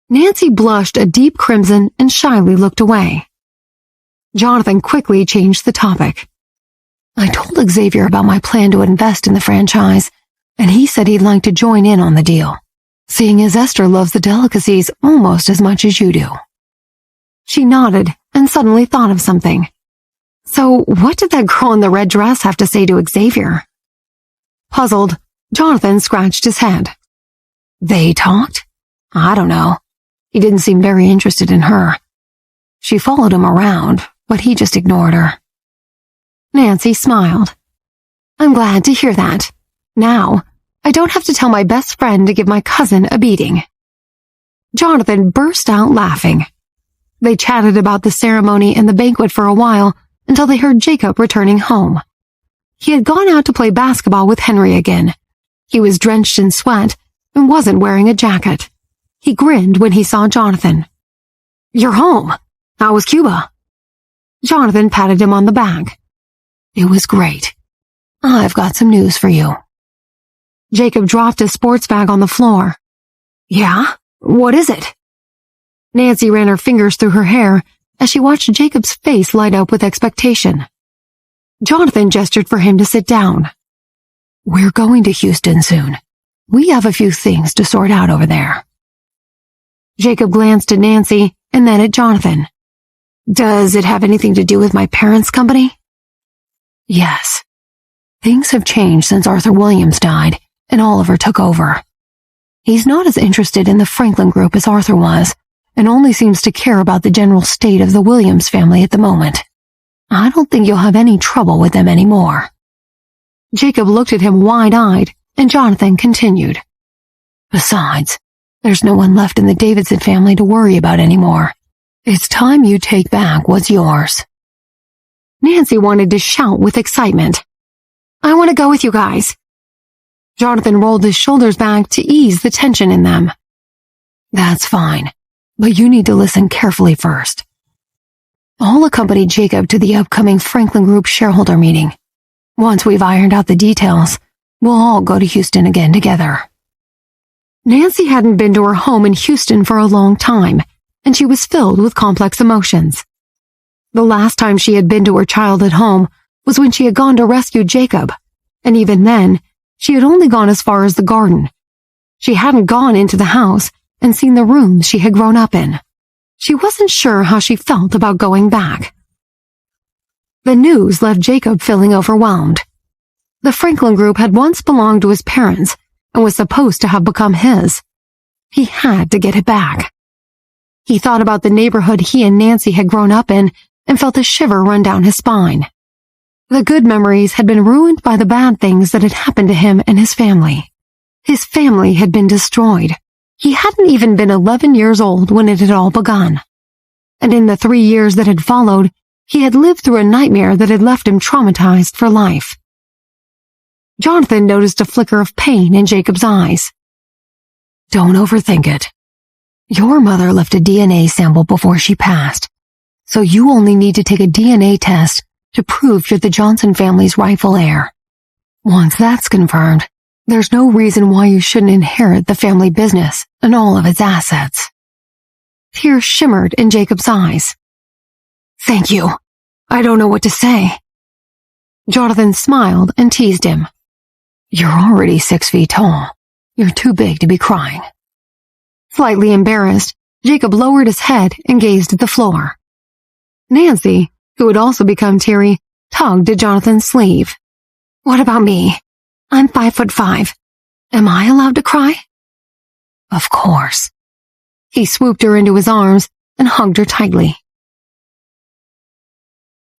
Nancy blushed a deep crimson and shyly looked away. Jonathan quickly changed the topic. I told Xavier about my plan to invest in the franchise, and he said he'd like to join in on the deal, seeing as Esther loves the delicacies almost as much as you do. She nodded and suddenly thought of something. So what did that girl in the red dress have to say to Xavier? Puzzled, Jonathan scratched his head. They talked? I don't know. He didn't seem very interested in her. She followed him around, but he just ignored her. Nancy smiled. I'm glad to hear that. Now, I don't have to tell my best friend to give my cousin a beating. Jonathan burst out laughing. They chatted about the ceremony and the banquet for a while until they heard Jacob returning home. He had gone out to play basketball with Henry again. He was drenched in sweat and wasn't wearing a jacket. He grinned when he saw Jonathan. You're home. How was Cuba? Jonathan patted him on the back. It was great. I've got some news for you. Jacob dropped his sports bag on the floor. Yeah? What is it? Nancy ran her fingers through her hair as she watched Jacob's face light up with expectation. Jonathan gestured for him to sit down. We're going to Houston soon. We have a few things to sort out over there. Jacob glanced at Nancy and then at Jonathan. Does it have anything to do with my parents' company? Yes. Things have changed since Arthur Williams died and Oliver took over. He's not as interested in the Franklin Group as Arthur was, and only seems to care about the general state of the Williams family at the moment. I don't think you'll have any trouble with them anymore. Jacob looked at him wide-eyed, and Jonathan continued. Besides, there's no one left in the Davidson family to worry about anymore. It's time you take back what's yours. Nancy wanted to shout with excitement. I want to go with you guys. Jonathan rolled his shoulders back to ease the tension in them. That's fine, but you need to listen carefully first. I'll accompany Jacob to the upcoming Franklin Group shareholder meeting. Once we've ironed out the details, we'll all go to Houston again together. Nancy hadn't been to her home in Houston for a long time, and she was filled with complex emotions. The last time she had been to her childhood home was when she had gone to rescue Jacob, and even then, she had only gone as far as the garden. She hadn't gone into the house and seen the rooms she had grown up in. She wasn't sure how she felt about going back. The news left Jacob feeling overwhelmed. The Franklin Group had once belonged to his parents and was supposed to have become his. He had to get it back. He thought about the neighborhood he and Nancy had grown up in and felt a shiver run down his spine. The good memories had been ruined by the bad things that had happened to him and his family. His family had been destroyed. He hadn't even been 11 years old when it had all begun. And in the 3 years that had followed, he had lived through a nightmare that had left him traumatized for life. Jonathan noticed a flicker of pain in Jacob's eyes. Don't overthink it. Your mother left a DNA sample before she passed, so you only need to take a DNA test to prove you're the Johnson family's rightful heir. Once that's confirmed, there's no reason why you shouldn't inherit the family business and all of its assets. Tears shimmered in Jacob's eyes. Thank you. I don't know what to say. Jonathan smiled and teased him. You're already 6 feet tall. You're too big to be crying. Slightly embarrassed, Jacob lowered his head and gazed at the floor. Nancy, who had also become teary, tugged at Jonathan's sleeve. What about me? I'm 5'5". Am I allowed to cry? Of course. He swooped her into his arms and hugged her tightly.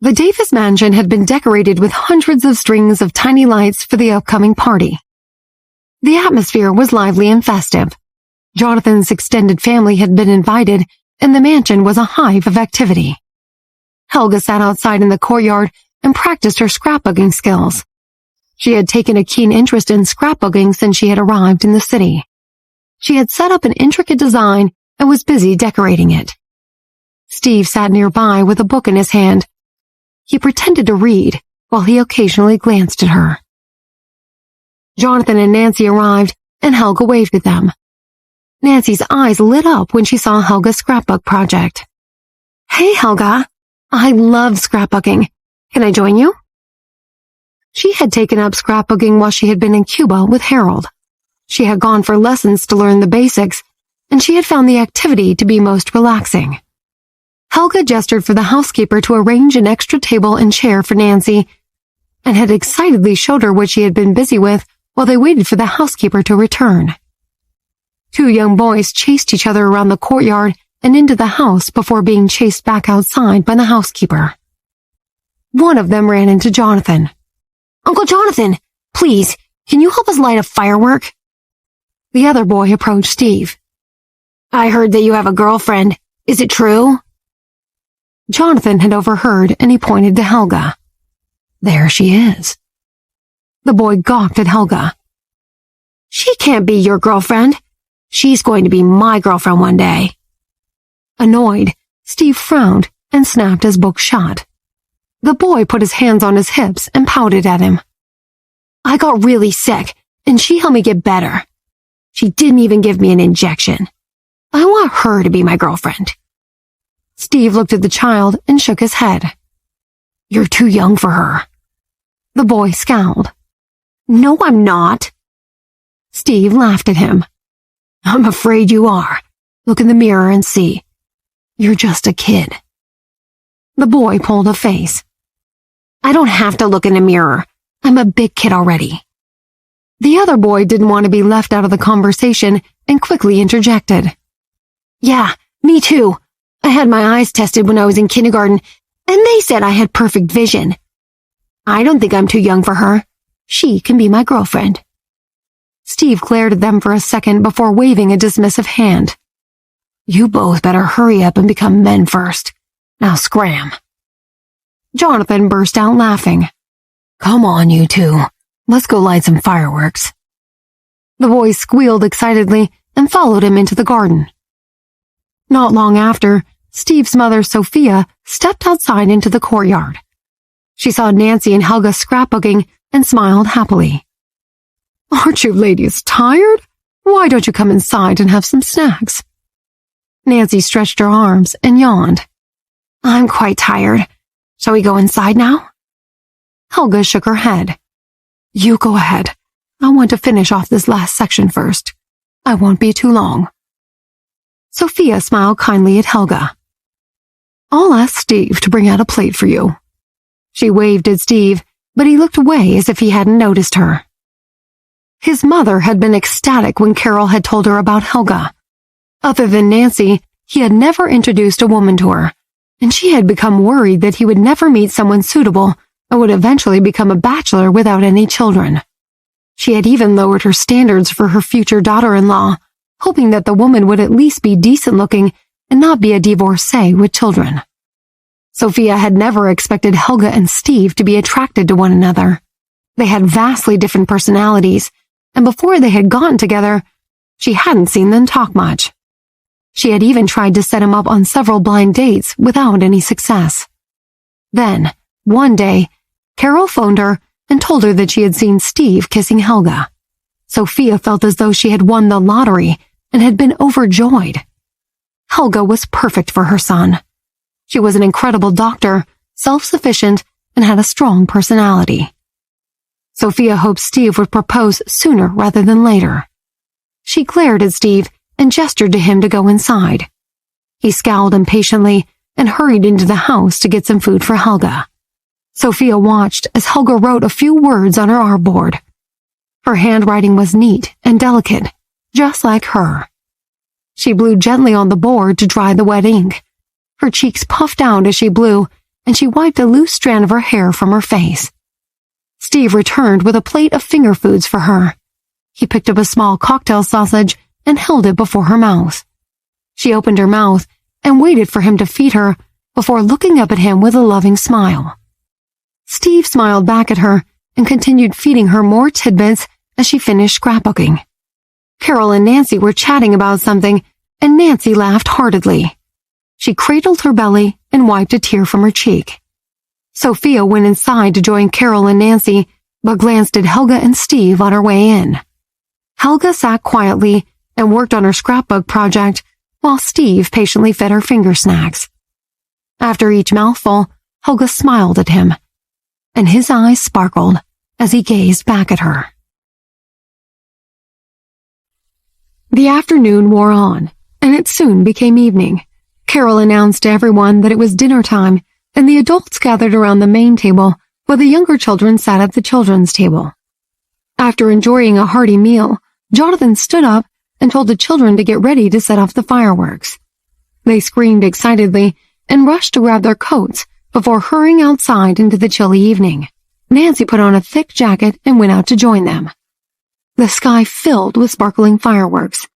The Davis mansion had been decorated with hundreds of strings of tiny lights for the upcoming party. The atmosphere was lively and festive. Jonathan's extended family had been invited, and the mansion was a hive of activity. Helga sat outside in the courtyard and practiced her scrapbooking skills. She had taken a keen interest in scrapbooking since she had arrived in the city. She had set up an intricate design and was busy decorating it. Steve sat nearby with a book in his hand. He pretended to read while he occasionally glanced at her. Jonathan and Nancy arrived, and Helga waved at them. Nancy's eyes lit up when she saw Helga's scrapbook project. "Hey, Helga. I love scrapbooking. Can I join you?" She had taken up scrapbooking while she had been in Cuba with Harold. She had gone for lessons to learn the basics, and she had found the activity to be most relaxing. Helga gestured for the housekeeper to arrange an extra table and chair for Nancy, and had excitedly showed her what she had been busy with while they waited for the housekeeper to return. Two young boys chased each other around the courtyard and into the house before being chased back outside by the housekeeper. One of them ran into Jonathan. "Uncle Jonathan, please, can you help us light a firework?" The other boy approached Steve. "I heard that you have a girlfriend. Is it true?" Jonathan had overheard, and he pointed to Helga. "There she is." The boy gawked at Helga. "She can't be your girlfriend. She's going to be my girlfriend one day." Annoyed, Steve frowned and snapped his book shut. The boy put his hands on his hips and pouted at him. "I got really sick, and she helped me get better. She didn't even give me an injection. I want her to be my girlfriend." Steve looked at the child and shook his head. "You're too young for her." The boy scowled. "No, I'm not." Steve laughed at him. "I'm afraid you are. Look in the mirror and see. You're just a kid." The boy pulled a face. "I don't have to look in a mirror. I'm a big kid already." The other boy didn't want to be left out of the conversation and quickly interjected. "Yeah, me too. I had my eyes tested when I was in kindergarten, and they said I had perfect vision. I don't think I'm too young for her. She can be my girlfriend." Steve glared at them for a second before waving a dismissive hand. "You both better hurry up and become men first. Now scram." Jonathan burst out laughing. "Come on, you two. Let's go light some fireworks." The boys squealed excitedly and followed him into the garden. Not long after, Steve's mother, Sophia, stepped outside into the courtyard. She saw Nancy and Helga scrapbooking and smiled happily. "Aren't you ladies tired? Why don't you come inside and have some snacks?" Nancy stretched her arms and yawned. "I'm quite tired. Shall we go inside now?" Helga shook her head. "You go ahead. I want to finish off this last section first. I won't be too long." Sophia smiled kindly at Helga. "I'll ask Steve to bring out a plate for you." She waved at Steve, but he looked away as if he hadn't noticed her. His mother had been ecstatic when Carol had told her about Helga. Other than Nancy, he had never introduced a woman to her, and she had become worried that he would never meet someone suitable and would eventually become a bachelor without any children. She had even lowered her standards for her future daughter-in-law, hoping that the woman would at least be decent-looking and not be a divorcee with children. Sophia had never expected Helga and Steve to be attracted to one another. They had vastly different personalities, and before they had gotten together, she hadn't seen them talk much. She had even tried to set him up on several blind dates without any success. Then, one day, Carol phoned her and told her that she had seen Steve kissing Helga. Sophia felt as though she had won the lottery and had been overjoyed. Helga was perfect for her son. She was an incredible doctor, self-sufficient, and had a strong personality. Sophia hoped Steve would propose sooner rather than later. She glared at Steve and gestured to him to go inside. He scowled impatiently and hurried into the house to get some food for Helga. Sophia watched as Helga wrote a few words on her artboard. Her handwriting was neat and delicate, just like her. She blew gently on the board to dry the wet ink. Her cheeks puffed out as she blew, and she wiped a loose strand of her hair from her face. Steve returned with a plate of finger foods for her. He picked up a small cocktail sausage and held it before her mouth. She opened her mouth and waited for him to feed her before looking up at him with a loving smile. Steve smiled back at her and continued feeding her more tidbits as she finished scrapbooking. Carol and Nancy were chatting about something, and Nancy laughed heartedly. She cradled her belly and wiped a tear from her cheek. Sophia went inside to join Carol and Nancy, but glanced at Helga and Steve on her way in. Helga sat quietly and worked on her scrapbook project, while Steve patiently fed her finger snacks. After each mouthful, Helga smiled at him, and his eyes sparkled as he gazed back at her. The afternoon wore on, and it soon became evening. Carol announced to everyone that it was dinner time, and the adults gathered around the main table while the younger children sat at the children's table. After enjoying a hearty meal, Jonathan stood up and told the children to get ready to set off the fireworks. They screamed excitedly and rushed to grab their coats before hurrying outside into the chilly evening. Nancy put on a thick jacket and went out to join them. The sky filled with sparkling fireworks.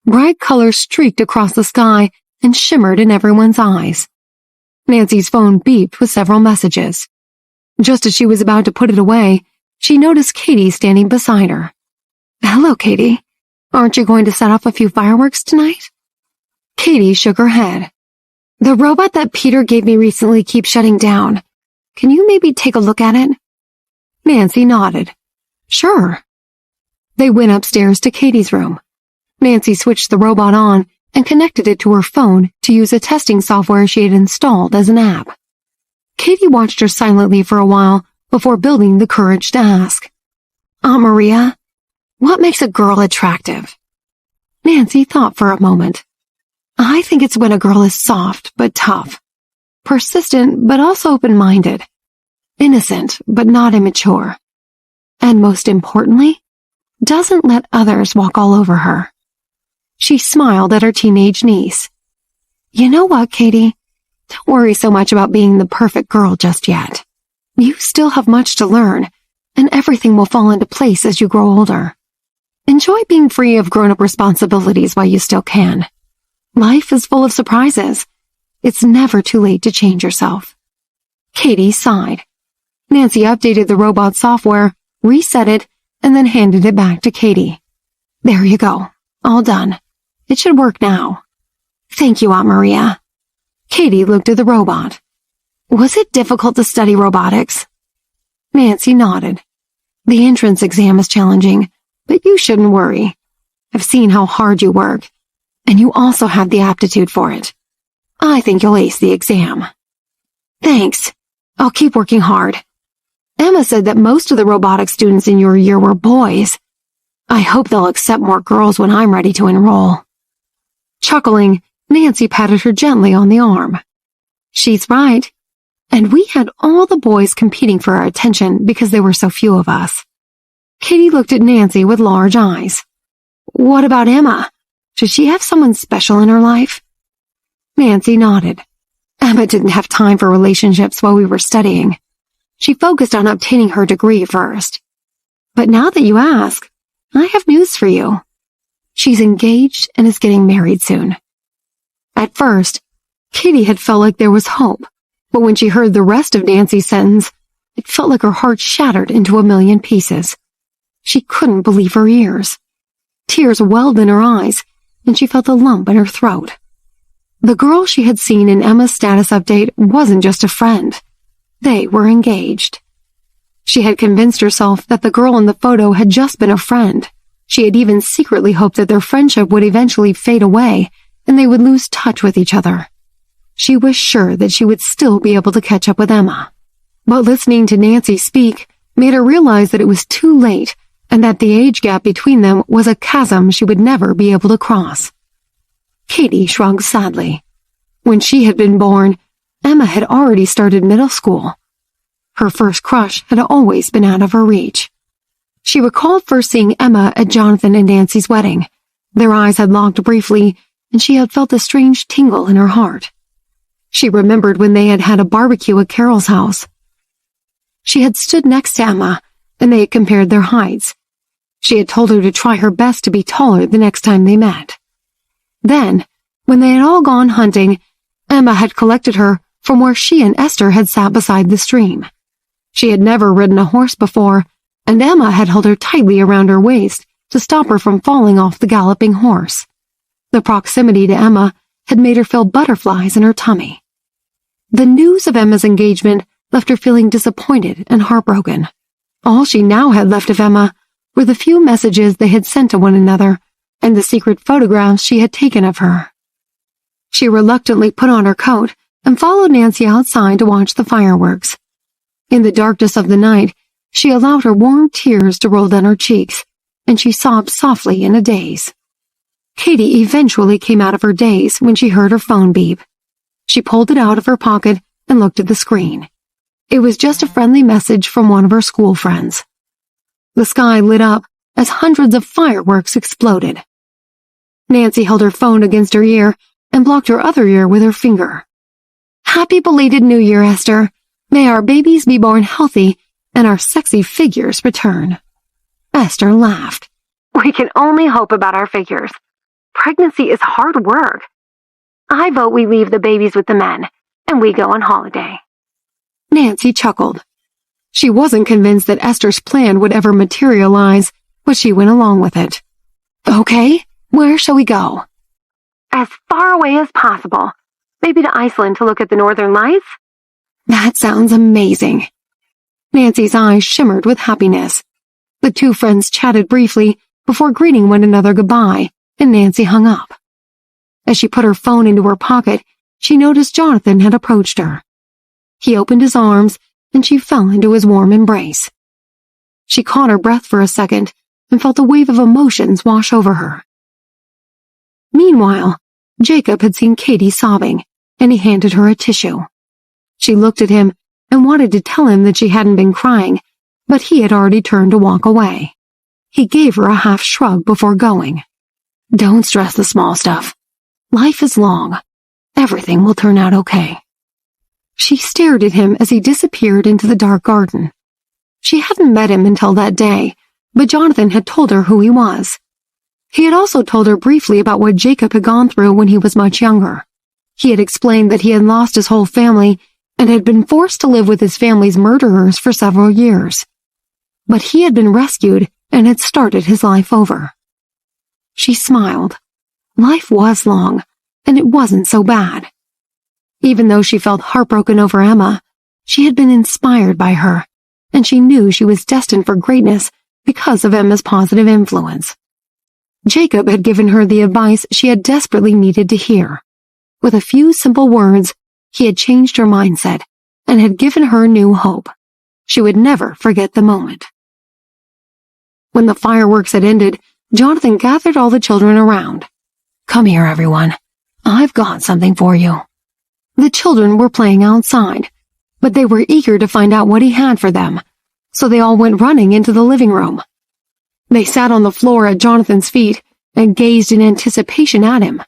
Bright colors streaked across the sky and shimmered in everyone's eyes. Nancy's phone beeped with several messages. Just as she was about to put it away, she noticed Katie standing beside her. "Hello, Katie. Aren't you going to set off a few fireworks tonight?" Katie shook her head. "The robot that Peter gave me recently keeps shutting down. Can you maybe take a look at it?" Nancy nodded. "Sure." They went upstairs to Katie's room. Nancy switched the robot on and connected it to her phone to use a testing software she had installed as an app. Katie watched her silently for a while before building the courage to ask, "Aunt Maria, what makes a girl attractive?" Nancy thought for a moment. "I think it's when a girl is soft but tough, persistent but also open-minded, innocent but not immature, and most importantly, doesn't let others walk all over her." She smiled at her teenage niece. "You know what, Katie? Don't worry so much about being the perfect girl just yet. You still have much to learn, and everything will fall into place as you grow older. Enjoy being free of grown-up responsibilities while you still can. Life is full of surprises. It's never too late to change yourself." Katie sighed. Nancy updated the robot software, reset it, and then handed it back to Katie. "There you go. All done. It should work now." "Thank you, Aunt Maria." Katie looked at the robot. "Was it difficult to study robotics?" Nancy nodded. "The entrance exam is challenging, but you shouldn't worry. I've seen how hard you work, and you also have the aptitude for it. I think you'll ace the exam." "Thanks. I'll keep working hard. Emma said that most of the robotics students in your year were boys. I hope they'll accept more girls when I'm ready to enroll." Chuckling, Nancy patted her gently on the arm. "She's right. And we had all the boys competing for our attention because there were so few of us." Katie looked at Nancy with large eyes. "What about Emma? Does she have someone special in her life?" Nancy nodded. "Emma didn't have time for relationships while we were studying. She focused on obtaining her degree first. But now that you ask, I have news for you. She's engaged and is getting married soon." At first, Katie had felt like there was hope, but when she heard the rest of Nancy's sentence, it felt like her heart shattered into a million pieces. She couldn't believe her ears. Tears welled in her eyes, and she felt a lump in her throat. The girl she had seen in Emma's status update wasn't just a friend. They were engaged. She had convinced herself that the girl in the photo had just been a friend. She had even secretly hoped that their friendship would eventually fade away and they would lose touch with each other. She was sure that she would still be able to catch up with Emma. But listening to Nancy speak made her realize that it was too late and that the age gap between them was a chasm she would never be able to cross. Katie shrugged sadly. When she had been born, Emma had already started middle school. Her first crush had always been out of her reach. She recalled first seeing Emma at Jonathan and Nancy's wedding. Their eyes had locked briefly, and she had felt a strange tingle in her heart. She remembered when they had had a barbecue at Carol's house. She had stood next to Emma, and they had compared their heights. She had told her to try her best to be taller the next time they met. Then, when they had all gone hunting, Emma had collected her from where she and Esther had sat beside the stream. She had never ridden a horse before, and Emma had held her tightly around her waist to stop her from falling off the galloping horse. The proximity to Emma had made her feel butterflies in her tummy. The news of Emma's engagement left her feeling disappointed and heartbroken. All she now had left of Emma were the few messages they had sent to one another and the secret photographs she had taken of her. She reluctantly put on her coat and followed Nancy outside to watch the fireworks. In the darkness of the night, she allowed her warm tears to roll down her cheeks, and she sobbed softly in a daze. Katie eventually came out of her daze when she heard her phone beep. She pulled it out of her pocket and looked at the screen. It was just a friendly message from one of her school friends. The sky lit up as hundreds of fireworks exploded. Nancy held her phone against her ear and blocked her other ear with her finger. "Happy belated New Year, Esther. May our babies be born healthy and our sexy figures return." Esther laughed. "We can only hope about our figures. Pregnancy is hard work. I vote we leave the babies with the men, and we go on holiday." Nancy chuckled. She wasn't convinced that Esther's plan would ever materialize, but she went along with it. "Okay, where shall we go?" "As far away as possible. Maybe to Iceland to look at the northern lights?" "That sounds amazing." Nancy's eyes shimmered with happiness. The two friends chatted briefly before greeting one another goodbye, and Nancy hung up. As she put her phone into her pocket, she noticed Jonathan had approached her. He opened his arms, and she fell into his warm embrace. She caught her breath for a second and felt a wave of emotions wash over her. Meanwhile, Jacob had seen Katie sobbing, and he handed her a tissue. She looked at him and wanted to tell him that she hadn't been crying, but he had already turned to walk away. He gave her a half shrug before going. "Don't stress the small stuff. Life is long. Everything will turn out okay." She stared at him as he disappeared into the dark garden. She hadn't met him until that day, but Jonathan had told her who he was. He had also told her briefly about what Jacob had gone through when he was much younger. He had explained that he had lost his whole family and had been forced to live with his family's murderers for several years. But he had been rescued and had started his life over. She smiled. Life was long, and it wasn't so bad. Even though she felt heartbroken over Emma, she had been inspired by her, and she knew she was destined for greatness because of Emma's positive influence. Jacob had given her the advice she had desperately needed to hear. With a few simple words, he had changed her mindset and had given her new hope. She would never forget the moment. When the fireworks had ended, Jonathan gathered all the children around. "Come here, everyone. I've got something for you." The children were playing outside, but they were eager to find out what he had for them, so they all went running into the living room. They sat on the floor at Jonathan's feet and gazed in anticipation at him.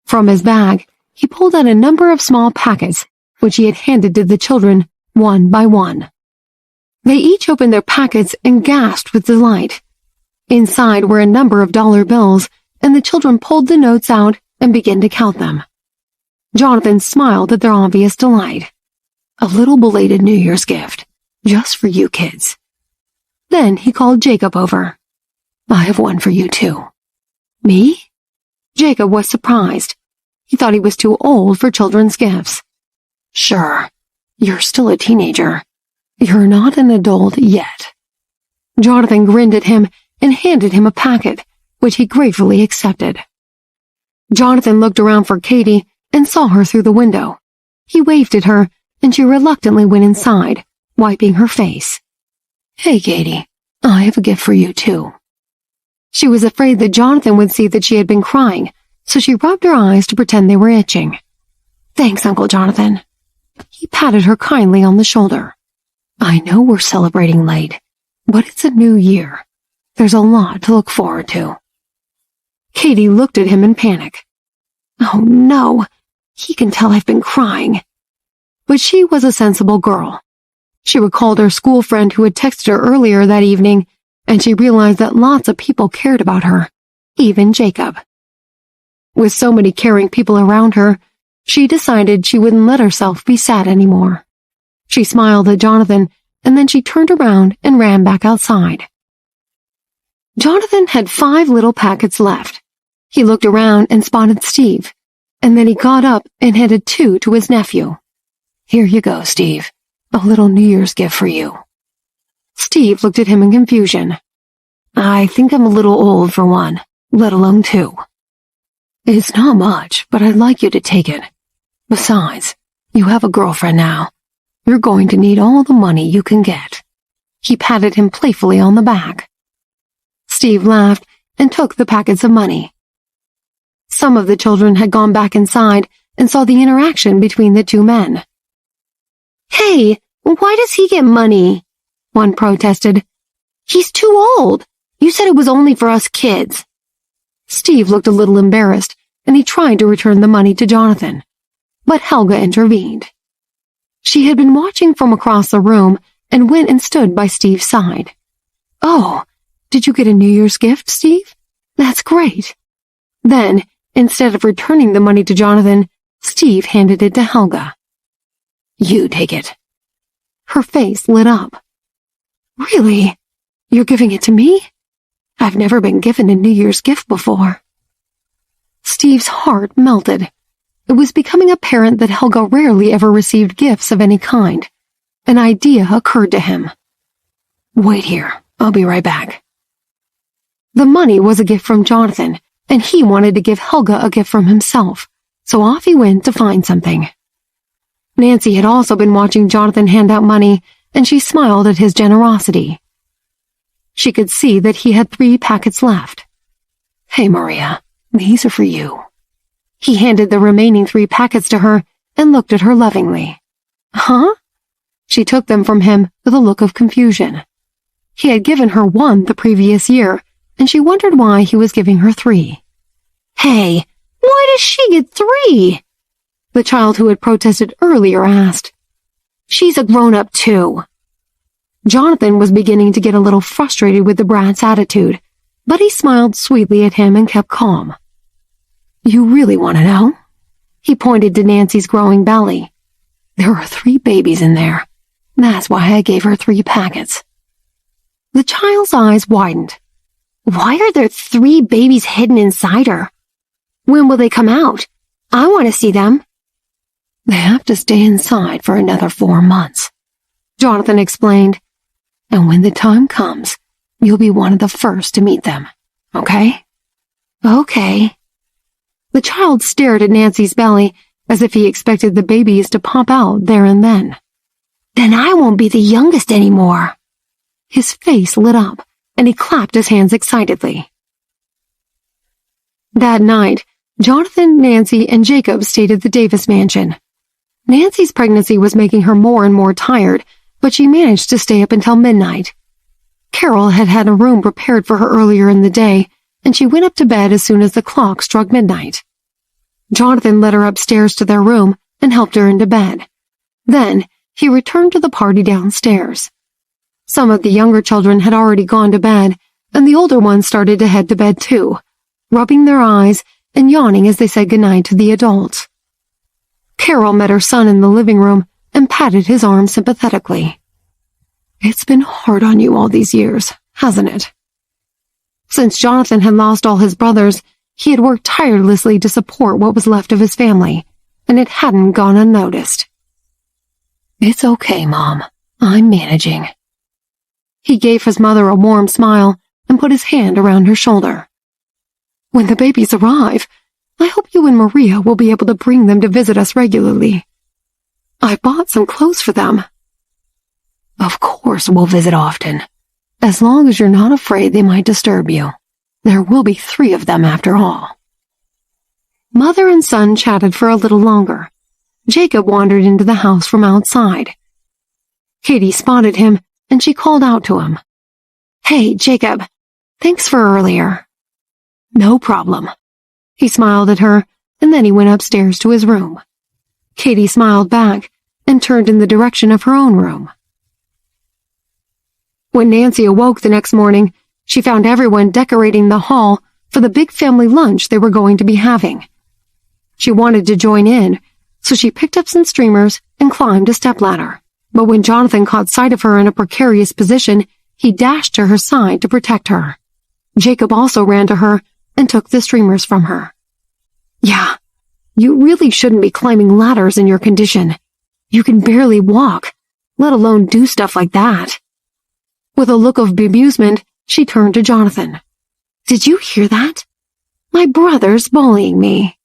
From his bag, he pulled out a number of small packets, which he had handed to the children one by one. They each opened their packets and gasped with delight. Inside were a number of dollar bills, and the children pulled the notes out and began to count them. Jonathan smiled at their obvious delight. "A little belated New Year's gift, just for you kids." Then he called Jacob over. "I have one for you too." "Me?" Jacob was surprised. He thought he was too old for children's gifts. "Sure, you're still a teenager. You're not an adult yet." Jonathan grinned at him and handed him a packet, which he gratefully accepted. Jonathan looked around for Katie and saw her through the window. He waved at her, and she reluctantly went inside, wiping her face. "Hey, Katie, I have a gift for you, too." She was afraid that Jonathan would see that she had been crying, so she rubbed her eyes to pretend they were itching. "Thanks, Uncle Jonathan." He patted her kindly on the shoulder. "I know we're celebrating late, but it's a new year. There's a lot to look forward to." Katie looked at him in panic. "Oh, no. He can tell I've been crying." But she was a sensible girl. She recalled her school friend who had texted her earlier that evening, and she realized that lots of people cared about her, even Jacob. With so many caring people around her, she decided she wouldn't let herself be sad anymore. She smiled at Jonathan, and then she turned around and ran back outside. Jonathan had 5 little packets left. He looked around and spotted Steve, and then he got up and handed 2 to his nephew. "Here you go, Steve. A little New Year's gift for you." Steve looked at him in confusion. "I think I'm a little old for one, let alone 2. It's not much, but I'd like you to take it. Besides, you have a girlfriend now. You're going to need all the money you can get." He patted him playfully on the back. Steve laughed and took the packets of money. Some of the children had gone back inside and saw the interaction between the 2 men. "Hey, why does he get money?" one protested. "He's too old. You said it was only for us kids." Steve looked a little embarrassed, and he tried to return the money to Jonathan. But Helga intervened. She had been watching from across the room and went and stood by Steve's side. "Oh, did you get a New Year's gift, Steve? That's great." Then, instead of returning the money to Jonathan, Steve handed it to Helga. "You take it." Her face lit up. "Really? You're giving it to me? I've never been given a New Year's gift before." Steve's heart melted. It was becoming apparent that Helga rarely ever received gifts of any kind. An idea occurred to him. "Wait here. I'll be right back." The money was a gift from Jonathan, and he wanted to give Helga a gift from himself, so off he went to find something. Nancy had also been watching Jonathan hand out money, and she smiled at his generosity. She could see that he had 3 packets left. "Hey, Maria, these are for you." He handed the remaining 3 packets to her and looked at her lovingly. "Huh?" She took them from him with a look of confusion. He had given her 1 the previous year, and she wondered why he was giving her 3. "Hey, why does she get 3? The child who had protested earlier asked. "She's a grown-up too." Jonathan was beginning to get a little frustrated with the brat's attitude, but he smiled sweetly at him and kept calm. "You really want to know?" He pointed to Nancy's growing belly. "There are 3 babies in there. That's why I gave her 3 packets." The child's eyes widened. "Why are there 3 babies hidden inside her? When will they come out? I want to see them." "They have to stay inside for another 4 months," Jonathan explained. "And when the time comes, you'll be one of the first to meet them, okay?" "Okay." The child stared at Nancy's belly as if he expected the babies to pop out there and then. "Then I won't be the youngest anymore." His face lit up, and he clapped his hands excitedly. That night, Jonathan, Nancy, and Jacob stayed at the Davis mansion. Nancy's pregnancy was making her more and more tired, but she managed to stay up until midnight. Carol had had a room prepared for her earlier in the day, and she went up to bed as soon as the clock struck midnight. Jonathan led her upstairs to their room and helped her into bed. Then, he returned to the party downstairs. Some of the younger children had already gone to bed, and the older ones started to head to bed too, rubbing their eyes and yawning as they said goodnight to the adults. Carol met her son in the living room and patted his arm sympathetically. "It's been hard on you all these years, hasn't it?" Since Jonathan had lost all his brothers, he had worked tirelessly to support what was left of his family, and it hadn't gone unnoticed. "It's okay, Mom. I'm managing." He gave his mother a warm smile and put his hand around her shoulder. "When the babies arrive, I hope you and Maria will be able to bring them to visit us regularly. I bought some clothes for them." "Of course we'll visit often, as long as you're not afraid they might disturb you. There will be 3 of them after all." Mother and son chatted for a little longer. Jacob wandered into the house from outside. Katie spotted him, and she called out to him. "Hey, Jacob, thanks for earlier." "No problem." He smiled at her, and then he went upstairs to his room. Katie smiled back and turned in the direction of her own room. When Nancy awoke the next morning, she found everyone decorating the hall for the big family lunch they were going to be having. She wanted to join in, so she picked up some streamers and climbed a stepladder. But when Jonathan caught sight of her in a precarious position, he dashed to her side to protect her. Jacob also ran to her and took the streamers from her. Yeah, you really shouldn't be climbing ladders in your condition. You can barely walk, let alone do stuff like that. With a look of bemusement, she turned to Jonathan. Did you hear that? My brother's bullying me.